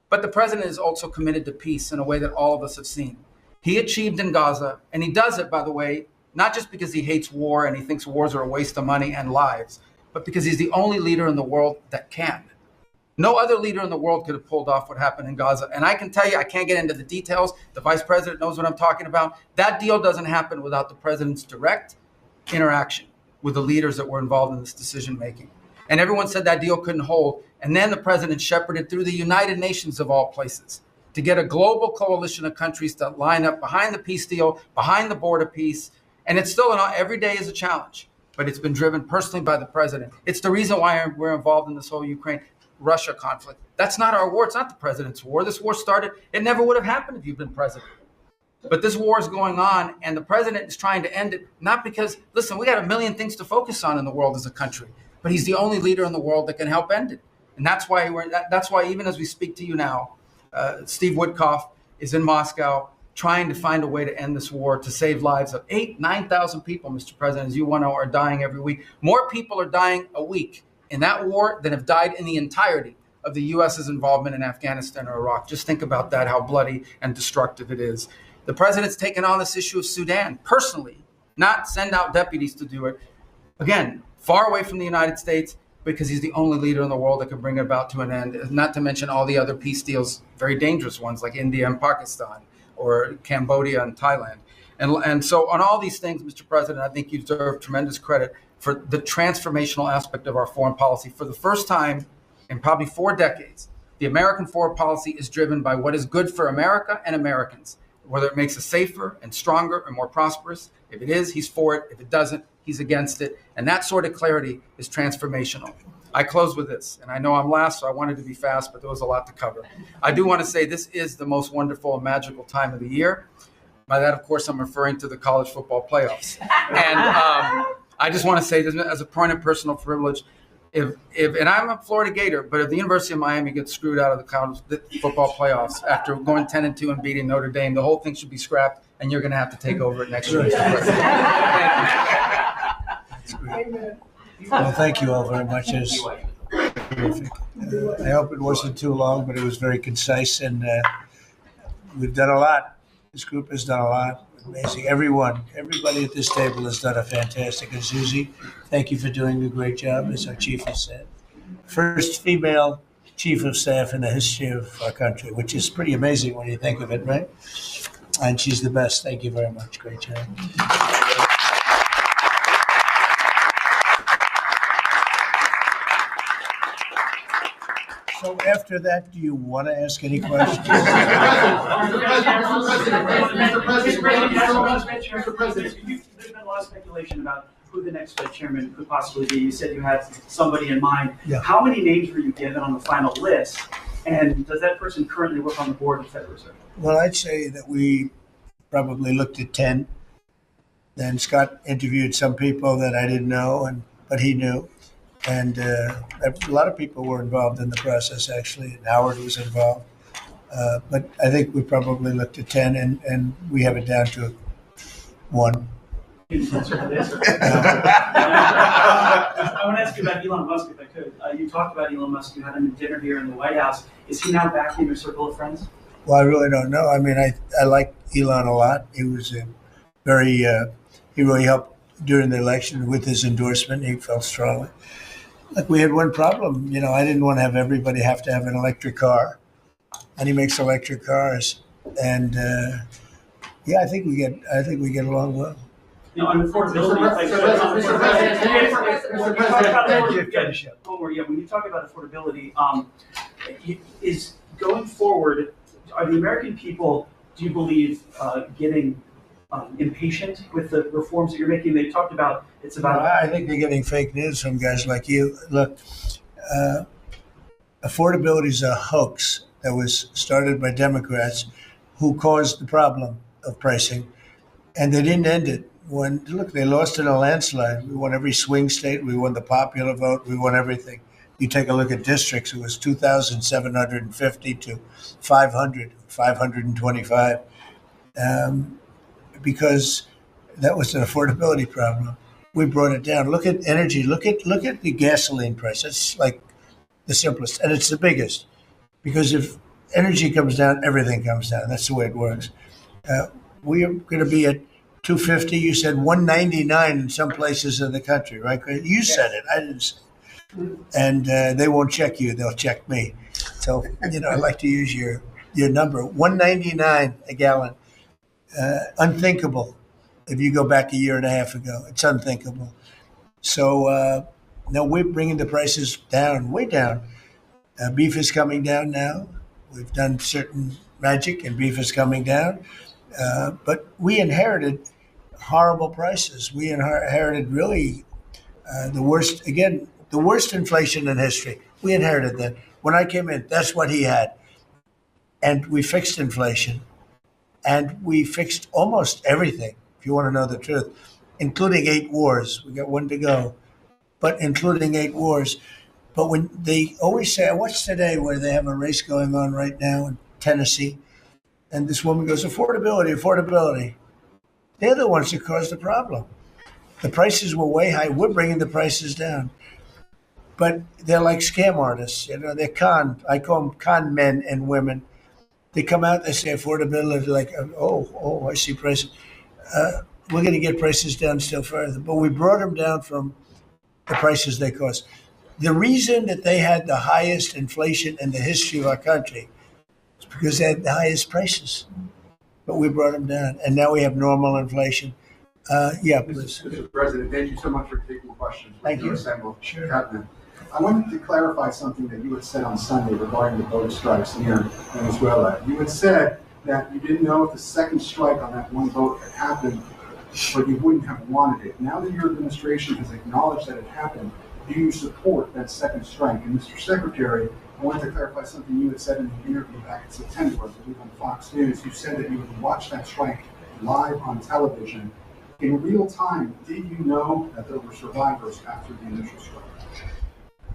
But the president is also committed to peace in a way that all of us have seen. He achieved in Gaza, and he does it, by the way, not just because he hates war and he thinks wars are a waste of money and lives, but because he's the only leader in the world that can. No other leader in the world could have pulled off what happened in Gaza. And I can tell you, I can't get into the details. The vice president knows what I'm talking about. That deal doesn't happen without the president's direct interaction with the leaders that were involved in this decision making. And everyone said that deal couldn't hold. And then the president shepherded through the United Nations of all places to get a global coalition of countries to line up behind the peace deal, behind the border peace. And it's still, every day is a challenge. but it's been driven personally by the president. It's the reason why we're involved in this whole Ukraine-Russia conflict. That's not our war. It's not the president's war. This war started, it never would have happened if you'd been president. But this war is going on, and the president is trying to end it, not because, listen, we got a million things to focus on in the world as a country, but he's the only leader in the world that can help end it. And that's why even as we speak to you now, Steve Witkoff is in Moscow trying to find a way to end this war, to save lives of 9,000 people, Mr. President, as you want to know, are dying every week. More people are dying a week in that war than have died in the entirety of the U.S.'s involvement in Afghanistan or Iraq. Just think about that, how bloody and destructive it is. The president's taken on this issue of Sudan personally, not send out deputies to do it. Again, far away from the United States, because he's the only leader in the world that can bring it about to an end, not to mention all the other peace deals, very dangerous ones like India and Pakistan or Cambodia and Thailand. And so on all these things, Mr. President, I think you deserve tremendous credit for the transformational aspect of our foreign policy. For the first time in probably 4 decades, the American foreign policy is driven by what is good for America and Americans, whether it makes us safer and stronger and more prosperous. If it is, he's for it. If it doesn't, he's against it. And that sort of clarity is transformational. I close with this, and I know I'm last, so I wanted to be fast, but there was a lot to cover. I do want to say this is the most wonderful and magical time of the year. By that, of course, I'm referring to the college football playoffs. And I just want to say this as a point of personal privilege. And I'm a Florida Gator, but if the University of Miami gets screwed out of the college football playoffs after going 10-2 and beating Notre Dame, the whole thing should be scrapped, and you're going to have to take over it next year. Well, thank you all very much. It's terrific. I hope it wasn't too long, but it was very concise, and we've done a lot. This group has done a lot. Amazing. Everybody at this table has done a fantastic. And Susie, thank you for doing a great job, as our chief has said. First female chief of staff in the history of our country, which is pretty amazing when you think of it, right? And she's the best. Thank you very much. Great job. So after that, do you want to ask any questions? Mr. President, there's been a lot of speculation about who the next Fed chairman could possibly be. You said you had somebody in mind. Yeah. How many names were you given on the final list? And does that person currently work on the board of the Federal Reserve? Well, I'd say that we probably looked at 10. Then Scott interviewed some people that I didn't know, but he knew. And a lot of people were involved in the process, actually. And Howard was involved. But I think we probably looked at 10, and we have it down to 1. I want to ask you about Elon Musk, if I could. You talked about Elon Musk. You had him at dinner here in the White House. Is he now back in your circle of friends? Well, I really don't know. I mean, I like Elon a lot. He was he really helped during the election with his endorsement. He felt strongly. Look, we had one problem. I didn't want to have everybody have to have an electric car, and he makes electric cars. And I think we get along well. On affordability, when you talk about affordability, is going forward, are the American people, do you believe, getting impatient with the reforms that you're making? They talked about I think they're getting fake news from guys like you. Look, affordability is a hoax that was started by Democrats who caused the problem of pricing, and they didn't end it. They lost in a landslide. We won every swing state. We won the popular vote. We won everything. You take a look at districts, it was 2,750 to 525, because that was an affordability problem. We brought it down. Look at energy. Look at the gasoline price. It's like the simplest, and it's the biggest, because if energy comes down, everything comes down. That's the way it works. We are going to be at 250. You said 199 in some places in the country, right? You said it. I didn't say it. And they won't check you. They'll check me. So, I like to use your number. 199 a gallon. Unthinkable. If you go back a year and a half ago, it's unthinkable. So now we're bringing the prices down, way down. Beef is coming down now. We've done certain magic, and beef is coming down. But we inherited horrible prices. We inherited really The worst inflation in history. We inherited that. When I came in, that's what he had. And we fixed inflation. And we fixed almost everything, if you want to know the truth, including 8 wars. We got one to go, but including 8 wars. But when they always say, I watched today where they have a race going on right now in Tennessee, and this woman goes, affordability, affordability. They're the ones that caused the problem. The prices were way high. We're bringing the prices down. But they're like scam artists. They're I call them con men and women. They come out, they say affordability, like, oh, I see prices. We're going to get prices down still further. But we brought them down from the prices they cost. The reason that they had the highest inflation in the history of our country is because they had the highest prices. But we brought them down. And now we have normal inflation. Yeah, please. Mr. President, thank you so much for taking the question. Thank you. Sure. I wanted to clarify something that you had said on Sunday regarding the boat strikes near Venezuela. You had said that you didn't know if the second strike on that one boat had happened, but you wouldn't have wanted it. Now that your administration has acknowledged that it happened, do you support that second strike? And Mr. Secretary, I wanted to clarify something you had said in the interview back in September, I believe on Fox News. You said that you would watch that strike live on television. In real time, did you know that there were survivors after the initial strike?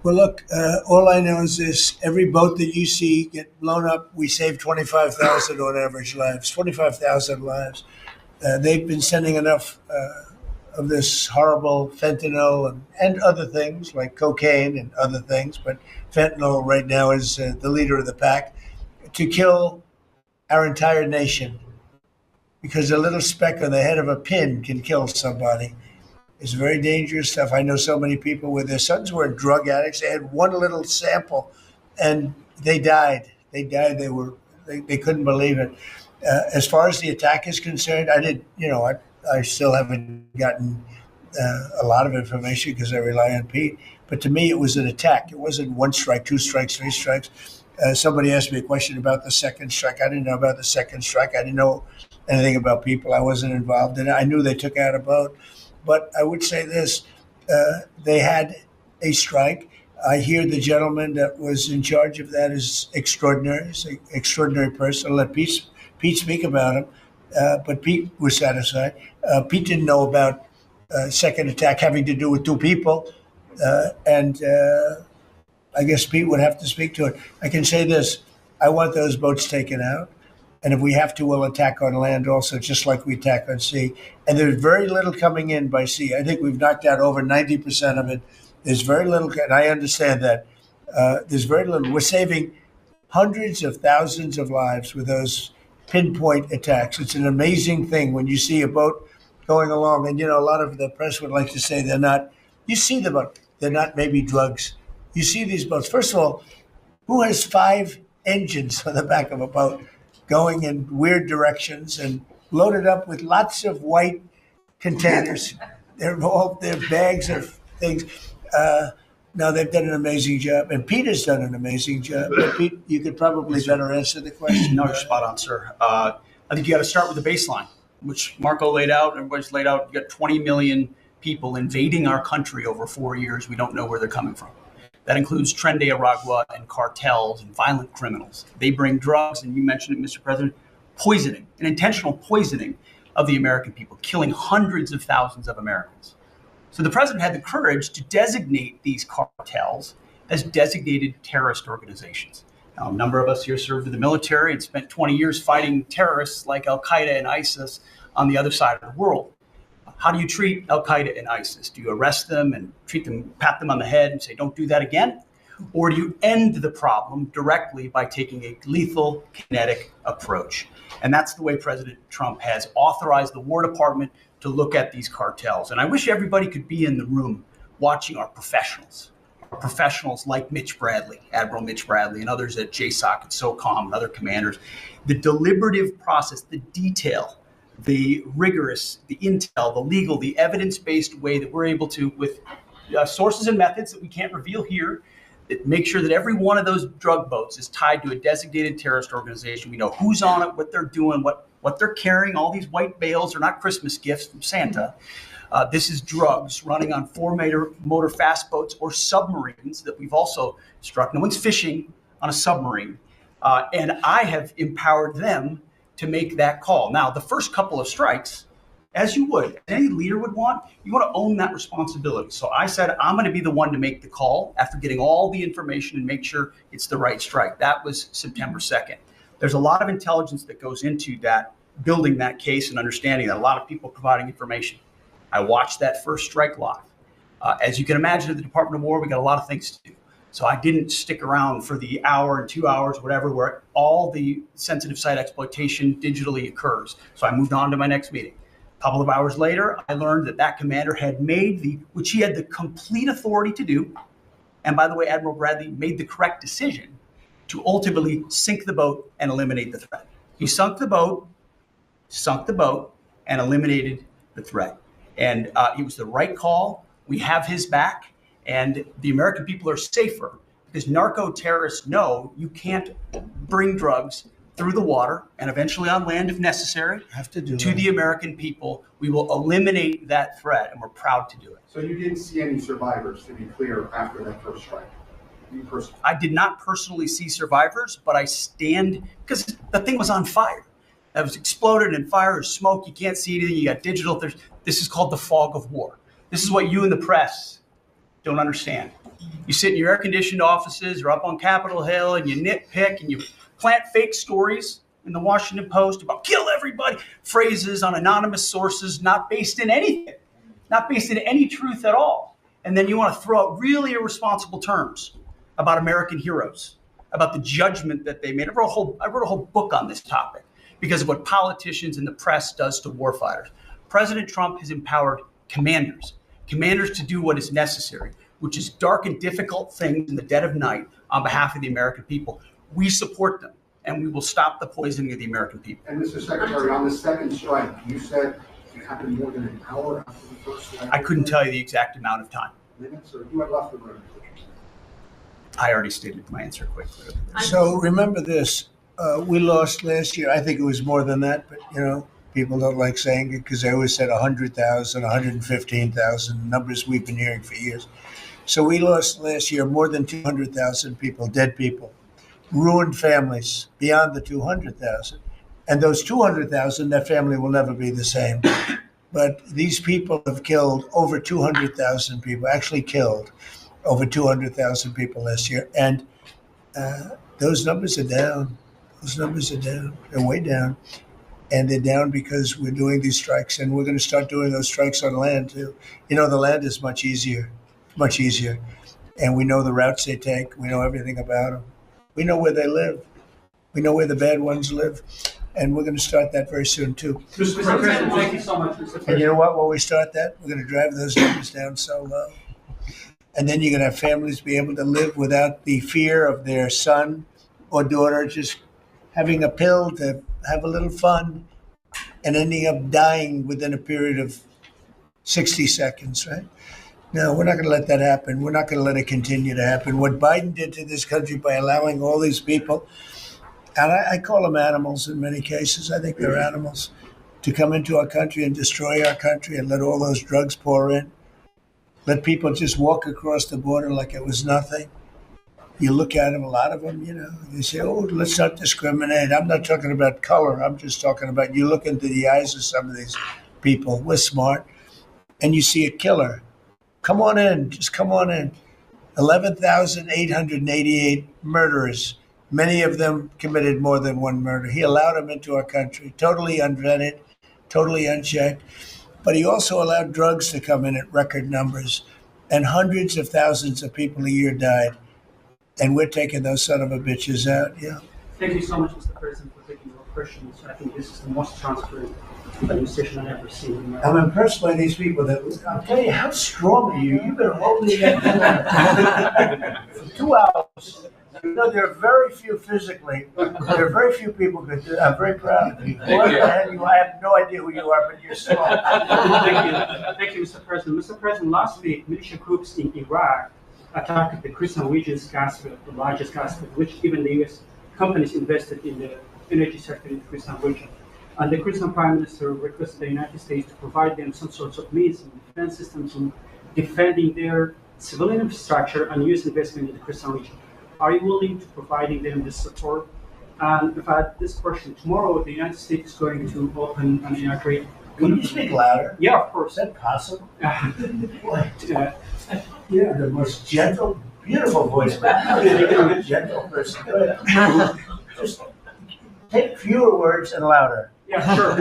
Well, look, all I know is this. Every boat that you see get blown up, we save 25,000 on average lives, 25,000 lives. They've been sending enough of this horrible fentanyl and other things like cocaine and other things, but fentanyl right now is the leader of the pack, to kill our entire nation, because a little speck on the head of a pin can kill somebody. It's very dangerous stuff. I know so many people where their sons were drug addicts. They had one little sample and they died. They couldn't believe it. As far as the attack is concerned, I still haven't gotten a lot of information because I rely on Pete. But to me, it was an attack. It wasn't 1 strike, 2 strikes, 3 strikes. Somebody asked me a question about the second strike. I didn't know about the second strike. I didn't know anything about people. I wasn't involved in it. I knew they took out a boat. But I would say this, they had a strike. I hear the gentleman that was in charge of that is extraordinary. He's an extraordinary person. I'll let Pete speak about him. But Pete was satisfied. Pete didn't know about second attack having to do with 2 people. And I guess Pete would have to speak to it. I can say this, I want those boats taken out. And if we have to, we'll attack on land also, just like we attack on sea. And there's very little coming in by sea. I think we've knocked out over 90% of it. There's very little, and I understand that. There's very little. We're saving hundreds of thousands of lives with those pinpoint attacks. It's an amazing thing when you see a boat going along. And, a lot of the press would like to say they're not. You see the boat. They're not maybe drugs. You see these boats. First of all, who has 5 engines on the back of a boat going in weird directions and loaded up with lots of white containers? They're bags of things. No, they've done an amazing job. And Pete has done an amazing job. But Pete, you could probably better answer the question. No, you're spot on, sir. I think you got to start with the baseline, which Marco laid out. Everybody's laid out. You got 20 million people invading our country over 4 years. We don't know where they're coming from. That includes Tren de Aragua and cartels and violent criminals. They bring drugs, and you mentioned it, Mr. President, poisoning, an intentional poisoning of the American people, killing hundreds of thousands of Americans. So the president had the courage to designate these cartels as designated terrorist organizations. Now, a number of us here served in the military and spent 20 years fighting terrorists like Al-Qaeda and ISIS on the other side of the world. How do you treat Al-Qaeda and ISIS? Do you arrest them and treat them, pat them on the head and say, don't do that again? Or do you end the problem directly by taking a lethal, kinetic approach? And that's the way President Trump has authorized the War Department to look at these cartels. And I wish everybody could be in the room watching our professionals like Mitch Bradley, Admiral Mitch Bradley, and others at JSOC and SOCOM and other commanders. The deliberative process, the detail, the rigorous, the intel, the legal, the evidence-based way that we're able to, with sources and methods that we can't reveal here, that make sure that every one of those drug boats is tied to a designated terrorist organization. We know who's on it, what they're doing, what they're carrying. All these white bales are not Christmas gifts from Santa. This is drugs running on motor fast boats or submarines that we've also struck. No one's fishing on a submarine. And I have empowered them to make that call. Now, the first couple of strikes, as you would, any leader would want, you want to own that responsibility. So I said, I'm going to be the one to make the call after getting all the information and make sure it's the right strike. That was September 2nd. There's a lot of intelligence that goes into that, building that case and understanding that a lot of people providing information. I watched that first strike live. As you can imagine, at the Department of War, we got a lot of things to do. So I didn't stick around for the hour and 2 hours, whatever, where all the sensitive site exploitation digitally occurs. So I moved on to my next meeting. A couple of hours later, I learned that that commander had made which he had the complete authority to do. And by the way, Admiral Bradley made the correct decision to ultimately sink the boat and eliminate the threat. He sunk the boat, and eliminated the threat. And it was the right call. We have his back, and the American people are safer because narco terrorists know you can't bring drugs through the water and eventually on land if necessary to the American people. We will eliminate that threat, and we're proud to do it. So you didn't see any survivors, to be clear, after that first strike? I did not personally see survivors, but I stand, because the thing was on fire. It was exploded and fire or smoke. You can't see anything. You got digital. This is called the fog of war. This is what you in the press don't understand. You sit in your air-conditioned offices or up on Capitol Hill and you nitpick and you plant fake stories in the Washington Post about kill everybody, phrases on anonymous sources not based in anything, not based in any truth at all. And then you want to throw out really irresponsible terms about American heroes, about the judgment that they made. I wrote a whole book on this topic because of what politicians and the press does to warfighters. President Trump has empowered commanders to do what is necessary, which is dark and difficult things in the dead of night on behalf of the American people. We support them, and we will stop the poisoning of the American people. And Mr. Secretary, on the second strike, you said it happened more than an hour after the first strike. I couldn't tell you the exact amount of time. Minutes, or you had left the room? I already stated my answer quickly. So remember this, we lost last year. I think it was more than that, but people don't like saying it because they always said 100,000, 115,000, numbers we've been hearing for years. So we lost last year more than 200,000 people, dead people, ruined families beyond the 200,000. And those 200,000, that family will never be the same. But these people have killed over 200,000 people, actually killed over 200,000 people last year. And those numbers are down. They're way down. And they're down because we're doing these strikes, and we're going to start doing those strikes on land too. The land is much easier. And we know the routes they take. We know everything about them. We know where they live. We know where the bad ones live. And we're going to start that very soon too. Mr. President, thank you so much, Mr. President. And you know what? When we start that, we're going to drive those numbers down so low. And then you're going to have families be able to live without the fear of their son or daughter just having a pill to have a little fun and ending up dying within a period of 60 seconds, right? No, we're not going to let that happen. We're not going to let it continue to happen. What Biden did to this country by allowing all these people, and I call them animals in many cases, I think they're animals, to come into our country and destroy our country and let all those drugs pour in. Let people just walk across the border like it was nothing. You look at them, a lot of them, you say, oh, let's not discriminate. I'm not talking about color. I'm just talking about you look into the eyes of some of these people. We're smart. And you see a killer. Come on in. Just come on in. 11,888 murderers. Many of them committed more than one murder. He allowed them into our country, totally unvetted, totally unchecked. But he also allowed drugs to come in at record numbers. And hundreds of thousands of people a year died. And we're taking those son of a bitches out, yeah. Thank you so much, Mr. President, for taking your questions. I think this is the most transparent administration I've ever seen. I'm impressed by these people. I'll tell you, how strong are you? You've been holding that for 2 hours. There are very few physically. There are very few people that do. I'm very proud of you. I have no idea who you are, but you're strong. Thank you, Mr. President. Mr. President, last week, militia groups in Iraq attacked the Christian region's gas field, the largest gas field, which even the U.S. companies invested in the energy sector in the Christian region. And the Christian Prime Minister requested the United States to provide them some sorts of means and defense systems in defending their civilian infrastructure and U.S. investment in the Christian region. Are you willing to providing them this support? And in fact, this question, tomorrow the United States is going to open and inaugurate. Can you speak louder? Yeah, of course. Is that possible? You're the most gentle, beautiful voice. You're a gentle person. Go ahead. Just take fewer words and louder. Yeah, sure.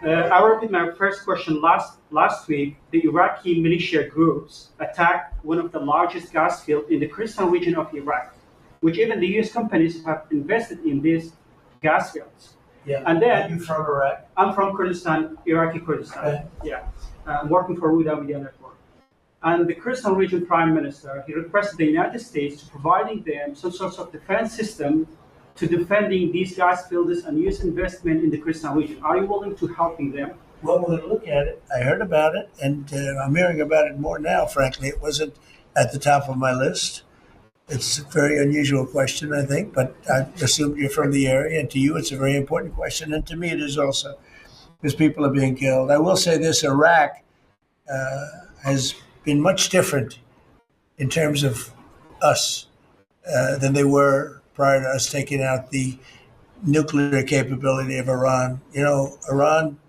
I repeat my first question. Last week, the Iraqi militia groups attacked one of the largest gas fields in the Kurdistan region of Iraq, which even the U.S. companies have invested in these gas fields. Yeah. And then, are you from Iraq? I'm from Kurdistan, Iraqi Kurdistan. Okay. Yeah. I'm working for Huda Media Network. And the Kurdistan region prime minister, he requested the United States to providing them some sort of defense system to defending these gas fields and U.S. investment in the Kurdistan region. Are you willing to helping them? Well, we're going to look at it. I heard about it, and I'm hearing about it more now, frankly. It wasn't at the top of my list. It's a very unusual question, I think, but I assumed you're from the area, and to you it's a very important question, and to me it is also, because people are being killed. I will say this, Iraq has been much different in terms of us than they were prior to us taking out the nuclear capability of Iran. You know, Iran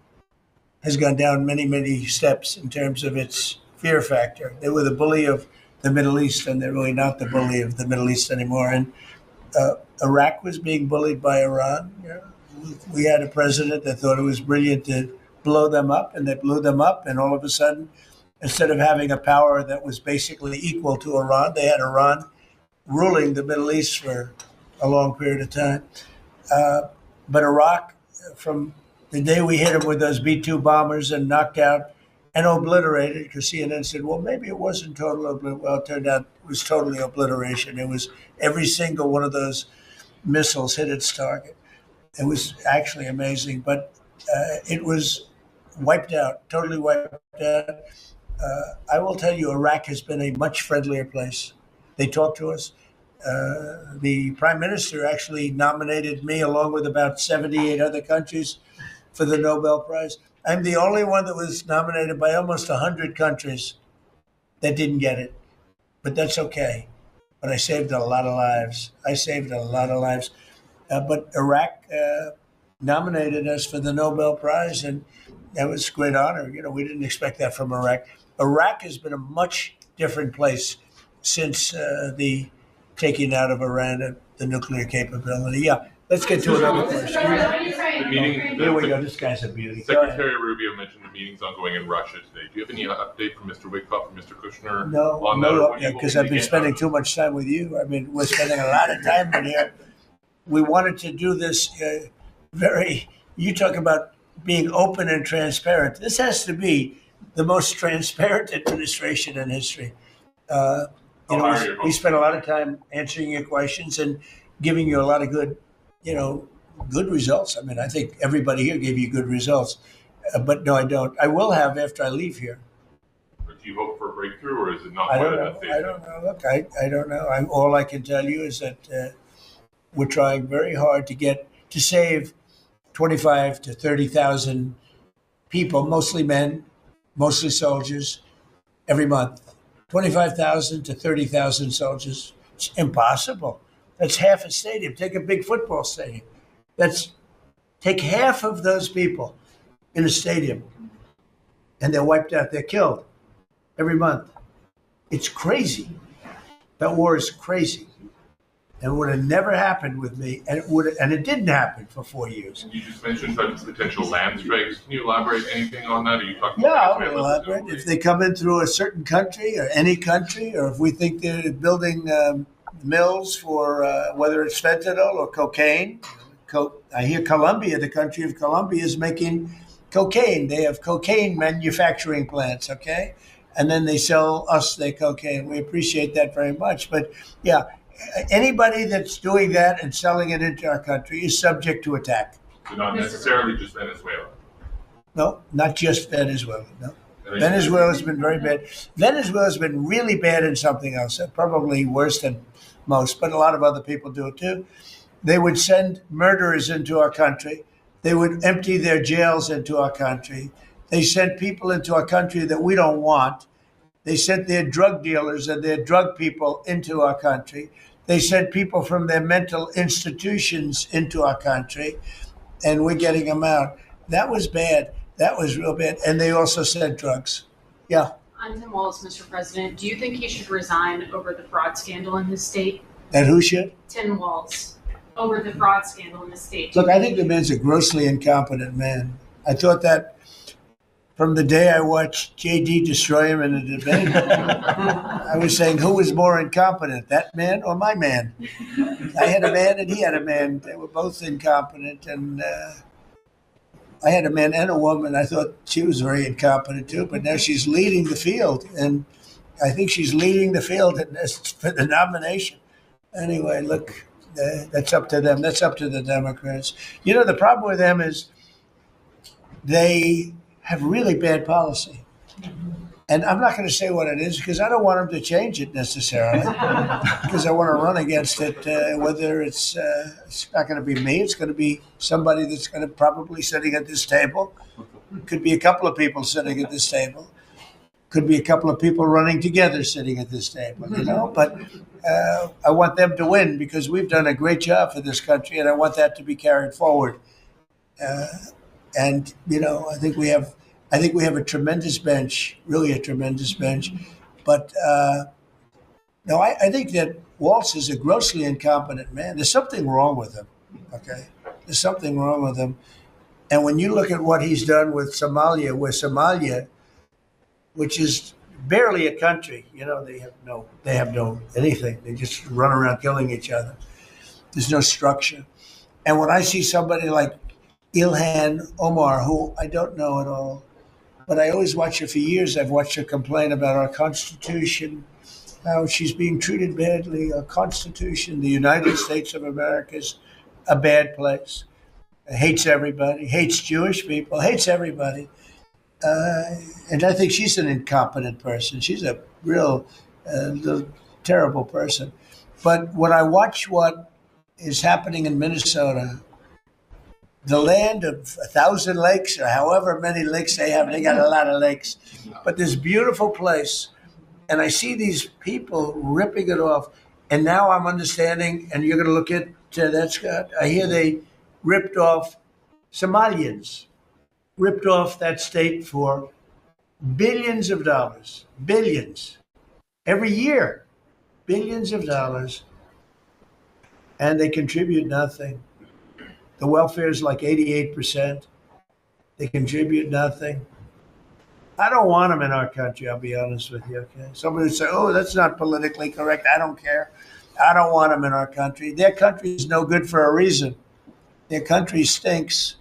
has gone down many, many steps in terms of its fear factor. They were the bully of the Middle East, and they're really not the bully of the Middle East anymore. And Iraq was being bullied by Iran. You know, we had a president that thought it was brilliant to blow them up, and they blew them up. And all of a sudden, instead of having a power that was basically equal to Iran, they had Iran ruling the Middle East for a long period of time. But Iraq, from the day we hit them with those B-2 bombers and knocked out and obliterated, because CNN said, well, maybe it wasn't total obliteration. Well, it turned out it was totally obliteration. It was every single one of those missiles hit its target. It was actually amazing, but it was wiped out, totally wiped out. I will tell you, Iraq has been a much friendlier place. They talk to us. The prime minister actually nominated me along with about 78 other countries for the Nobel Prize. I'm the only one that was nominated by almost 100 countries that didn't get it. But that's okay. But I saved a lot of lives. But Iraq nominated us for the Nobel Prize, and that was a great honor. You know, we didn't expect that from Iraq. Iraq has been a much different place since the taking out of Iran the nuclear capability. Yeah, let's get to another question. Here we go. This guy's a beauty. Secretary Rubio mentioned the meetings ongoing in Russia today. Do you have any update from Mr. Wickoff and Mr. Kushner on that? Because I've been spending too much time with you. I mean, we're spending a lot of time in here. We wanted to do this you talk about being open and transparent. This has to be the most transparent administration in history. We spent a lot of time answering your questions and giving you a lot of good results. I mean, I think everybody here gave you good results. But no, I don't. I will have after I leave here. Or do you hope for a breakthrough, or is it not I quite don't at know. that stage? I don't know. Look, I don't know. All I can tell you is that we're trying very hard to save 25 to 30,000 people, mostly men, mostly soldiers, every month. 25,000 to 30,000 soldiers. It's impossible. That's half a stadium. Take a big football stadium. Take half of those people in a stadium, and they're wiped out. They're killed every month. It's crazy. That war is crazy. And it would have never happened with me, and it didn't happen for 4 years. You just mentioned potential land strikes. Can you elaborate anything on that? Are you talking Yeah, about I'll elaborate. If they come in through a certain country or any country, or if we think they're building mills for whether it's fentanyl or cocaine. I hear Colombia, the country of Colombia, is making cocaine. They have cocaine manufacturing plants, okay? And then they sell us their cocaine. We appreciate that very much. But yeah, anybody that's doing that and selling it into our country is subject to attack. So not necessarily just Venezuela. No, not just Venezuela, no. Venezuela's been very bad. Venezuela's been really bad in something else, probably worse than most, but a lot of other people do it too. They would send murderers into our country They would empty their jails into our country. They sent people into our country that we don't want. They sent their drug dealers and their drug people into our country. They sent people from their mental institutions into our country, and we're getting them out. That was bad. That was real bad. And they also sent drugs. Yeah. I'm Tim Walz, Mr. President. Do you think he should resign over the fraud scandal in his state? And who should? Tim Walz, over the fraud scandal in his state. Look, I think the man's a grossly incompetent man. I thought that from the day I watched JD destroy him in a debate. I was saying, who was more incompetent, that man or my man? I had a man and he had a man. They were both incompetent. And I had a man and a woman. I thought she was very incompetent too, but now she's leading the field. And I think she's leading the field for the nomination. Anyway, look, that's up to them. That's up to the Democrats. You know, the problem with them is they have really bad policy. And I'm not going to say what it is because I don't want them to change it necessarily because I want to run against it, whether it's not going to be me, it's going to be somebody that's going to probably sitting at this table. Could be a couple of people sitting at this table. Could be a couple of people running together sitting at this table, you know. But I want them to win because we've done a great job for this country and I want that to be carried forward. And, you know, I think we have a tremendous bench, really a tremendous bench. But no, I think that Walz is a grossly incompetent man. There's something wrong with him, okay? There's something wrong with him. And when you look at what he's done with Somalia, which is barely a country, you know, they have no anything. They just run around killing each other. There's no structure. And when I see somebody like Ilhan Omar, who I don't know at all, but I always watch her for years. I've watched her complain about our Constitution, how she's being treated badly. Our Constitution, the United States of America, is a bad place. Hates everybody, hates Jewish people, hates everybody. And I think she's an incompetent person. She's a real terrible person. But when I watch what is happening in Minnesota, the land of 1,000 lakes or however many lakes they have, they got a lot of lakes, but this beautiful place. And I see these people ripping it off. And now I'm understanding, and you're going to look at that, Scott. I hear they ripped off Somalians, ripped off that state for billions of dollars, billions, every year, billions of dollars. And they contribute nothing. The welfare is like 88%. They contribute nothing. I don't want them in our country, I'll be honest with you, okay? Somebody would say, oh, that's not politically correct. I don't care. I don't want them in our country. Their country is no good for a reason. Their country stinks,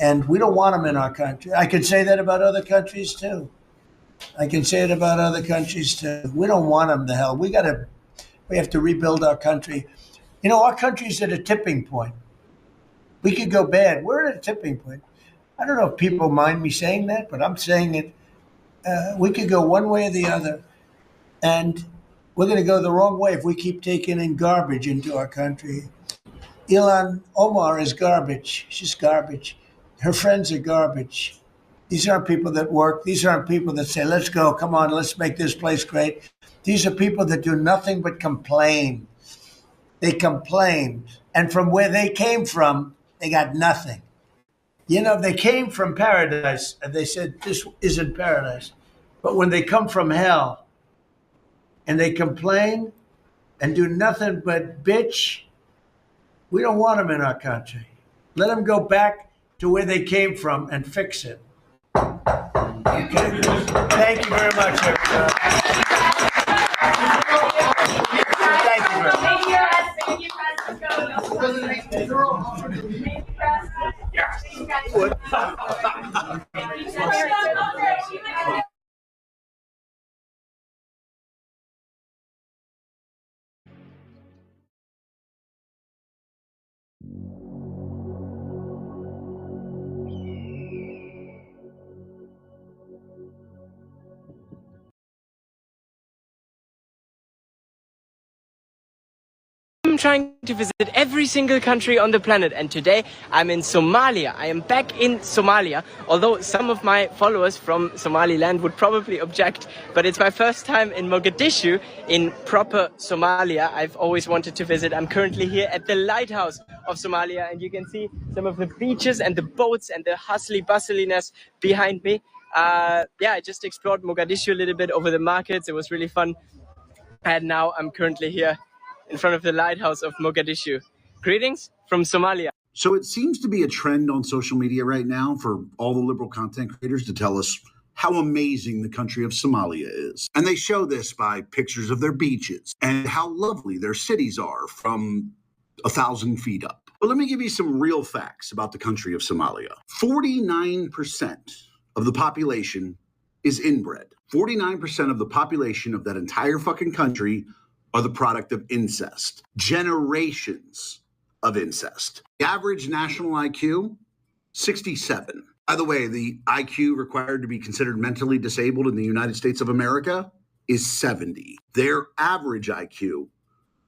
and we don't want them in our country. I could say that about other countries, too. I can say it about other countries, too. We don't want them the hell. We have to rebuild our country. You know, our country's at a tipping point. We could go bad. We're at a tipping point. I don't know if people mind me saying that, but I'm saying it. We could go one way or the other, and we're going to go the wrong way if we keep taking in garbage into our country. Ilhan Omar is garbage. She's garbage. Her friends are garbage. These aren't people that work. These aren't people that say, let's go, come on, let's make this place great. These are people that do nothing but complain. They complain. And from where they came from, they got nothing. You know, they came from paradise and they said, this isn't paradise. But when they come from hell and they complain and do nothing but bitch, we don't want them in our country. Let them go back to where they came from and fix it. Okay. Thank you very much, everybody. Thank you very much. Thank you, trying to visit every single country on the planet, and today I'm in Somalia. I am back in Somalia, although some of my followers from Somaliland would probably object, but it's my first time in Mogadishu, in proper Somalia. I've always wanted to visit. I'm currently here at the lighthouse of Somalia, and you can see some of the beaches and the boats and the hustly-bustliness behind me. I just explored Mogadishu a little bit over the markets. It was really fun. And now I'm currently here in front of the lighthouse of Mogadishu. Greetings from Somalia. So it seems to be a trend on social media right now for all the liberal content creators to tell us how amazing the country of Somalia is. And they show this by pictures of their beaches and how lovely their cities are from 1,000 feet up. But let me give you some real facts about the country of Somalia. 49% of the population is inbred. 49% of the population of that entire fucking country are the product of incest. Generations of incest. The average national IQ, 67. By the way, the IQ required to be considered mentally disabled in the United States of America is 70. Their average IQ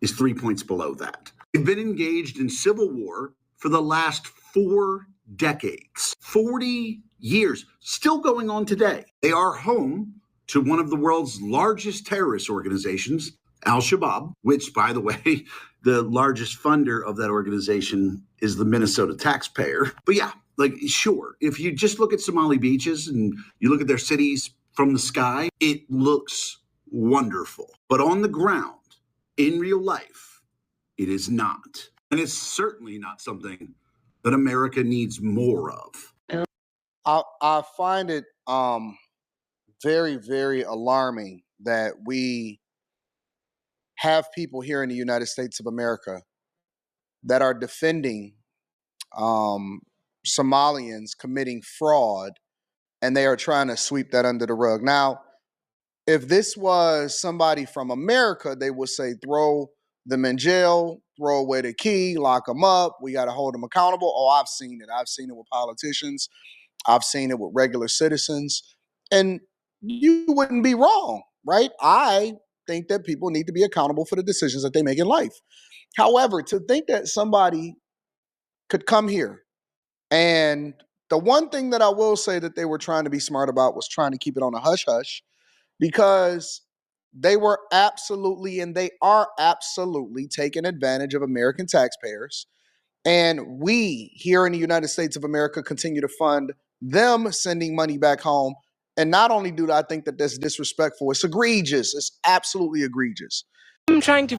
is 3 points below that. They've been engaged in civil war for the last 4 decades. 40 years, still going on today. They are home to one of the world's largest terrorist organizations, Al-Shabaab, which, by the way, the largest funder of that organization is the Minnesota taxpayer. But yeah, sure, if you just look at Somali beaches and you look at their cities from the sky, it looks wonderful. But on the ground, in real life, it is not. And it's certainly not something that America needs more of. I find it very, very alarming that we have people here in the United States of America that are defending Somalians committing fraud, and they are trying to sweep that under the rug. Now, if this was somebody from America, they would say throw them in jail, throw away the key, lock them up. We got to hold them accountable. Oh, I've seen it. I've seen it with politicians. I've seen it with regular citizens. And you wouldn't be wrong, right? I think that people need to be accountable for the decisions that they make in life. However, to think that somebody could come here, and the one thing that I will say that they were trying to be smart about was trying to keep it on a hush-hush, because they were absolutely, and they are absolutely taking advantage of American taxpayers. And we here in the United States of America continue to fund them sending money back home. And not only do I think that that's disrespectful, it's egregious. It's absolutely egregious. I'm trying to